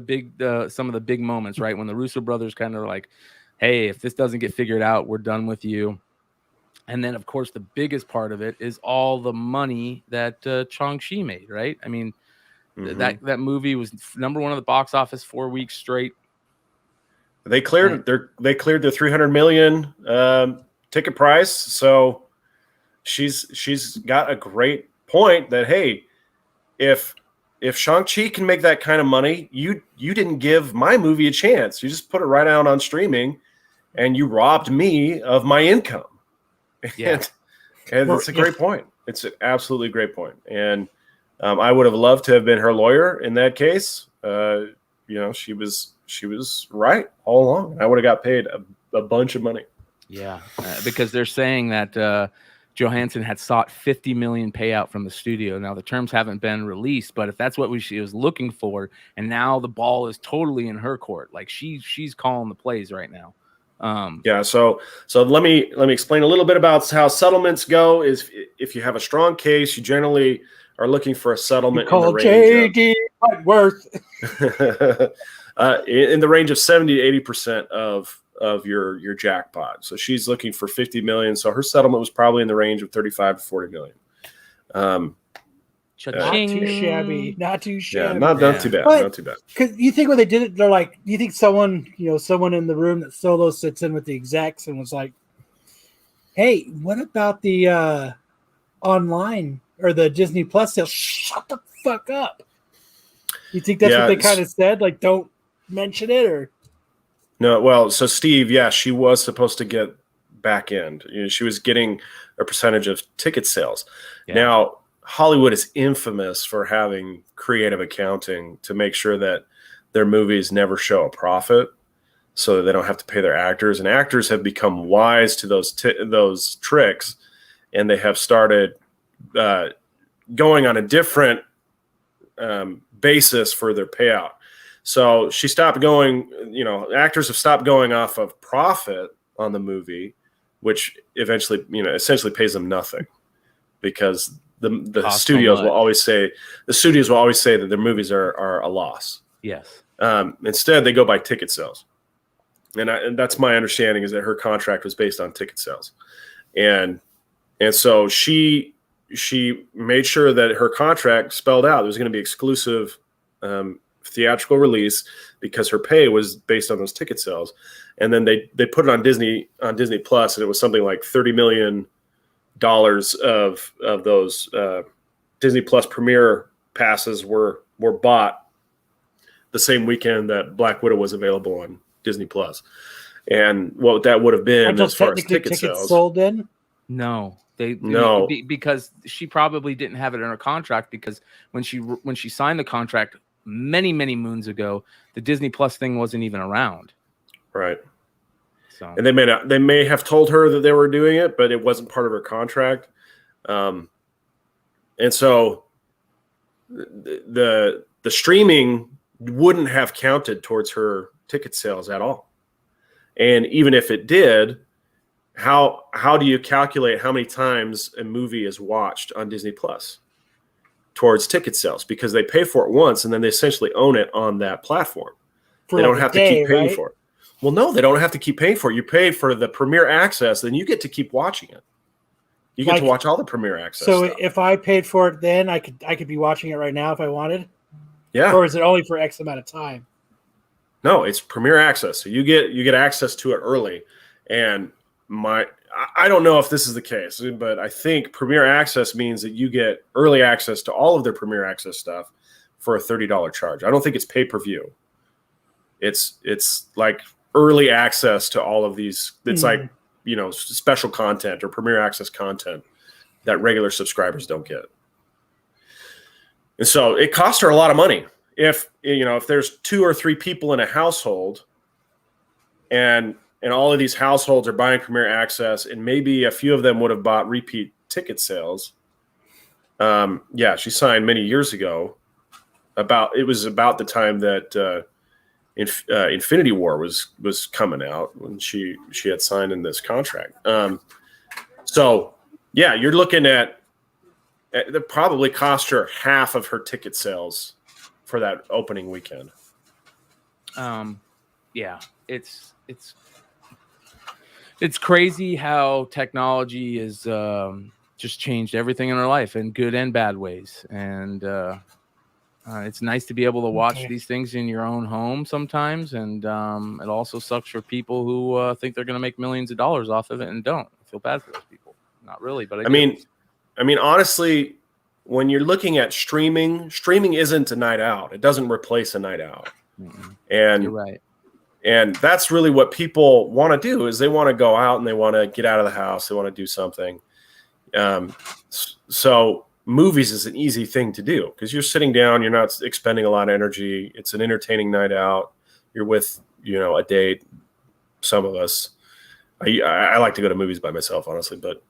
some of the big moments, right? When the Russo brothers kind of like, hey, if this doesn't get figured out, we're done with you. And then, of course, the biggest part of it is all the money that Shang-Chi made, right? I mean, that movie was number one on the box office 4 weeks straight. They cleared their $300 million ticket price, so she's got a great point that, hey, if Shang-Chi can make that kind of money, you didn't give my movie a chance. You just put it right out on streaming, and you robbed me of my income. Yeah. And it's a great point. It's an absolutely great point. And I would have loved to have been her lawyer in that case. She was right all along. I would have got paid a bunch of money. Yeah, because they're saying that Johansson had sought $50 million payout from the studio. Now the terms haven't been released, but if that's what she was looking for, and now the ball is totally in her court, like she's calling the plays right now. So let me explain a little bit about how settlements go. Is if you have a strong case, you generally are looking for a settlement in the range J.D. Whiteworth. in the range of 70 to 80% of your jackpot. So she's looking for 50 million. So her settlement was probably in the range of 35 to 40 million. Not too shabby. Not too shabby. Yeah, not too bad. But, not too bad. Because you think when they did it, they're like, do you think someone in the room that solo sits in with the execs and was like, hey, what about the online or the Disney Plus sale? Shut the fuck up. You think that's what they kind of said? Like, don't mention it, or no? Well, so Steve, she was supposed to get back end. She was getting a percentage of ticket sales. Yeah. Now, Hollywood is infamous for having creative accounting to make sure that their movies never show a profit, so that they don't have to pay their actors. And actors have become wise to those tricks, and they have started going on a different basis for their payout. So she stopped going, actors have stopped going off of profit on the movie, which eventually, essentially pays them nothing, because the studios will always say that their movies are a loss. Yes. Instead, they go by ticket sales. And that's my understanding, is that her contract was based on ticket sales. And so she made sure that her contract spelled out there was going to be exclusive theatrical release, because her pay was based on those ticket sales. And then they put it on Disney Plus, and it was something like $30 million of those Disney Plus premiere passes were bought the same weekend that Black Widow was available on Disney Plus. And what that would have been as far as tickets sold in? No. No, because she probably didn't have it in her contract, because when she signed the contract many moons ago, the Disney Plus thing wasn't even around. Right. So, and they may have told her that they were doing it, but it wasn't part of her contract. And so the streaming wouldn't have counted towards her ticket sales at all. And even if it did, how do you calculate how many times a movie is watched on Disney Plus towards ticket sales? Because they pay for it once, and then they essentially own it on that platform. They don't have to keep paying for it. Well, no, they don't have to keep paying for it. You pay for the premiere access, then you get to keep watching it. You get to watch all the premiere access. So stuff. If I paid for it, then I could be watching it right now if I wanted. Yeah. Or is it only for X amount of time? No, it's premiere access. So you get access to it early. And I don't know if this is the case, but I think premiere access means that you get early access to all of their premiere access stuff for a $30 charge. I don't think it's pay-per-view. It's like early access to all of these. It's like, special content or premiere access content that regular subscribers don't get. And so it costs her a lot of money. If there's 2 or 3 people in a household, and all of these households are buying premiere access, and maybe a few of them would have bought repeat ticket sales. She signed many years ago. It was about the time that Infinity War was coming out, when she had signed in this contract. You're looking at it probably cost her half of her ticket sales for that opening weekend. It's crazy how technology is just changed everything in our life in good and bad ways. And it's nice to be able to watch these things in your own home sometimes. And it also sucks for people who think they're going to make millions of dollars off of it and don't. I feel bad for those people. Not really, but I mean, honestly, when you're looking at streaming isn't a night out. It doesn't replace a night out. Mm-hmm. And you're right. And that's really what people want to do, is they want to go out and they want to get out of the house. They want to do something. So movies is an easy thing to do because you're sitting down, you're not expending a lot of energy. It's an entertaining night out. You're with, a date. Some of us, I like to go to movies by myself, honestly, but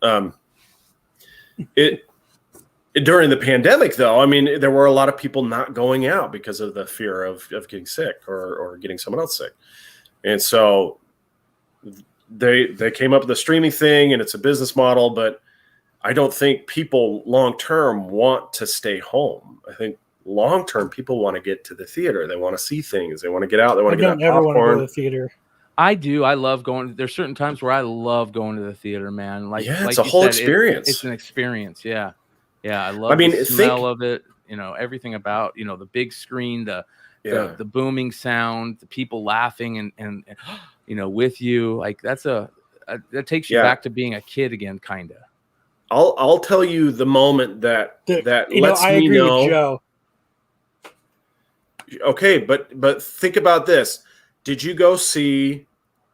during the pandemic, though, I mean, there were a lot of people not going out because of the fear of getting sick or getting someone else sick. And so they came up with the streaming thing, and it's a business model, but I don't think people long-term want to stay home. I think long-term people want to get to the theater. They want to see things. They want to get out. They want to get out popcorn. I don't ever want to go to the theater. I do. I love going. There's certain times where I love going to the theater, man. It's a whole experience. It's an experience. Yeah. I love the smell of it. Everything about, the big screen, the booming sound, the people laughing and with you. Like that takes you back to being a kid again, kind of. I'll tell you the moment that lets I me agree know. With Joe. Okay, but think about this. Did you go see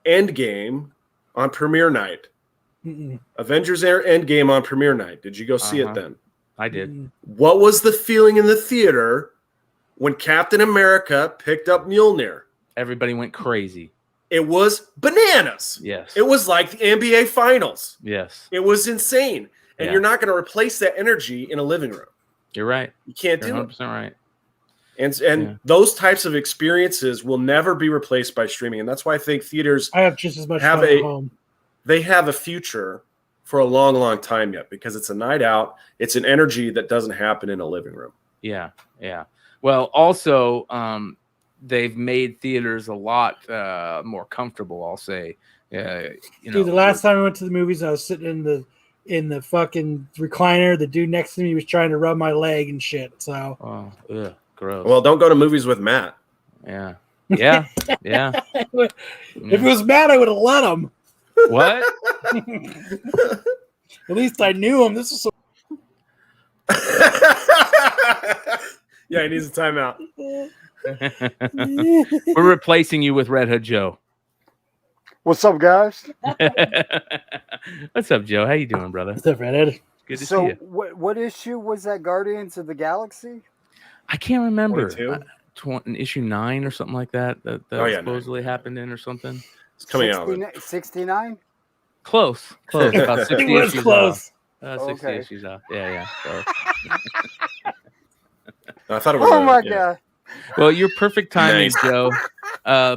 Endgame on premiere night? Mm-mm. Avengers Endgame on premiere night. Did you go see it then? I did. Mm-mm. What was the feeling in the theater when Captain America picked up Mjolnir? Everybody went crazy. It was bananas. Yes. It was like the NBA Finals. Yes. It was insane. And you're not going to replace that energy in a living room. You're right. You can't do 100% it. right. And those types of experiences will never be replaced by streaming. And that's why I think theaters I have just as much fun at home. They have a future for a long, long time yet, because it's a night out. It's an energy that doesn't happen in a living room. Yeah. Well, also, they've made theaters a lot more comfortable, I'll say. Dude, the last time I went to the movies, I was sitting in the fucking recliner. The dude next to me was trying to rub my leg and shit. So, gross. Well, don't go to movies with Matt. Yeah. If it was Matt, I would have let him. What? At least I knew him. This is so. Yeah, he needs a timeout. We're replacing you with Red Hood Joe. What's up, guys? What's up, Joe? How you doing, brother? What's up, Red? Good to see you. What issue was that? Guardians of the Galaxy? I can't remember. Issue 9 or something like that. That supposedly 9. happened in or something. It's coming 69? Close. About 60 It was issues close. off. 60 issues off. Yeah. So. I thought it was. Oh my god! Well, you're perfect timing, Nice. Joe,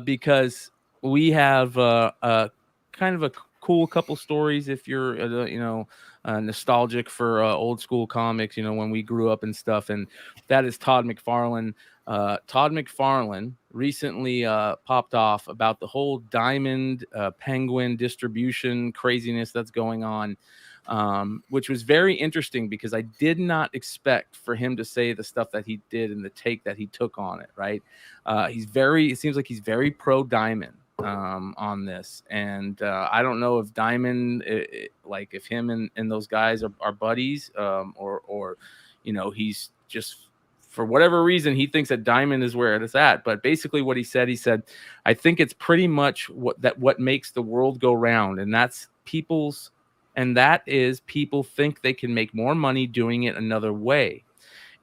because we have kind of a cool couple stories. If you're, nostalgic for old school comics, when we grew up and stuff, and that is Todd McFarlane. Todd McFarlane recently popped off about the whole Diamond Penguin distribution craziness that's going on. Which was very interesting because I did not expect for him to say the stuff that he did and the take that he took on it. Right. It seems like he's very pro Diamond on this. And I don't know if Diamond, if him and those guys are buddies or he's just, for whatever reason, he thinks that Diamond is where it's at. But basically what he said, I think it's pretty much what makes the world go round. And that's people think they can make more money doing it another way.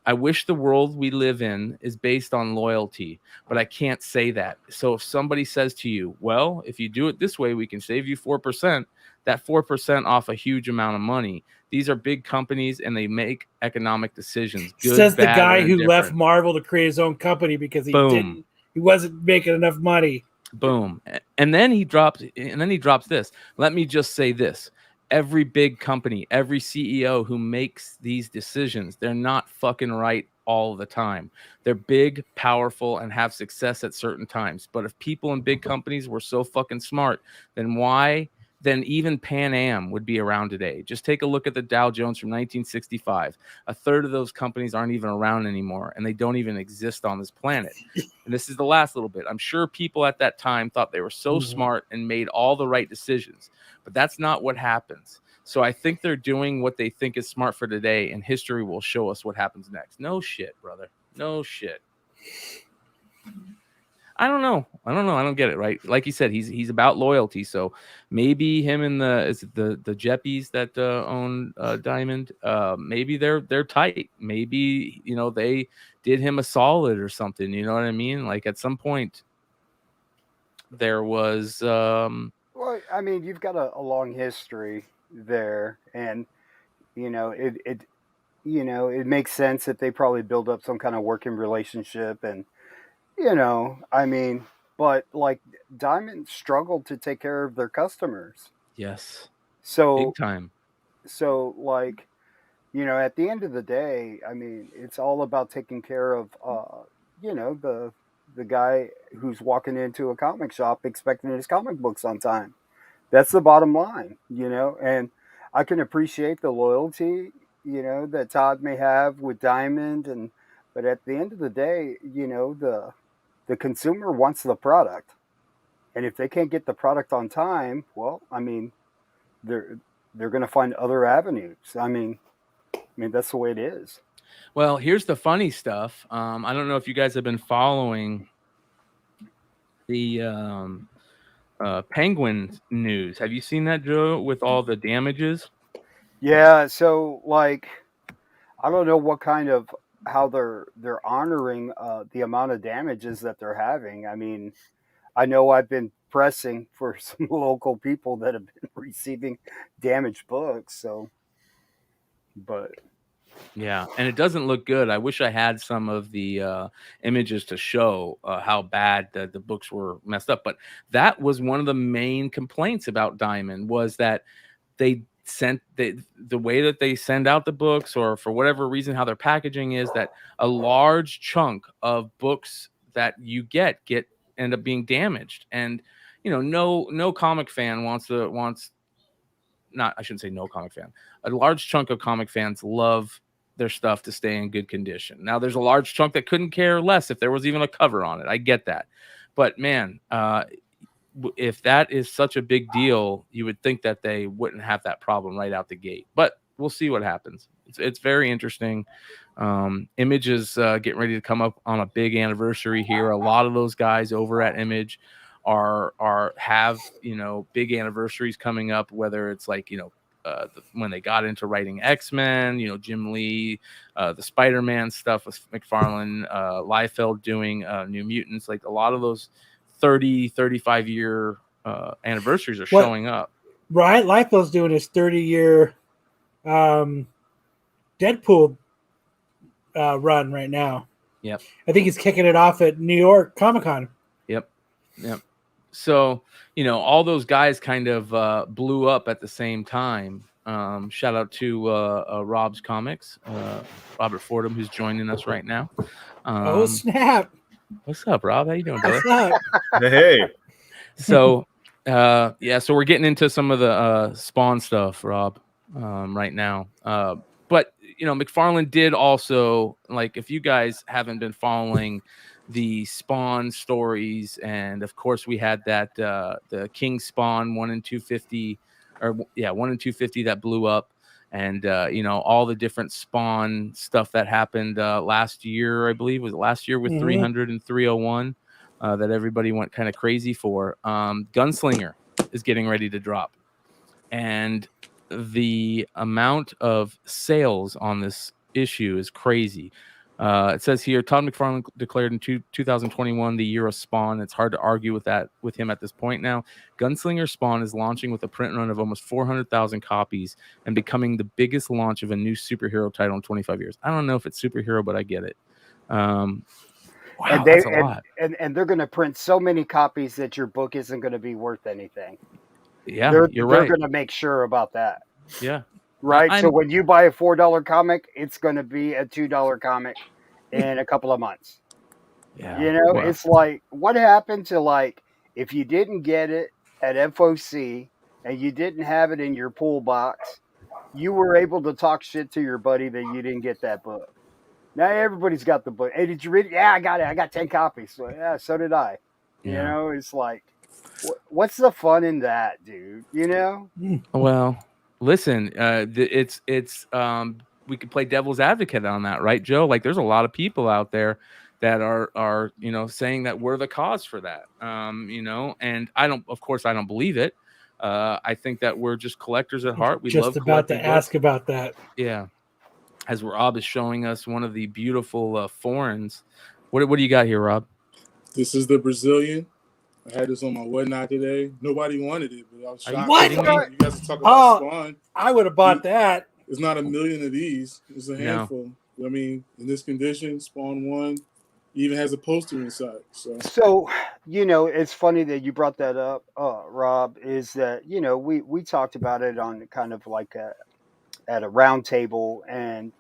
I wish the world we live in is based on loyalty, but I can't say that. So if somebody says to you, well, if you do it this way, we can save you 4%, that 4% off a huge amount of money. These are big companies and they make economic decisions. Good, says the bad, guy and who indifferent. left Marvel to create his own company because he wasn't making enough money. Boom. And then he drops this. Let me just say this. Every big company, every CEO who makes these decisions, they're not fucking right all the time. They're big, powerful, and have success at certain times. But if people in big companies were so fucking smart, then even Pan Am would be around today. Just take a look at the Dow Jones from 1965. A third of those companies aren't even around anymore, and they don't even exist on this planet. And this is the last little bit. I'm sure people at that time thought they were so smart and made all the right decisions, but that's not what happens. So I think they're doing what they think is smart for today, and history will show us what happens next. No shit, brother. No shit. I don't know. I don't get it, right? Like you said, he's about loyalty. So maybe him and the Jeppies that own Diamond, maybe they're tight. Maybe, they did him a solid or something. You know what I mean? Like at some point there was Well, I mean, you've got a long history there, and it makes sense that they probably build up some kind of working relationship, and I mean, but like Diamond struggled to take care of their customers, yes, so big time. like at the end of the day, I mean, it's all about taking care of the guy who's walking into a comic shop expecting his comic books on time. That's the bottom line, and I can appreciate the loyalty, that Todd may have with Diamond, but at the end of the day, the consumer wants the product, and if they can't get the product on time, well, I mean, they're going to find other avenues. I mean, that's the way it is. Well, here's the funny stuff. I don't know if you guys have been following the Penguin news. Have you seen that, Joe, with all the damages? Yeah. So, like, I don't know what kind of how they're honoring the amount of damages that they're having. I mean, I know I've been pressing for some local people that have been receiving damaged books. So, but Yeah, and it doesn't look good. I wish I had some of the images to show how bad the books were messed up. But that was one of the main complaints about Diamond, was that they sent the way that they send out the books, or for whatever reason how their packaging is, that a large chunk of books that you get end up being damaged. And no comic fan wants not, I shouldn't say no comic fan. A large chunk of comic fans love their stuff to stay in good condition. Now, there's a large chunk that couldn't care less if there was even a cover on it. I get that. But man, if that is such a big deal, you would think that they wouldn't have that problem right out the gate. But we'll see what happens. It's very interesting. Image is getting ready to come up on a big anniversary here. A lot of those guys over at Image have big anniversaries coming up, whether it's like when they got into writing X-Men, Jim Lee, the Spider-Man stuff with McFarlane, Liefeld doing New Mutants, like a lot of those 35 year anniversaries are showing up. Right, Liefeld's doing his 30-year Deadpool run right now. Yep. I think he's kicking it off at New York Comic-Con. Yep. So, all those guys kind of blew up at the same time. Shout out to Rob's Comics, Robert Fordham, who's joining us right now. Oh, snap. What's up, Rob? How you doing, brother? What's up? Hey. So, so we're getting into some of the Spawn stuff, Rob, right now. But, McFarlane did also, like, if you guys haven't been following the Spawn stories, and of course we had that the King Spawn 1 in 250 that blew up, and all the different Spawn stuff that happened last year. I believe was last year with 300 and 301 that everybody went kind of crazy for. Gunslinger is getting ready to drop, and the amount of sales on this issue is crazy. It says here, Todd McFarlane declared in 2021 the year of Spawn. It's hard to argue with him at this point now. Gunslinger Spawn is launching with a print run of almost 400,000 copies and becoming the biggest launch of a new superhero title in 25 years. I don't know if it's superhero, but I get it. Wow, that's a lot. And they're going to print so many copies that your book isn't going to be worth anything. Yeah, you're right. They're going to make sure about that. Yeah. Right. So when you buy a $4 comic, it's going to be a $2 comic in a couple of months. Yeah. It's like, what happened to, like, if you didn't get it at FOC and you didn't have it in your pool box, you were able to talk shit to your buddy that you didn't get that book. Now everybody's got the book. Hey, did you read it? Yeah, I got it. I got 10 copies. So, yeah, so did I. Yeah. It's like, what's the fun in that, dude? Well, listen, we could play devil's advocate on that, right, Joe? Like, there's a lot of people out there that are saying that we're the cause for that. And I don't believe it. I think that we're just collectors at heart. We just love about to collecting ask books. about that. Yeah, as Rob is showing us one of the beautiful foreigns. What do you got here, Rob? This is the Brazilian. I had this on my whatnot today. Nobody wanted it, but I was shocked. What? You guys are talking about Spawn. I would have bought that. It's not a million of these. It's a handful. I mean, in this condition, Spawn 1 even has a poster inside. So, it's funny that you brought that up, Rob, is that, we talked about it on kind of like at a round table, and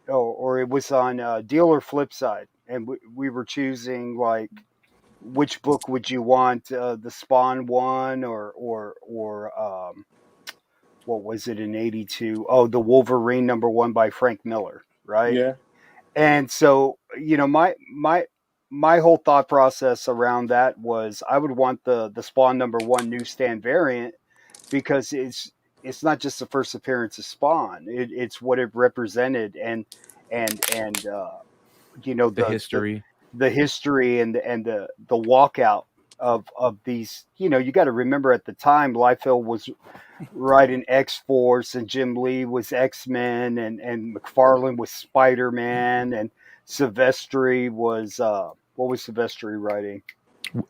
or it was on Dealer Flipside, and we were choosing like which book would you want, the Spawn one or what was it in 82? Oh, the Wolverine #1 by Frank Miller, right? Yeah. And so, my whole thought process around that was I would want the Spawn #1 newsstand variant, because it's not just the first appearance of Spawn. It's what it represented, and the history. the history and the walkout of these. You got to remember, at the time, Liefeld was writing X-Force, and Jim Lee was X-Men, and McFarlane was Spider-Man, and Silvestri was what was Silvestri writing?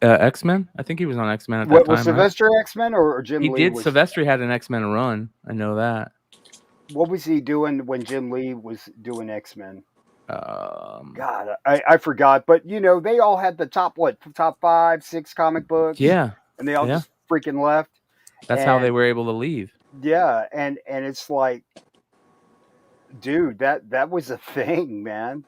X-Men. I think he was on X-Men at that What time. was Silvestri, right? X-Men or Jim He Lee? did. Silvestri had an X-Men run. I know that. What was he doing when Jim Lee was doing X-Men? God, I forgot. But they all had the top 5, 6 comic books. Yeah, and they all just freaking left. That's how they were able to leave. Yeah, and it's like, dude, that was a thing, man.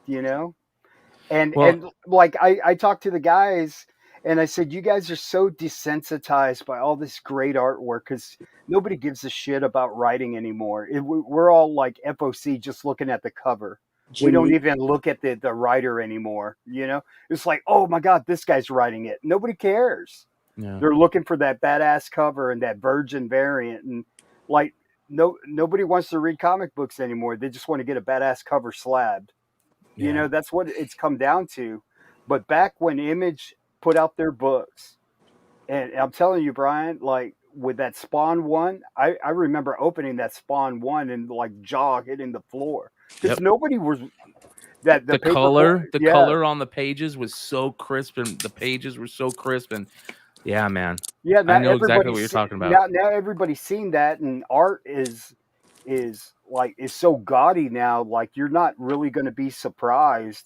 And like I talked to the guys, and I said, you guys are so desensitized by all this great artwork, because nobody gives a shit about writing anymore. We're all like FOC, just looking at the cover. We don't even look at the writer anymore. It's like, oh my God, this guy's writing it. Nobody cares. Yeah. They're looking for that badass cover and that virgin variant, and like nobody wants to read comic books anymore. They just want to get a badass cover slabbed. Yeah. That's what it's come down to. But back when Image put out their books, and I'm telling you, Brian, like with that Spawn 1, I remember opening that Spawn 1 and like jaw hitting the floor, because nobody was that the color on the pages was so crisp, and the pages were so crisp, and yeah, man. Yeah, I know exactly what you're talking about. Now everybody's seen that, and art is so gaudy now. Like, you're not really going to be surprised,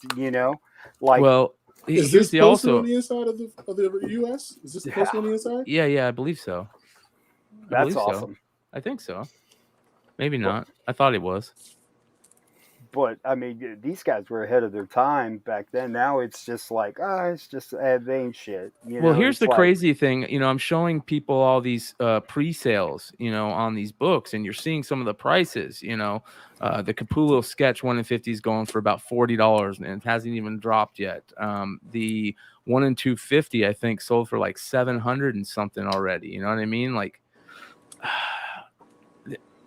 Like, well, is this poster on the inside of the US? Is this the poster on the inside? Yeah, I believe so. That's awesome. I think so. Maybe not. I thought it was. But I mean, these guys were ahead of their time back then. Now it's just like, it's just vain shit. Well, here's the crazy thing. I'm showing people all these pre-sales, on these books, and you're seeing some of the prices. The Capullo sketch 1 in 50 is going for about $40, and it hasn't even dropped yet. The 1 in 250, I think, sold for like $700 and something already. You know what I mean? Like,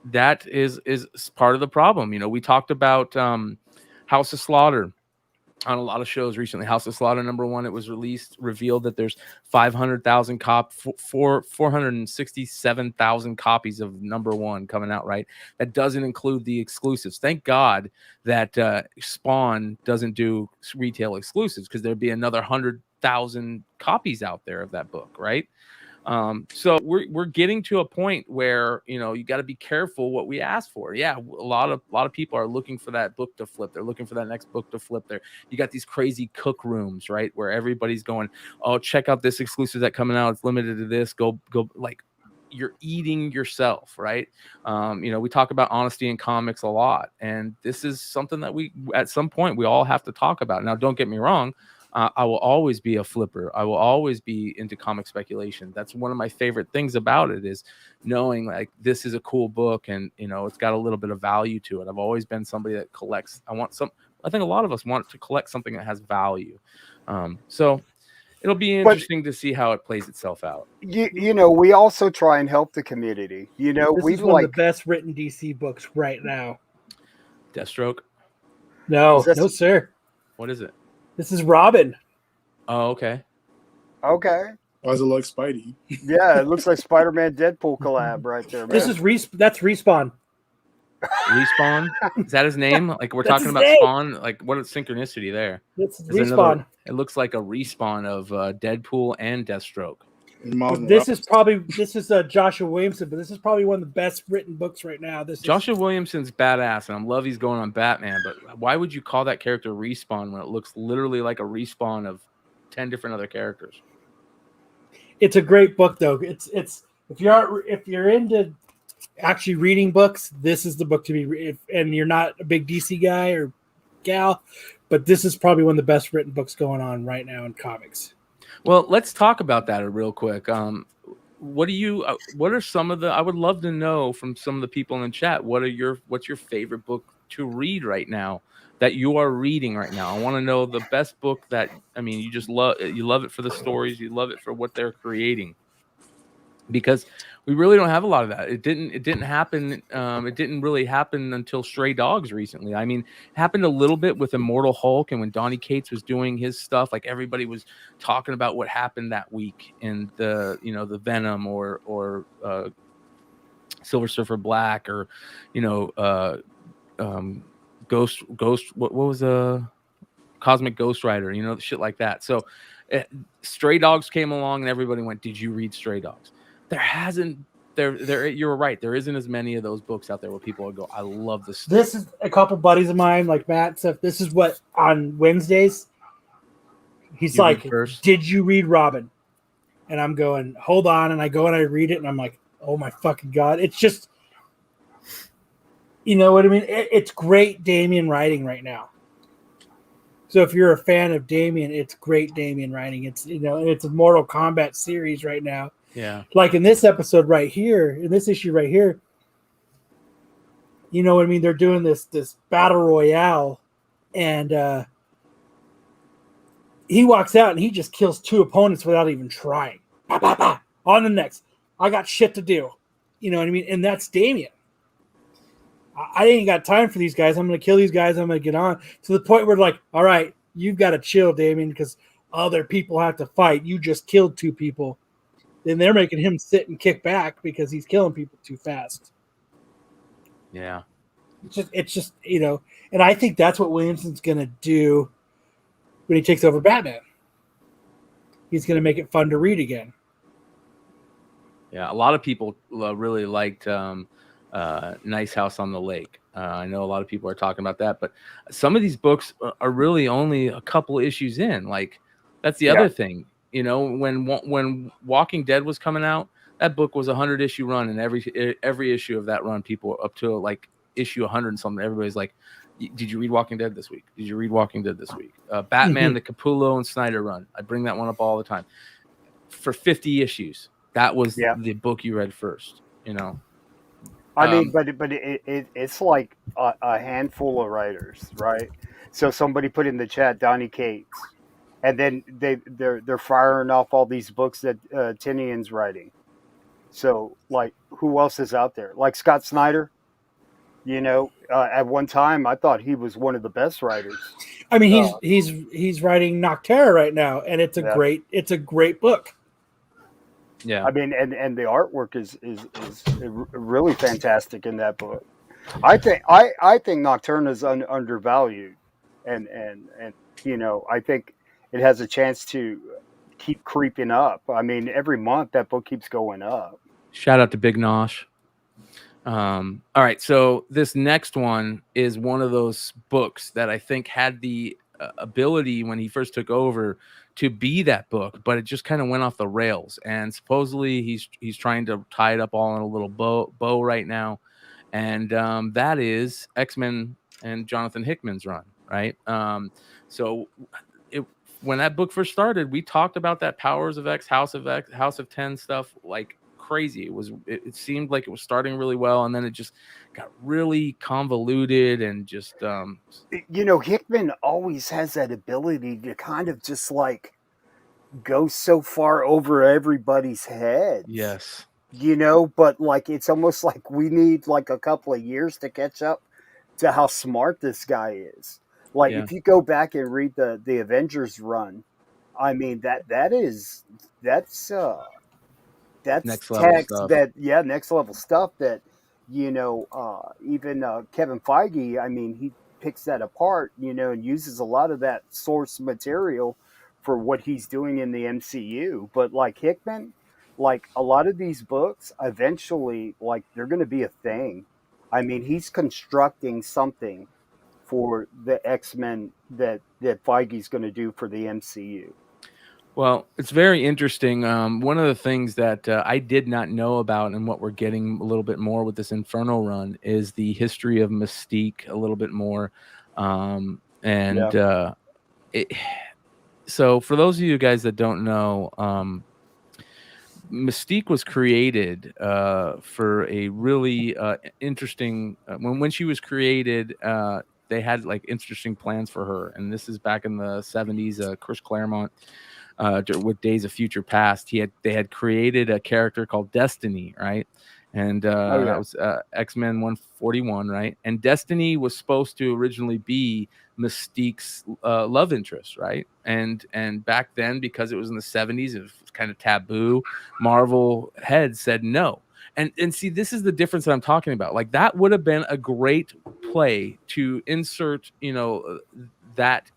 that is part of the problem. We talked about House of Slaughter on a lot of shows recently. House of Slaughter #1, it was revealed that there's 500,000 467,000 copies of #1 coming out, right? That doesn't include the exclusives. Thank God that Spawn doesn't do retail exclusives, because there'd be another 100,000 copies out there of that book, right? So we're getting to a point where you got to be careful what we ask for. Yeah, a lot of people are looking for that book to flip. They're looking for that next book to flip. There, you got these crazy cook rooms, right, where everybody's going, oh, check out this exclusive that's coming out. It's limited to this. Go. Like, you're eating yourself, right? We talk about honesty in comics a lot, and this is something that we at some point we all have to talk about. Now, don't get me wrong. I will always be a flipper. I will always be into comic speculation. That's one of my favorite things about it, is knowing like this is a cool book, and it's got a little bit of value to it. I've always been somebody that collects. I think a lot of us want to collect something that has value. So it'll be interesting to see how it plays itself out. We also try and help the community. This is one of the best written DC books right now. Deathstroke? No, sir. What is it? This is Robin. Oh, okay. Okay. Why does it look like Spidey? Yeah, it looks like Spider-Man Deadpool collab right there, man. This is that's Respawn. Respawn? Is that his name? Like we're That's talking his about name. Spawn? Like what is synchronicity there? It's There's Respawn. it looks like a respawn of Deadpool and Deathstroke. This is Joshua Williamson, but this is probably one of the best written books right now. Joshua Williamson's badass, and I love he's going on Batman, but why would you call that character Respawn when it looks literally like a respawn of 10 different other characters? It's a great book, though. It's if you're into actually reading books, this is the book to be. And you're not a big DC guy or gal, but this is probably one of the best written books going on right now in comics. Well, let's talk about that real quick. What are some of the? I would love to know from some of the people in the chat. What's your favorite book to read right now that you are reading right now? I want to know the best book that you just love. You love it for the stories. You love it for what they're creating. Because we really don't have a lot of that. It didn't happen. It didn't really happen until Stray Dogs recently. I mean, it happened a little bit with Immortal Hulk, and when Donny Cates was doing his stuff, like everybody was talking about what happened that week in the Venom or Silver Surfer Black or Ghost. What was Cosmic Ghost Rider? Shit like that. So Stray Dogs came along, and everybody went, "Did you read Stray Dogs?" You're right. There isn't as many of those books out there where people would go, I love this stuff. This is a couple buddies of mine, like Matt and stuff. This is what on Wednesdays, he's like, did you read Robin? And I'm going, hold on. And I go and I read it and I'm like, oh my fucking God. It's just, you know what I mean? It's great Damian writing right now. So if you're a fan of Damian, it's great Damian writing. It's, it's a Mortal Kombat series right now. Yeah. Like in this episode right here, in this issue right here, you know what I mean? They're doing this battle royale, and he walks out and he just kills 2 opponents without even trying. Bah, bah, bah. On the next. I got shit to do. You know what I mean? And that's Damian. I ain't got time for these guys. I'm going to kill these guys. I'm going to get on. To the point where like, all right, you've got to chill, Damian, because other people have to fight. You just killed 2 people. Then they're making him sit and kick back because he's killing people too fast. Yeah. It's just, and I think that's what Williamson's going to do when he takes over Batman. He's going to make it fun to read again. Yeah. A lot of people really liked Nice House on the Lake. I know a lot of people are talking about that, but some of these books are really only a couple issues in. Like, that's the other thing. When Walking Dead was coming out, that book was a 100-issue run, and every issue of that run, people up to like issue 100 and something, everybody's like, "Did you read Walking Dead this week? Did you read Walking Dead this week?" Batman, the Capullo and Snyder run. I bring that one up all the time. For 50 issues, that was the book you read first. I mean, but it's like a handful of writers, right? So somebody put in the chat Donny Cates. And then they're firing off all these books that Tinian's writing. So, like, who else is out there? Like Scott Snyder, at one time I thought he was one of the best writers. I mean, he's writing Nocterra right now, and it's a great book. Yeah, I mean, and the artwork is really fantastic in that book. I think Nocturne is undervalued, and I think it has a chance to keep creeping up. I mean, every month that book keeps going up. Shout out to Big Nosh. All right, so this next one is one of those books that I think had the ability when he first took over to be that book, but it just kind of went off the rails. And supposedly he's trying to tie it up all in a little bow right now, and that is X-Men and Jonathan Hickman's run, right? When that book first started, we talked about that Powers of X, House of 10 stuff like crazy. It seemed like it was starting really well, and then it just got really convoluted and just Hickman always has that ability to kind of just like go so far over everybody's heads. Yes. But like it's almost like we need like a couple of years to catch up to how smart this guy is. Like Yeah. if you go back and read the Avengers run, I mean that's Next level text stuff. that next level stuff that even Kevin Feige, I mean, he picks that apart, and uses a lot of that source material for what he's doing in the MCU. But like Hickman, like a lot of these books eventually, like, they're going to be a thing. I mean, he's constructing something for the X-Men that Feige's going to do for the MCU. Well, it's very interesting. One of the things that I did not know about, and what we're getting a little bit more with this Inferno run, is the history of Mystique a little bit more. So for those of you guys that don't know, Mystique was created for a really interesting. When she was created, they had like interesting plans for her, and this is back in the 70s. Chris Claremont, with Days of Future Past, they had created a character called Destiny, right? And that was X-Men 141, right? And Destiny was supposed to originally be Mystique's love interest, right? And back then, because it was in the 70s, it was kind of taboo. Marvel heads said no. And see, this is the difference that I'm talking about. Like, that would have been a great play to insert, that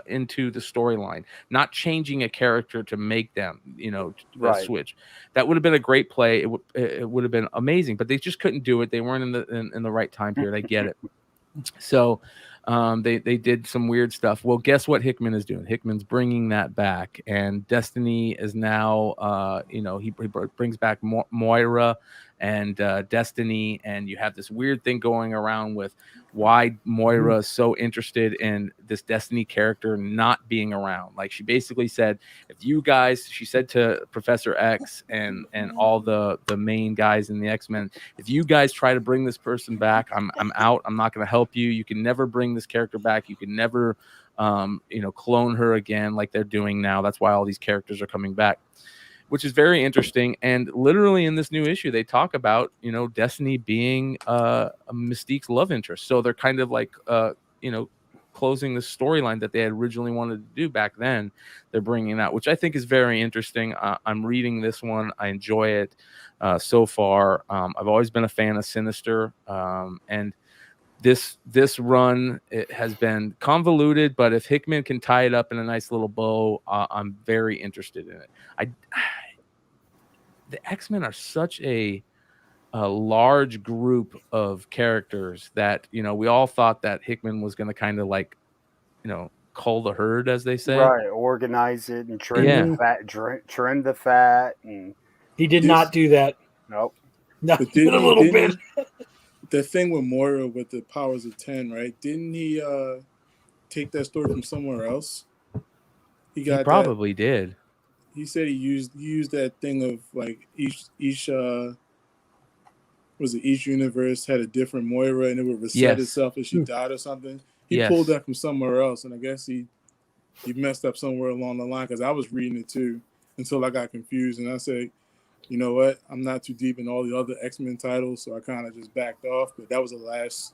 into the storyline, not changing a character to make them, switch. That would have been a great play. It would have been amazing, but they just couldn't do it. They weren't in the right time period. I get it. So they did some weird stuff. Well, guess what Hickman is doing? Hickman's bringing that back, and Destiny is now, he brings back Moira and Destiny, and you have this weird thing going around with why Moira is so interested in this Destiny character not being around. Like, she basically said, if you guys, she said to Professor X and all the main guys in the X-Men, if you guys try to bring this person back, I'm out. I'm not going to help you. You can never bring this character back. You can never, clone her again like they're doing now. That's why all these characters are coming back, which is very interesting. And literally in this new issue, they talk about, Destiny being a Mystique's love interest. So they're kind of like, closing the storyline that they had originally wanted to do back then. They're bringing out, which I think is very interesting. I'm reading this one. I enjoy it so far. I've always been a fan of Sinister. And this run, it has been convoluted, but if Hickman can tie it up in a nice little bow, I'm very interested in it. The X-Men are such a large group of characters that, we all thought that Hickman was going to kind of like, cull the herd, as they say. Right, organize it and trim the fat, and he did not do that. Nope. Not even a little bit. The thing with Moira with the powers of 10, right? Didn't he take that story from somewhere else? He probably did. He said he used that thing of like each universe had a different Moira, and it would reset itself if she died or something. He pulled that from somewhere else, and I guess he messed up somewhere along the line, because I was reading it too until I got confused, and I said, you know what? I'm not too deep in all the other X-Men titles, so I kind of just backed off. But that was the last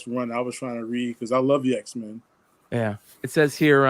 run I was trying to read, because I love the X-Men. Yeah. It says here,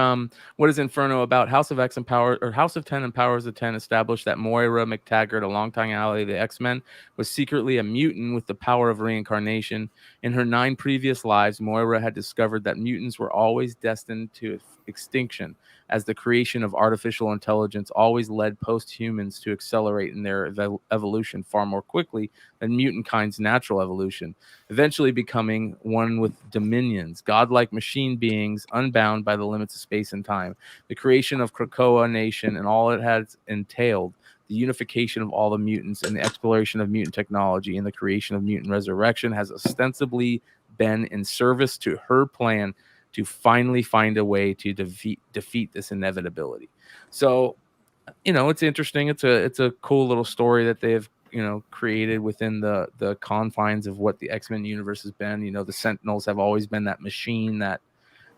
what is Inferno about? House of X and House of 10 and Powers of 10 established that Moira McTaggart, a longtime ally of the X-Men, was secretly a mutant with the power of reincarnation. In her 9 previous lives, Moira had discovered that mutants were always destined to extinction, as the creation of artificial intelligence always led post-humans to accelerate in their evolution far more quickly than mutant kind's natural evolution, eventually becoming one with dominions, godlike machine beings unbound by the limits of space and time. The creation of Krakoa Nation and all it has entailed, the unification of all the mutants and the exploration of mutant technology and the creation of mutant resurrection, has ostensibly been in service to her plan to finally find a way to defeat this inevitability. So, it's interesting. It's a cool little story that they've, created within the confines of what the X-Men universe has been. The Sentinels have always been that machine that,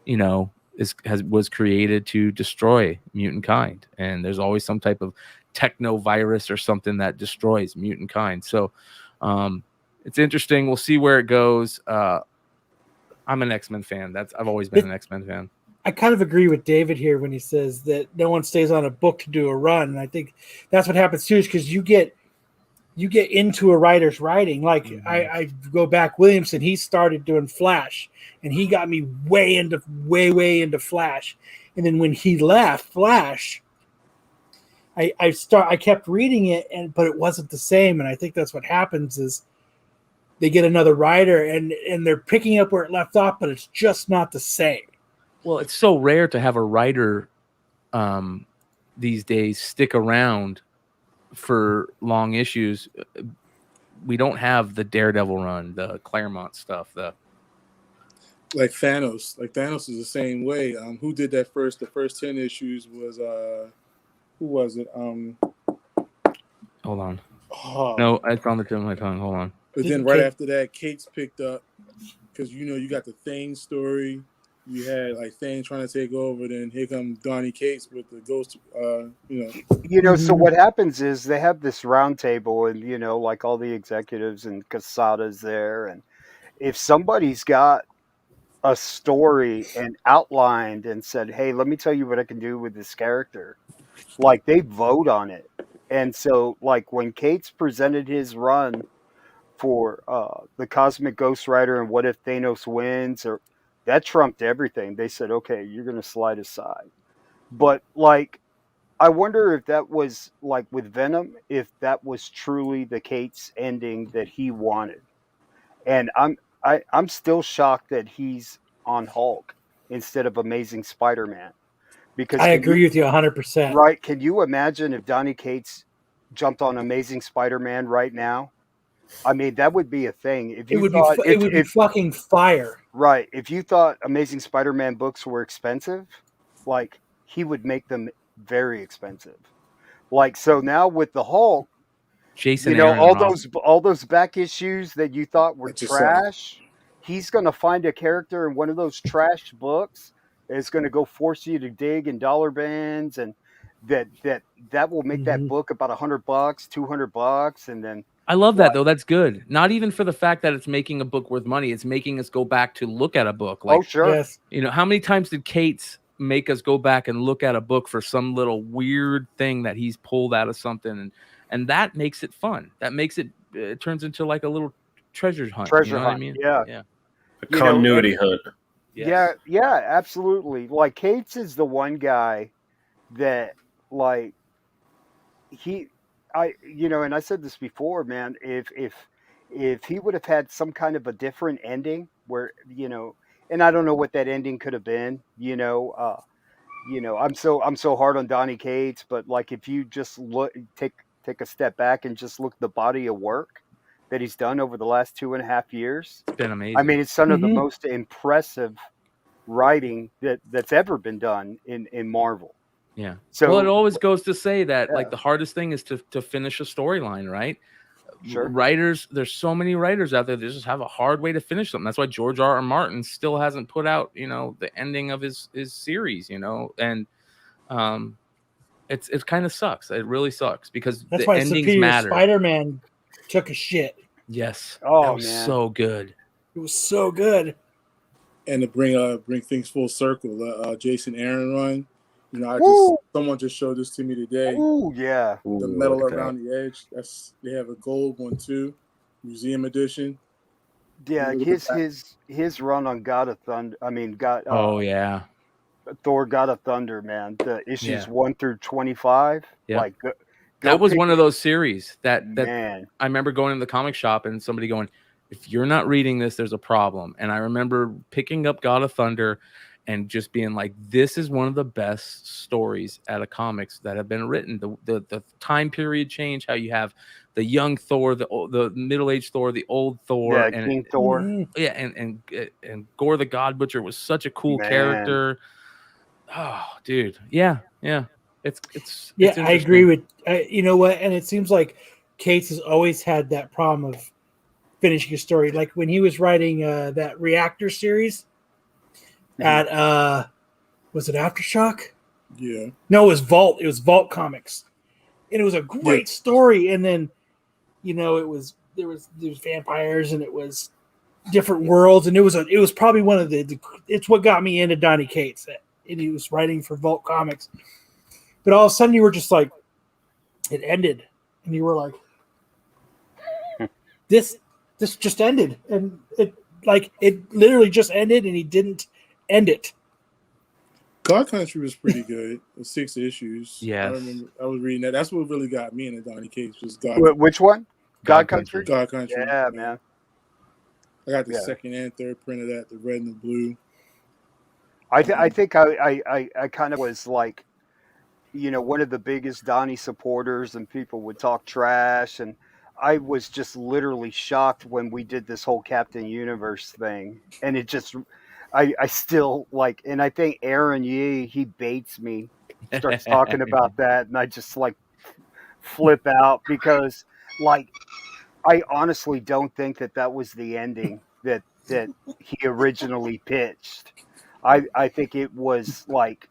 was created to destroy mutant kind. And there's always some type of techno virus or something that destroys mutant kind. So, it's interesting. We'll see where it goes. I'm an X-Men fan. I've always been an X-Men fan. I kind of agree with David here when he says that no one stays on a book to do a run. And I think that's what happens too, is because you get into a writer's writing. Like I go back, Williamson, he started doing Flash, and he got me way into Flash. And then when he left Flash, I kept reading it, but it wasn't the same. And I think that's what happens is they get another writer and they're picking up where it left off, but it's just not the same. Well, it's so rare to have a writer these days stick around for long issues. We don't have the Daredevil run, the Claremont stuff, like Thanos. Like Thanos is the same way. Who did that first? The first 10 issues was who was it? Hold on. No, it's on the tip of my tongue. Hold on. But then right after that, Cates picked up because you got the Thane story. You had like Thane trying to take over, then here comes Donny Cates with the ghost. So what happens is they have this round table, and like all the executives and Casada's there, and if somebody's got a story and outlined and said, "Hey, let me tell you what I can do with this character," like they vote on it. And so, like when Cates presented his run for the Cosmic Ghost Rider and What If Thanos Wins, or that trumped everything. They said, okay, you're going to slide aside. But like, I wonder if that was like with Venom, if that was truly the Cates ending that he wanted. And I'm still shocked that he's on Hulk instead of Amazing Spider-Man. Because I agree with you 100%. Right. Can you imagine if Donny Cates jumped on Amazing Spider-Man right now? I mean, that would be a thing. If you it would be fucking fire. Right. If you thought Amazing Spider-Man books were expensive, like he would make them very expensive. Like, so now with the Hulk, Jason, all those back issues that you thought were trash, he's going to find a character in one of those trash books. It's going to go force you to dig in dollar bins, and that will make that book about $100, $200, and then. I love that though. That's good. Not even for the fact that it's making a book worth money. It's making us go back to look at a book. Like, oh, sure. Yes. How many times did Cates make us go back and look at a book for some little weird thing that he's pulled out of something, and that makes it fun. That makes it turns into like a little treasure hunt. What I mean? Yeah. A continuity hunt. Yes. Yeah, absolutely. Like Cates is the one guy that like and I said this before, man, if he would have had some kind of a different ending where, and I don't know what that ending could have been, I'm so hard on Donny Cates, but like if you just take a step back and just look at the body of work that he's done over the last 2.5 years. It's been amazing. I mean, it's some of the most impressive writing that's ever been done in Marvel. Yeah. So it always goes to say that like the hardest thing is to finish a storyline, right? Sure. Writers, there's so many writers out there that just have a hard way to finish them. That's why George R.R. Martin still hasn't put out, the ending of his series, and it kind of sucks. It really sucks because that's the why endings Superior matter. Spider-Man took a shit. Yes. Oh, that was so good. It was so good. And to bring things full circle, Jason Aaron run. Someone just showed this to me today. Oh yeah, the metal around the edge. They have a gold one too, museum edition. Yeah, his run on God of Thunder. I mean, Thor: God of Thunder, man. The issues 1 through 25. Yeah. Like that was one of those series that man. I remember going to the comic shop and somebody going, "If you're not reading this, there's a problem." And I remember picking up God of Thunder and just being like, this is one of the best stories out of comics that have been written. The time period change, how you have the young Thor, the middle-aged Thor, the old Thor, and King Thor. Yeah, and Gore the God Butcher was such a cool character. Oh, dude. Yeah. It's I agree with you know what, and it seems like Cates has always had that problem of finishing a story. Like when he was writing that Reactor series. At was it Aftershock? Yeah. No, it was Vault. It was Vault Comics, and it was a great story. And then, there was vampires, and it was different worlds, and it was probably one of it's what got me into Donny Cates, and he was writing for Vault Comics. But all of a sudden, you were just like, it ended, and you were like, this just ended, and it literally just ended, and he didn't end it. God Country was pretty good. With 6 issues. Yes. I remember I was reading that. That's what really got me into Donny Cates was God. Which one? God Country? God Country. Yeah, man. I got the second and third print of that, the red and the blue. I think I kind of was like, one of the biggest Donnie supporters, and people would talk trash, and I was just literally shocked when we did this whole Captain Universe thing, and it just, I still like, and I think Aaron Yee, he baits me, starts talking about that, and I just like flip out because like, I honestly don't think that was the ending that he originally pitched. I think it was like,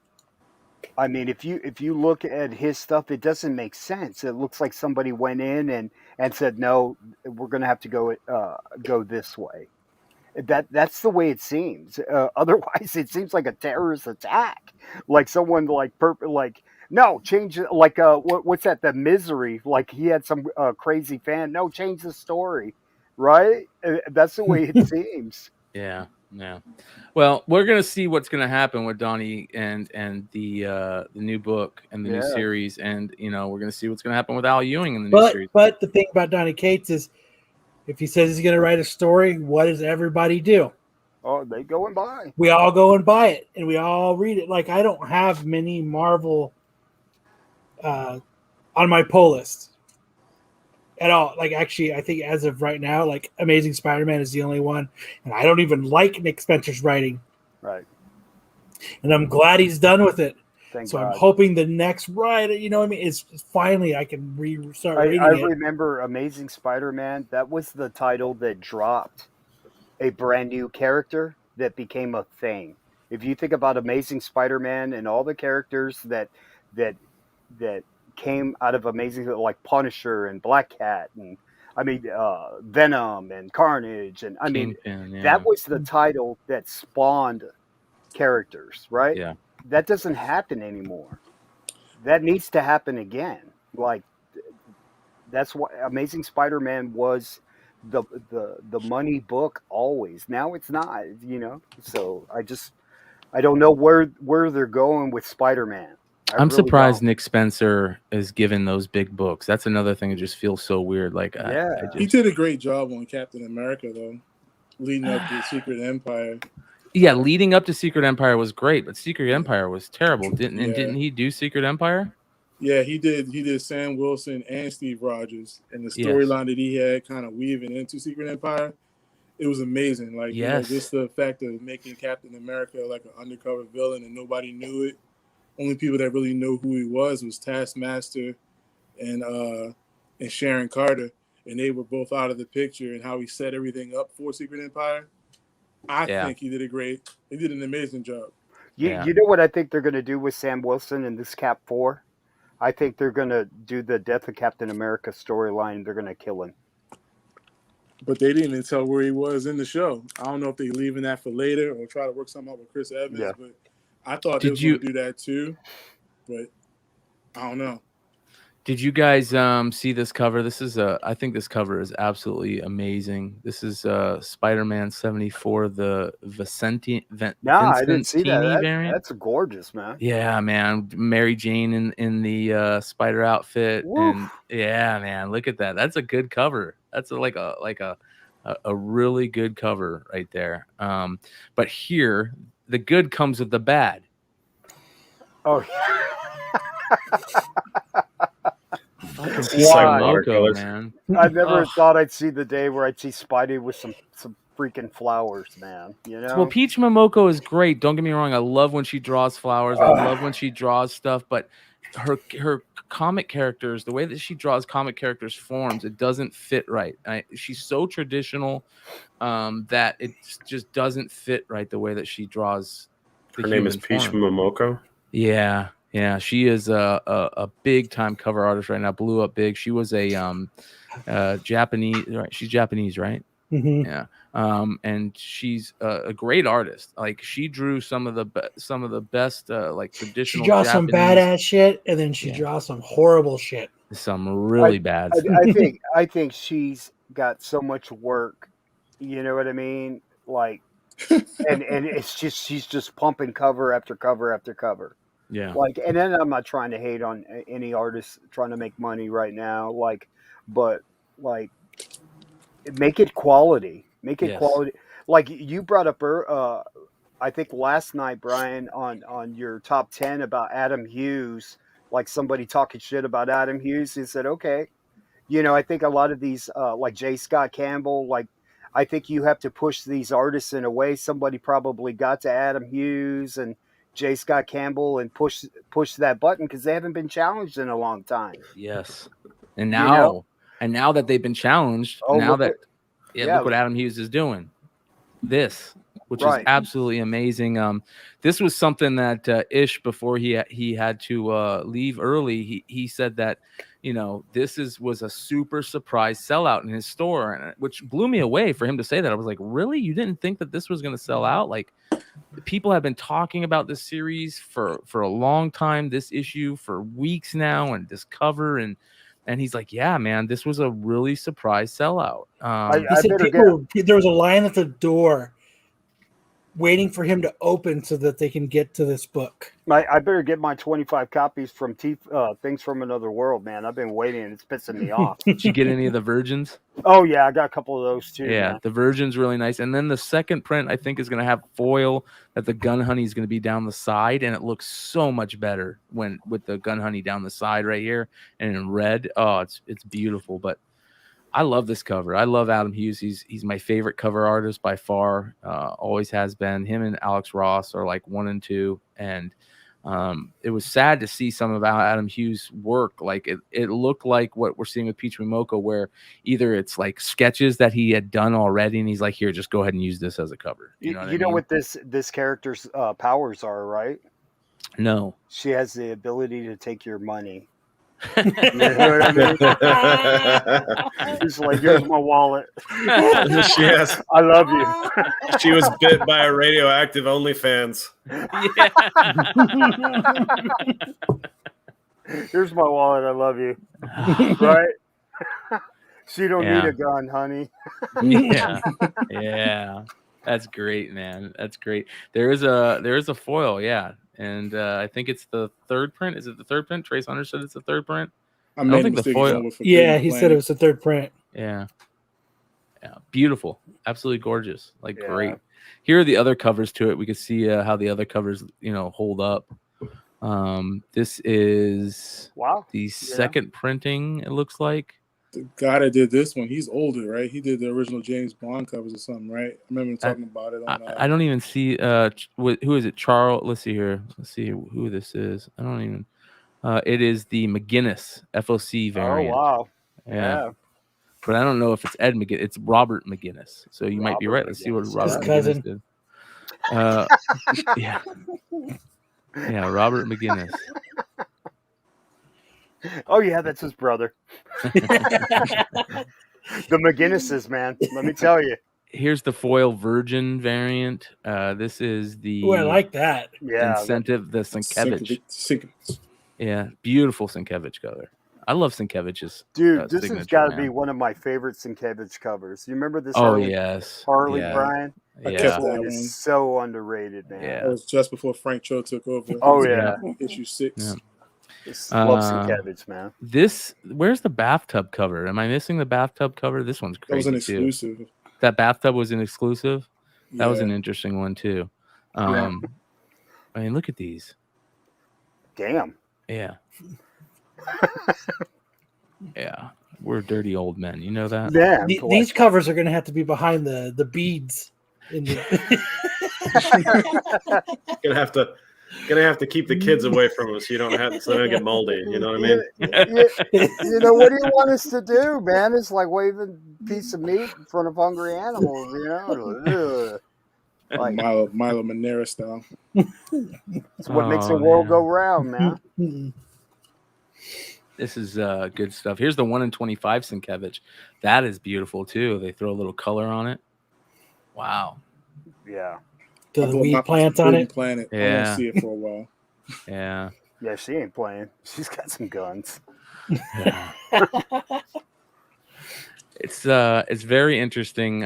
I mean, if you look at his stuff, it doesn't make sense. It looks like somebody went in and said, no, we're going to have to go this way. That's the way it seems. Otherwise, it seems like a terrorist attack. Like someone no, change it. Like what's that? The Misery. Like he had some crazy fan. No, change the story. Right? That's the way it seems. Yeah. Well, we're gonna see what's gonna happen with Donnie and the new book and the new series, and we're gonna see what's gonna happen with Al Ewing in the new series. But the thing about Donny Cates is, if he says he's gonna write a story, what does everybody do? Oh, they go and buy. We all go and buy it, and we all read it. Like, I don't have many Marvel on my pull list at all. Like, actually, I think as of right now, like, Amazing Spider-Man is the only one, and I don't even like Nick Spencer's writing. Right. And I'm glad he's done with it. Thank so God. I'm hoping the next ride, it's finally I can start reading it. I remember Amazing Spider-Man. That was the title that dropped a brand new character that became a thing. If you think about Amazing Spider-Man and all the characters that came out of Amazing, like Punisher and Black Cat, and Venom and Carnage, and that was the title that spawned characters, right? Yeah. That doesn't happen anymore. That needs to happen again. Like, that's what Amazing Spider-Man was, the money book always. Now it's not, So I don't know where they're going with Spider-Man. I'm really surprised Nick Spencer is given those big books. That's another thing that just feels so weird. Like, he did a great job on Captain America, though, leading up to Secret Empire. Yeah, leading up to Secret Empire was great, but Secret Empire was terrible. Didn't he do Secret Empire? Yeah, he did. He did Sam Wilson and Steve Rogers, and the storyline that he had kind of weaving into Secret Empire, it was amazing. Like, just the fact of making Captain America like an undercover villain and nobody knew it. Only people that really knew who he was Taskmaster and Sharon Carter, and they were both out of the picture. And how he set everything up for Secret Empire, I think he did an amazing job. You know what I think they're going to do with Sam Wilson in this Cap 4? I think they're going to do the Death of Captain America storyline. They're going to kill him. But they didn't even tell where he was in the show. I don't know if they're leaving that for later or try to work something out with Chris Evans. Yeah. But I thought they were going to do that too. But I don't know. Did you guys see this cover? I think this cover is absolutely amazing. This is Spider-Man 74, the Vicentini I didn't see that. Variant. That's gorgeous, man. Yeah, man. Mary Jane in the spider outfit. Woof. And yeah, man, look at that. That's a good cover. That's like a really good cover right there. But here, the good comes with the bad. Oh, Loco, man. I never thought I'd see the day where I'd see Spidey with some freaking flowers, man. Well, Peach Momoko is great. Don't get me wrong. I love when she draws flowers. I love when she draws stuff. But her comic characters, the way that she draws comic characters forms, it doesn't fit right. She's so traditional that it just doesn't fit right the way that she draws. Her name is Peach Momoko. Yeah. Yeah, she is a big time cover artist right now. Blew up big. She was a Japanese, right? She's Japanese, right? Mm-hmm. Yeah, And she's a great artist. Like she drew some of the best like traditional. She draws some Japanese badass shit, and then she draws some horrible shit. Some really bad. I think she's got so much work. You know what I mean? Like, and it's just she's just pumping cover after cover after cover. Yeah. Like, and then I'm not trying to hate on any artist trying to make money right now. Like, but like, make it quality. Make it quality. Like you brought up, I think last night, Brian, on your top 10 about Adam Hughes. Like somebody talking shit about Adam Hughes. He said, okay, you know, I think a lot of these, like J. Scott Campbell, like I think you have to push these artists in a way. Somebody probably got to Adam Hughes and J. Scott Campbell and push that button because they haven't been challenged in a long time. Yes, and now that they've been challenged, look what Adam Hughes is doing. This, which is absolutely amazing. This was something that Ish, before he had to leave early, he said that, you know, was a super surprise sellout in his store, and which blew me away for him to say that. I was like, really? You didn't think that this was going to sell out? Like, people have been talking about this series for a long time, this issue for weeks now, and this cover, and he's like, yeah, man, this was a really surprise sellout. He said there was a line at the door waiting for him to open so that they can get to this book. I better get my 25 copies from Things from Another World, man. I've been waiting and it's pissing me off. Did you get any of the Virgins? Oh, yeah, I got a couple of those too. Yeah, man. The Virgin's really nice. And then the second print, I think, is going to have foil that the gun honey is going to be down the side, and it looks so much better with the gun honey down the side right here and in red. Oh, it's beautiful. But I love this cover. I love Adam Hughes. He's my favorite cover artist by far. Always has been. Him and Alex Ross are like 1 and 2. And it was sad to see some of Adam Hughes' work. Like it looked like what we're seeing with Peach Momoko, where either it's like sketches that he had done already, and he's like, here, just go ahead and use this as a cover. You know what this character's powers are, right? No. She has the ability to take your money. You know what I mean? She's like, here's my wallet. She has. I love you. She was bit by a radioactive OnlyFans. Yeah. Here's my wallet. I love you. Right? She don't need a gun, honey. Yeah. That's great, man. That's great. There is a foil, yeah. And I think it's the third print. Is it the third print? Trace Hunter said it's the third print. I don't think the foil. Yeah, he said it was the third print. Yeah. Yeah. Beautiful. Absolutely gorgeous. Like, great. Here are the other covers to it. We can see how the other covers, hold up. This is the second printing, it looks like. The guy that did this one, he's older, right? He did the original James Bond covers or something, right? I remember talking about it. I don't even see who is it? Charles. Let's see here. Let's see who this is. I don't even. It is the McGinnis FOC variant. Oh wow! Yeah. But I don't know if it's Ed McGinnis. It's Robert McGinnis. So you might be right. Let's see what Robert McGinnis did. Yeah. Yeah, Robert McGinnis. Oh yeah, that's his brother. The McGinnises, man. Let me tell you. Here's the foil Virgin variant. This is the. Oh, I like that. Yeah, incentive. The Sienkiewicz. Yeah, beautiful Sienkiewicz color. I love Sienkiewicz's. Dude, this has got to be one of my favorite Sienkiewicz covers. You remember this? Harley, Brian. Yeah, that is so underrated, man. Yeah, it was just before Frank Cho took over. Oh yeah, issue 6. Yeah. Love Sienkiewicz, man. Where's the bathtub cover? Am I missing the bathtub cover? This one's crazy. That was an exclusive. Too. That bathtub was an exclusive. That was an interesting one too. I mean, look at these. Damn. Yeah. Yeah. We're dirty old men. You know that? Yeah. These covers are going to have to be behind the beads. Gonna have to keep the kids away from us. You don't have so they don't get moldy. You know what I mean? You know, what do you want us to do, man? It's like waving a piece of meat in front of hungry animals. You know, like Milo Manera style. It's what makes the world go round, man. This is good stuff. Here's the 1 in 25 Sienkiewicz. That is beautiful too. They throw a little color on it. Wow. Yeah. To the weed plants on it. Planet. I Yeah. want to see it for a while. Yeah. Yeah, she ain't playing. She's got some guns. Yeah. It's very interesting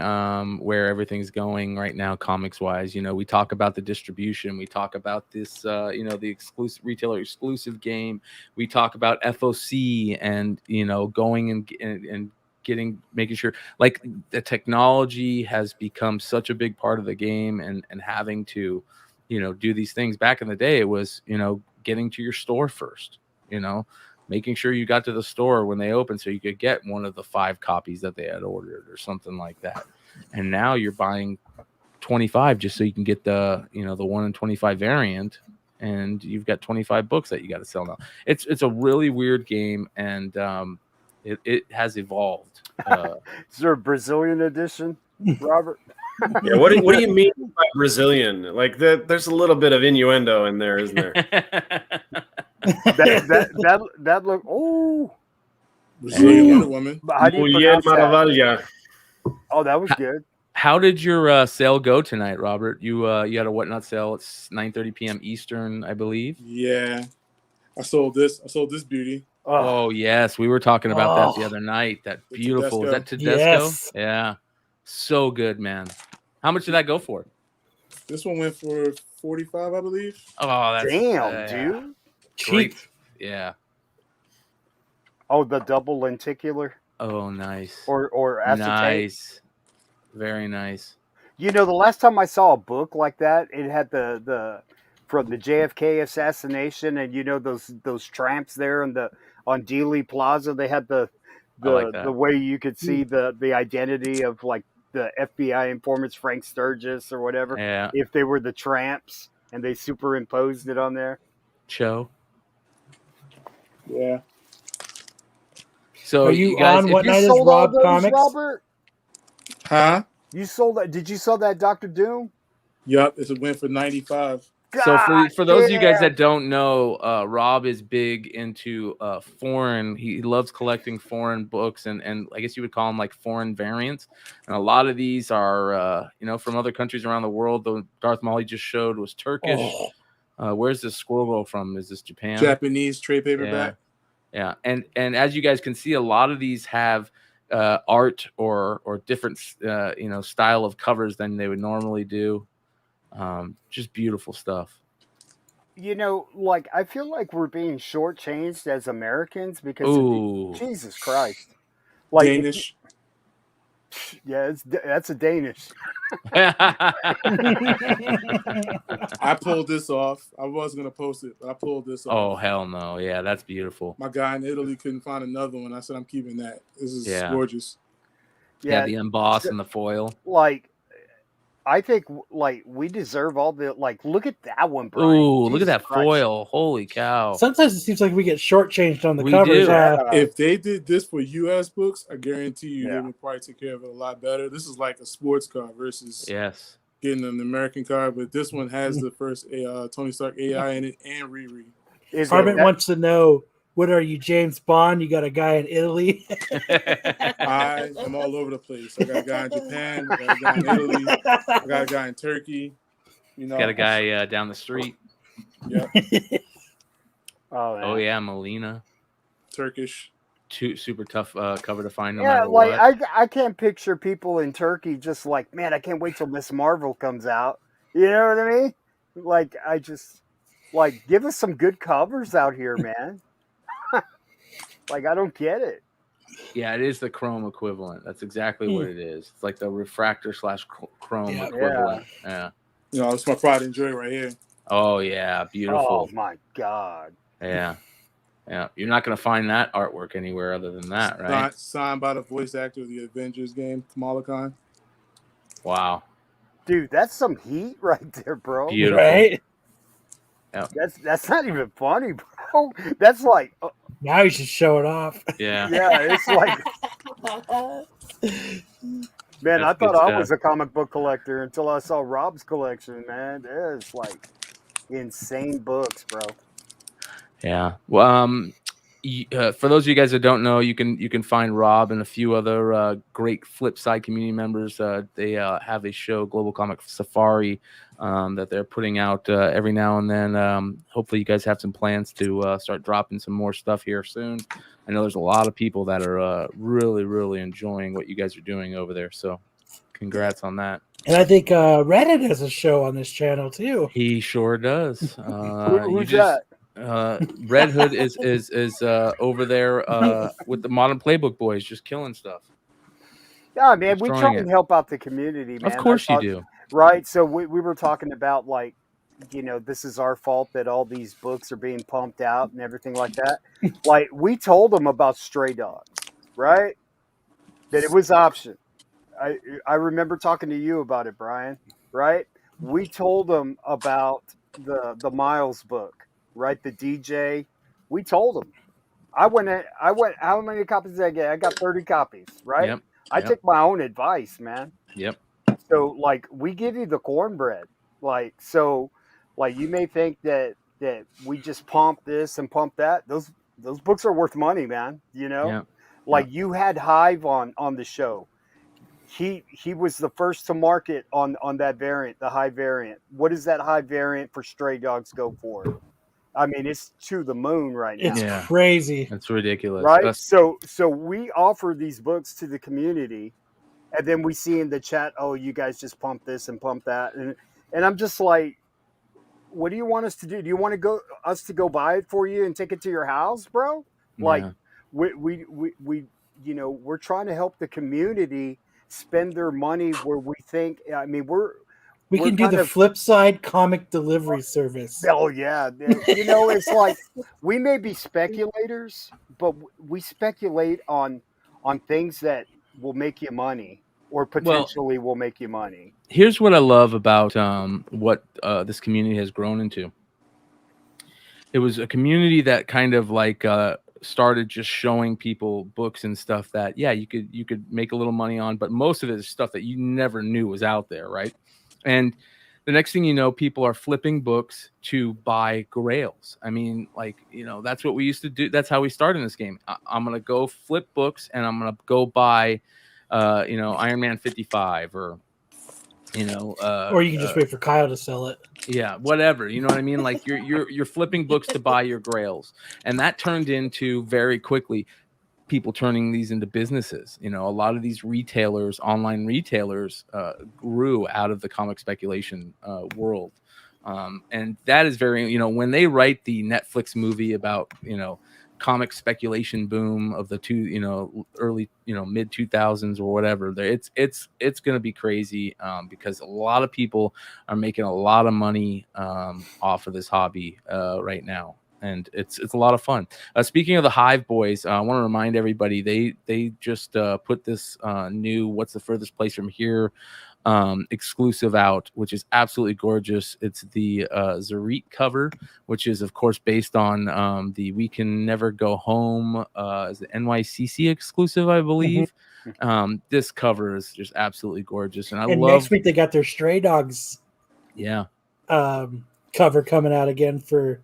where everything's going right now, comics wise. You know, we talk about the distribution, we talk about this the exclusive retailer exclusive game, we talk about FOC and going and making sure, like, the technology has become such a big part of the game, and having to do these things. Back in the day, it was getting to your store first, making sure you got to the store when they opened so you could get one of the 5 copies that they had ordered or something like that. And now you're buying 25 just so you can get the the 1 in 25 variant, and you've got 25 books that you got to sell now. It's a really weird game, and it has evolved. Is there a Brazilian edition, Robert? Yeah, what do you mean by Brazilian? Like there's a little bit of innuendo in there, isn't there? that look. Oh, Brazilian Wonder Woman. How do you Mulher pronounce that? Maravilha. Oh, that was good. How did your sale go tonight, Robert? You had a Whatnot sale. It's 9:30 p.m. Eastern, I believe. Yeah, I sold this beauty. Oh yes, we were talking about that the other night. That beautiful. Is that Tedesco? Yes. Yeah, so good, man. How much did that go for? This one went for 45, I believe. Oh, that's damn, dude. Cheap. Yeah. Oh, the double lenticular. Oh, nice. Or acetate. Nice. Very nice. The last time I saw a book like that, it had the from the JFK assassination, and those tramps there on Dealey Plaza. They had the way you could see the identity of, like, the FBI informants, Frank Sturgis or whatever. Yeah. If they were the tramps, and they superimposed it on there. Cho. Yeah. So are you guys, on What You Night is sold all Rob those, Comics? Robert? Huh? You sold that? Did you sell that Dr. Doom? Yup, it went for 95. So for those of you guys damn. that don't know, Rob is big into foreign. He loves collecting foreign books, and I guess you would call them like foreign variants. And a lot of these are from other countries around the world. The Darth Maul he just showed was Turkish. Where's this Squirrel Girl from? Is this Japan? Japanese trade paperback. Yeah. And as you guys can see, a lot of these have art or different style of covers than they would normally do. Just beautiful stuff. Like, I feel like we're being shortchanged as Americans because of Jesus Christ. Like, Danish. Yeah, that's a Danish. I pulled this off. I was going to post it, but I pulled this off. Oh, hell no. Yeah, that's beautiful. My guy in Italy couldn't find another one. I said, I'm keeping that. This is gorgeous. Yeah, the emboss and the foil. Like, I think, like, we deserve all the, like, look at that one, Brian. Ooh, look at that foil. Holy cow. Sometimes it seems like we get shortchanged on the covers. If they did this for U.S. books, I guarantee you they would probably take care of it a lot better. This is like a sports car versus getting an American car, but this one has the first Tony Stark AI in it and Riri. Armin wants to know, what are you, James Bond? You got a guy in Italy? I am all over the place. I got a guy in Japan. I got a guy in Italy. I got a guy in Turkey. Got a guy down the street. Yeah. Oh yeah, Melina. Turkish. Super tough cover to find. No yeah, matter like what. I can't picture people in Turkey just like, man, I can't wait till Miss Marvel comes out. You know what I mean? Like, I just give us some good covers out here, man. Like, I don't get it. Yeah, it is the chrome equivalent. That's exactly what it is. It's like the refractor / chrome equivalent. Yeah. It's my pride and joy right here. Oh yeah, beautiful. Oh my God. Yeah. You're not going to find that artwork anywhere other than that, right? Signed by the voice actor of the Avengers game, Kamala Khan. Wow. Dude, that's some heat right there, bro. Beautiful. Right? Yeah. That's not even funny, bro. That's like now you should show it off. Yeah. Yeah, it's like man, I thought I was a comic book collector until I saw Rob's collection, man. There's like insane books, bro. Yeah. Well, For those of you guys that don't know, you can find Rob and a few other great Flipside community members. They have a show, Global Comic Safari, that they're putting out every now and then. Hopefully, you guys have some plans to start dropping some more stuff here soon. I know there's a lot of people that are really, really enjoying what you guys are doing over there. So, congrats on that. And I think Reddit has a show on this channel too. He sure does. Who's that? Red Hood is over there with the Modern Playbook boys, just killing stuff. Yeah, man, we try and help out the community, man. Of course you do. Right. So we were talking about, like, this is our fault that all these books are being pumped out and everything like that. Like, we told them about Stray Dogs, right? That it was option. I remember talking to you about it, Brian, right? We told them about the Miles book. Right, the DJ. We told him. I went. How many copies did I get? I got 30 copies. Right. Yep. I take my own advice, man. Yep. So, like, we give you the cornbread. Like, so, like, you may think that we just pump this and pump that. Those books are worth money, man. Yeah. Like, you had Hive on the show. He was the first to market on that variant, the Hive variant. What does that Hive variant for Stray Dogs go for? I mean, it's to the moon right now. It's crazy. It's ridiculous. Right? So we offer these books to the community, and then we see in the chat, oh, you guys just pump this and pump that. And I'm just like, what do you want us to do? Do you want us to go buy it for you and take it to your house, bro? Like, we we're trying to help the community spend their money where we think, I mean, we can do the Flipside comic delivery service. Oh, yeah. It's like, we may be speculators, but we speculate on things that will make you money or potentially will make you money. Here's what I love about what this community has grown into. It was a community that kind of like started just showing people books and stuff that, you could make a little money on, but most of it is stuff that you never knew was out there, right? And the next thing you know, people are flipping books to buy grails. I mean, like, that's what we used to do. That's how we started in this game. I'm going to go flip books and I'm going to go buy, Iron Man 55 or, or you can just wait for Kyle to sell it. Yeah, whatever. You know what I mean? Like you're flipping books to buy your grails. And that turned into very quickly people turning these into businesses. A lot of these retailers, online retailers, grew out of the comic speculation world. And that is very, when they write the Netflix movie about, comic speculation boom of the early, mid 2000s or whatever, it's going to be crazy because a lot of people are making a lot of money off of this hobby right now. And it's a lot of fun. Speaking of the Hive boys, I want to remind everybody they just put this new "What's the Furthest Place from Here" exclusive out, which is absolutely gorgeous. It's the Zarit cover, which is of course based on the "We Can Never Go Home" is the NYCC exclusive, I believe. Mm-hmm. This cover is just absolutely gorgeous, and love. Next week they got their Stray Dogs, cover coming out again for.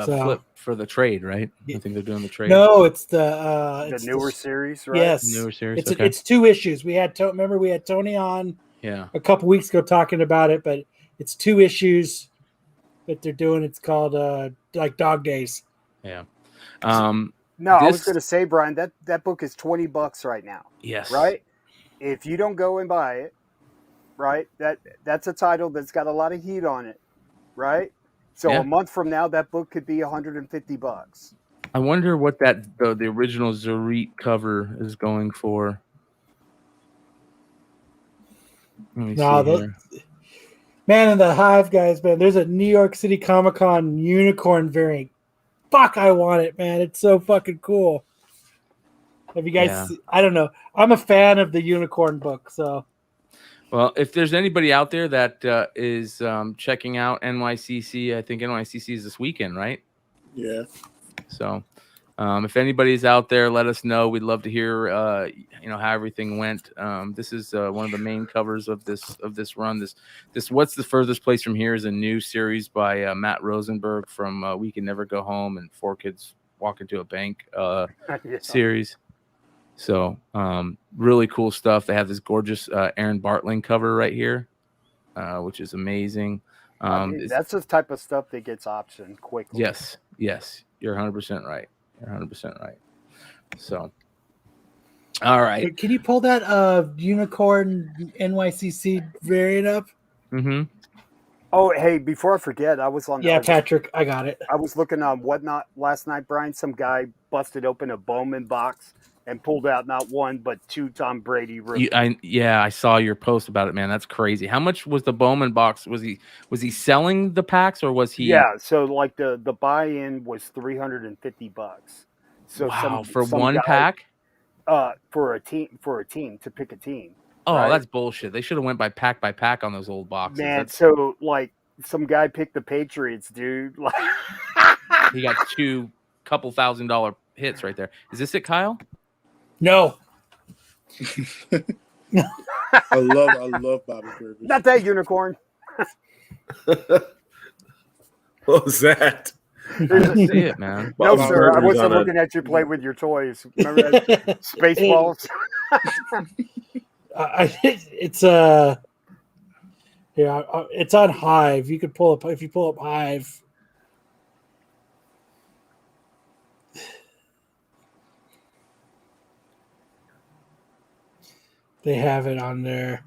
Flip for the trade, right? I think they're doing the trade. No, it's the newer series, right? Yes, newer series. It's 2 issues. We had remember we had Tony on a couple weeks ago talking about it, but it's 2 issues that they're doing. It's called like Dog Days. Yeah. I was going to say, Brian, that book is $20 right now. Yes. Right. If you don't go and buy it, right, that's a title that's got a lot of heat on it, right? So a month from now, that book could be $150. I wonder what the original Zarit cover is going for. Let me see here. Man, and the Hive guys, man, there's a New York City Comic Con unicorn variant. Fuck, I want it, man. It's so fucking cool. Have you guys? I don't know. I'm a fan of the unicorn book, so. Well, if there's anybody out there that is checking out NYCC, I think NYCC is this weekend, right? Yeah. So, if anybody's out there, let us know. We'd love to hear, how everything went. This is one of the main covers of this run. This What's the Furthest Place from Here is a new series by Matt Rosenberg from We Can Never Go Home and 4 Kids walk into a bank Yeah. series. So really cool stuff. They have this gorgeous Aaron Bartling cover right here, which is amazing. That's the type of stuff that gets optioned quickly. Yes, you're 100% right. You're 100% right. So, all right. Wait, can you pull that unicorn NYCC variant up? Mm-hmm. Oh, hey, before I forget, I was on. Yeah, Patrick, I got it. I was looking on Whatnot last night, Brian. Some guy busted open a Bowman box and pulled out not one but two Tom Brady rookies. I saw your post about it, man. That's crazy. How much was the Bowman box? Was he selling the packs or was he? Yeah, so like the buy-in was $350. So wow, some one guy, pack? For a team to pick a team. Oh, right? That's bullshit. They should have went by pack on those old boxes. Man, so like some guy picked the Patriots, dude. Like he got two couple $1,000 hits right there. Is this it, Kyle? No. I love Bobby Burgers. Not that unicorn. What was that? See it, man. No, Bob's sir. I Burgers wasn't on looking at you play with your toys. Remember that? Spaceballs? It's on Hive. You could pull up if you pull up Hive. They have it on there.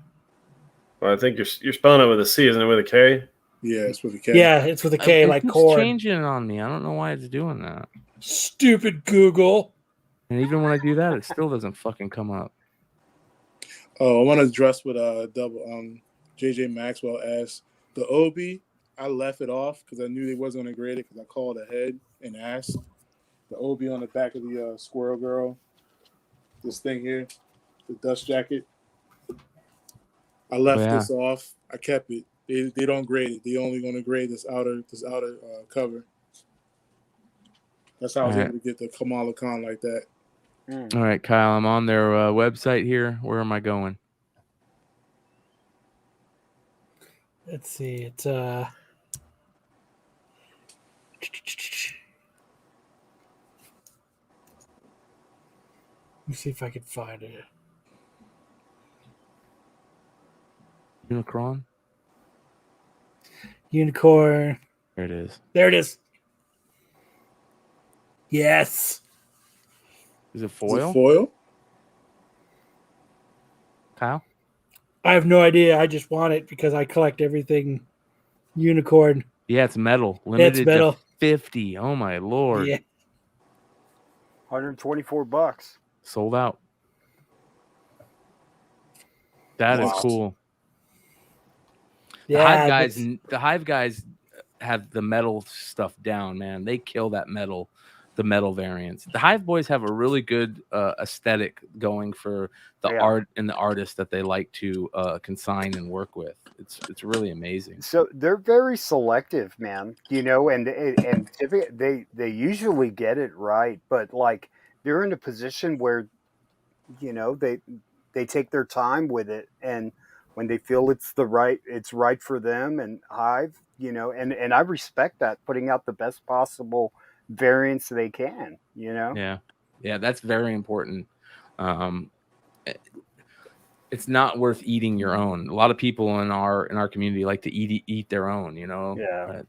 Well, I think you're spelling it with a C, isn't it with a K? Yeah, it's with a K. Yeah, it's with a K, like it's corn. changing on me. I don't know why it's doing that. Stupid Google. And even when I do that, it still doesn't fucking come up. Oh, I want to address what JJ Maxwell asked. The Obi, I left it off because I knew they wasn't going to grade it because I called ahead and asked. The Obi on the back of the Squirrel Girl, this thing here, the dust jacket. I left this off. I kept it. They don't grade it. They only going to grade this outer cover. That's how I was able to get the Kamala Khan like that. All right, Kyle, I'm on their website here. Where am I going? Let's see. It's Let me see if I can find it. Unicron? Unicorn. There it is. There it is. Yes. Is it foil? Is it foil? Kyle? I have no idea. I just want it because I collect everything unicorn. Yeah, it's metal. Limited metal. to 50. Oh my lord. Yeah. $124. Sold out. That is cool. Yeah, the Hive guys have the metal stuff down, man. They kill that metal, the metal variants. The Hive boys have a really good aesthetic going for the art and the artists that they like to consign and work with. It's really amazing. So they're very selective, man. You know, and they usually get it right, but like they're in a position where, you know, they take their time with it, and when they feel it's right for them and Hive, you know, and I respect that, putting out the best possible variants they can, you know. Yeah, that's very important. It's not worth eating your own. A lot of people in our community like to eat their own, you know. Yeah,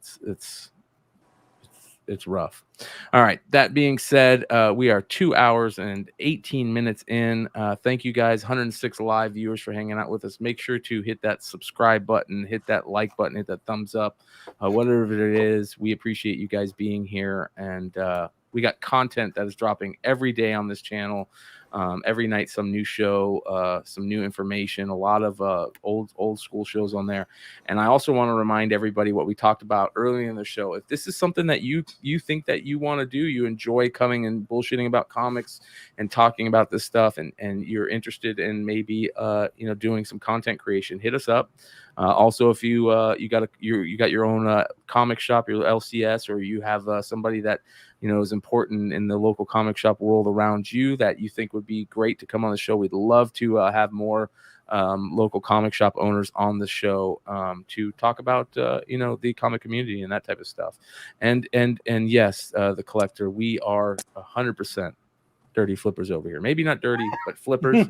it's rough. All right. That being said, we are 2 hours and 18 minutes in. Thank you guys, 106 live viewers, for hanging out with us. Make sure to hit that subscribe button, hit that like button, hit that thumbs up, whatever it is. We appreciate you guys being here, and we got content that is dropping every day on this channel. Every night, some new show, some new information, a lot of old school shows on there. And I also want to remind everybody what we talked about earlier in the show. If this is something that you think that you want to do, you enjoy coming and bullshitting about comics and talking about this stuff, and you're interested in maybe doing some content creation, hit us up. Also, if you got your own comic shop, your LCS, or you have somebody that is important in the local comic shop world around you that you think would be great to come on the show, we'd love to have more local comic shop owners on the show to talk about the comic community and that type of stuff. And yes, the collector, we are 100% dirty flippers over here. Maybe not dirty, but flippers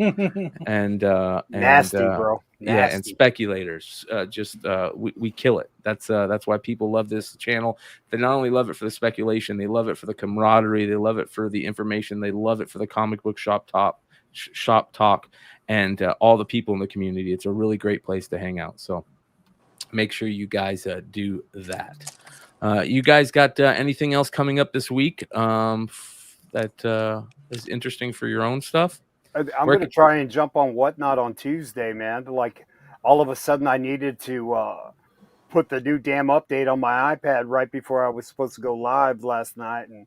and nasty, bro. Nasty. Yeah, and speculators. We kill it. That's why people love this channel. They not only love it for the speculation, they love it for the camaraderie, they love it for the information, they love it for the comic book shop talk, and all the people in the community. It's a really great place to hang out. So make sure you guys do that. You guys got anything else coming up this week that is interesting for your own stuff? I'm going to try and jump on Whatnot on Tuesday, man. Like, all of a sudden I needed to put the new damn update on my iPad right before I was supposed to go live last night, and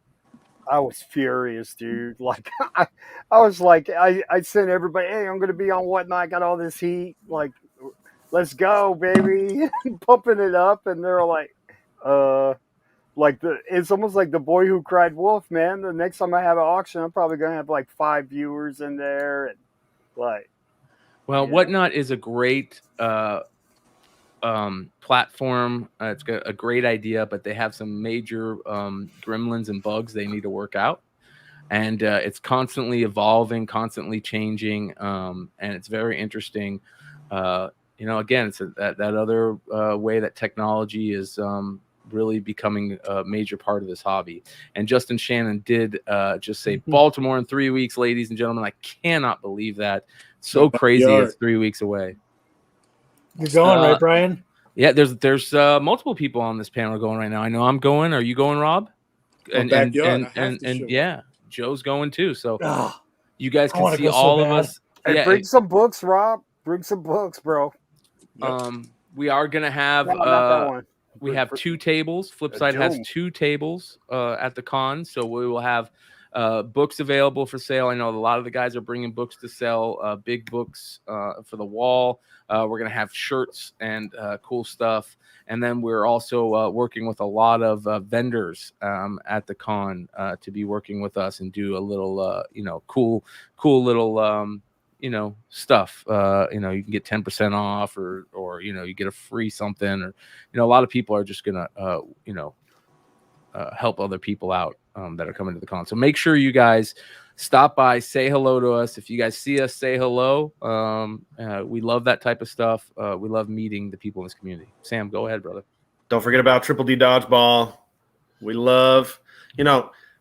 I was furious, dude. Like, I was like, I sent everybody, hey, I'm going to be on Whatnot. I got all this heat. Like, let's go, baby. Pumping it up. And they're like, it's almost like the boy who cried wolf, man. The next time I have an auction, I'm probably going to have like 5 viewers in there. And like, Whatnot is a great platform. It's got a great idea, but they have some major gremlins and bugs they need to work out. And it's constantly evolving, constantly changing. And it's very interesting. Again, it's that other way that technology is really becoming a major part of this hobby. And Justin Shannon did just say Baltimore in 3 weeks, ladies and gentlemen. I cannot believe that. So crazy. It's 3 weeks away. You're going, right, Brian? Yeah, there's multiple people on this panel going right now. I know I'm going. Are you going, Rob? And yeah, Joe's going too. So you guys can see all of us. Hey, bring some books, Rob. Bring some books, bro. We are gonna have not that one. We have 2 tables. Flipside has 2 tables at the con, so we will have books available for sale. I know a lot of the guys are bringing books to sell, big books for the wall. We're going to have shirts and cool stuff. And then we're also working with a lot of vendors at the con to be working with us and do a little, cool little, stuff. You can get 10% off or you get a free something, or, a lot of people are just going to, help other people out that are coming to the con. So make sure you guys stop by, say hello to us. If you guys see us, say hello. We love that type of stuff. We love meeting the people in this community. Sam, go ahead, brother. Don't forget about Triple D Dodgeball. We love,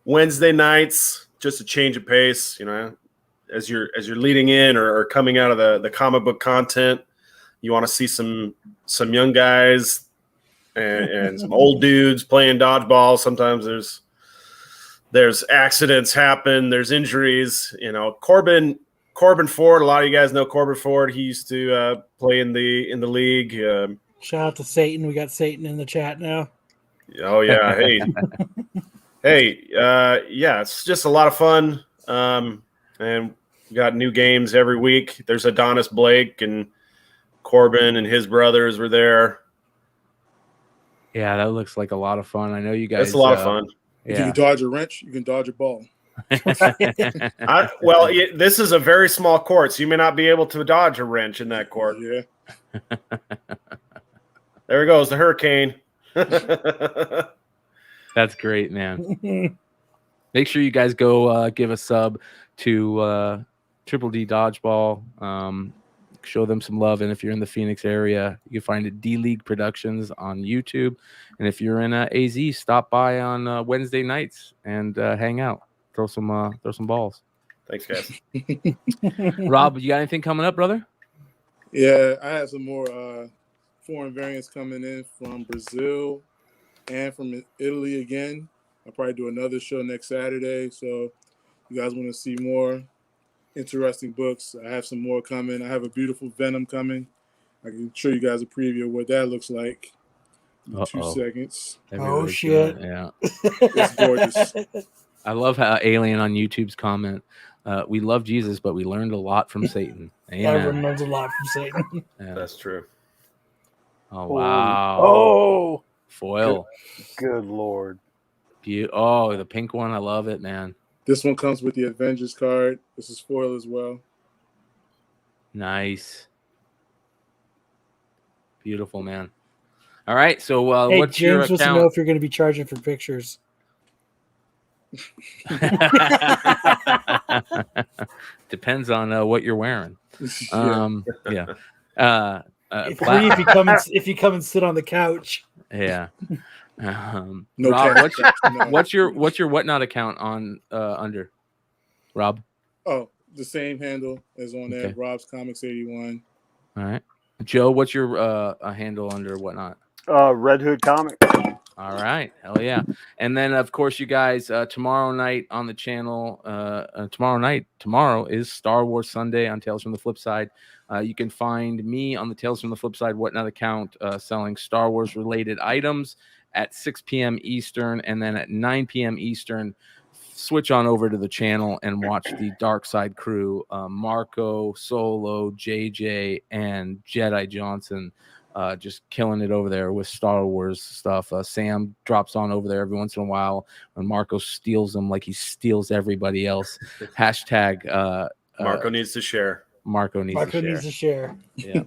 Wednesday nights, just a change of pace, as you're leading in or coming out of the comic book content. You want to see some young guys and some old dudes playing dodgeball. Sometimes there's accidents happen. There's injuries. Corbin Ford. A lot of you guys know Corbin Ford. He used to play in the league. Shout out to Satan. We got Satan in the chat now. Oh yeah. Hey, yeah. It's just a lot of fun. And we got new games every week. There's Adonis Blake and Corbin and his brothers were there. Yeah, that looks like a lot of fun. I know you guys. It's a lot of fun. If you can dodge a wrench, you can dodge a ball. This is a very small court, so you may not be able to dodge a wrench in that court. Yeah. There goes the hurricane. That's great, man. Make sure you guys go give a sub to Triple D Dodgeball. Show them some love. And if you're in the Phoenix area, you can find it D-League Productions on YouTube. And if you're in AZ, stop by on Wednesday nights and hang out. Throw some balls. Thanks, guys. Rob, you got anything coming up, brother? Yeah, I have some more foreign variants coming in from Brazil and from Italy again. I'll probably do another show next Saturday. So you guys want to see more interesting books, I have some more coming. I have a beautiful Venom coming. I can show you guys a preview of what that looks like in 2 seconds. Oh, shit. Yeah. It's gorgeous. I love how Alien on YouTube's comment. We love Jesus, but we learned a lot from Satan. Everyone learns a lot from Satan. Yeah. That's true. Oh, wow. Oh. Foil. Good Lord. The pink one. I love it, man. This one comes with the Avengers card. This is foil as well. Nice. Beautiful, man. All right. So Hey, what's James your wants to know account? if you're going to be charging for pictures. Depends on what you're wearing. Yeah. If you come and sit on the couch. Yeah. No Rob, no. what's your Whatnot account on under? Rob? Oh, the same handle as on there. Okay. Rob's Comics 81. All right. Joe, what's your handle under Whatnot? Red Hood Comics. All right. Hell yeah. And then, of course, you guys, tomorrow night on the channel, tomorrow is Star Wars Sunday on Tales from the Flipside. You can find me on the Tales from the Flipside Whatnot account selling Star Wars related items at 6 p.m. Eastern. And then at 9 p.m. Eastern, switch on over to the channel and watch the Dark Side crew, Marco, Solo, JJ, and Jedi Johnson. Just killing it over there with Star Wars stuff. Sam drops on over there every once in a while when Marco steals them like he steals everybody else. Hashtag Marco needs to share. Marco needs to share. Yeah.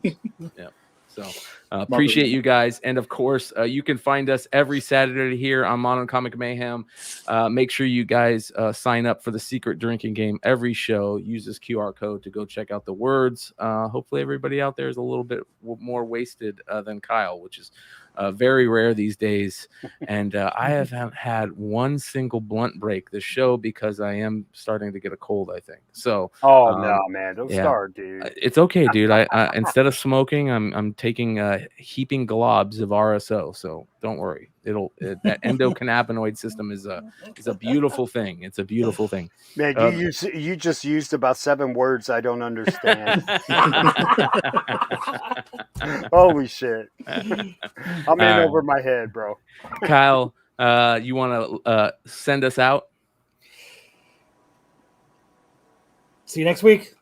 Yeah. So appreciate you guys. And of course, you can find us every Saturday here on Modern Comic Mayhem. Make sure you guys sign up for the secret drinking game every show. Use this QR code to go check out the words. Hopefully everybody out there is a little bit more wasted than Kyle, which is very rare these days. And I haven't had one single blunt break this show because I am starting to get a cold, I think. So no, man, don't start, dude. It's okay, dude. I instead of smoking, I'm taking heaping globs of RSO. So don't worry. That endocannabinoid system is a beautiful thing. It's a beautiful thing. Man, you just used about 7 words I don't understand. Holy shit. I'm in over my head, bro. Kyle, you want to send us out? See you next week.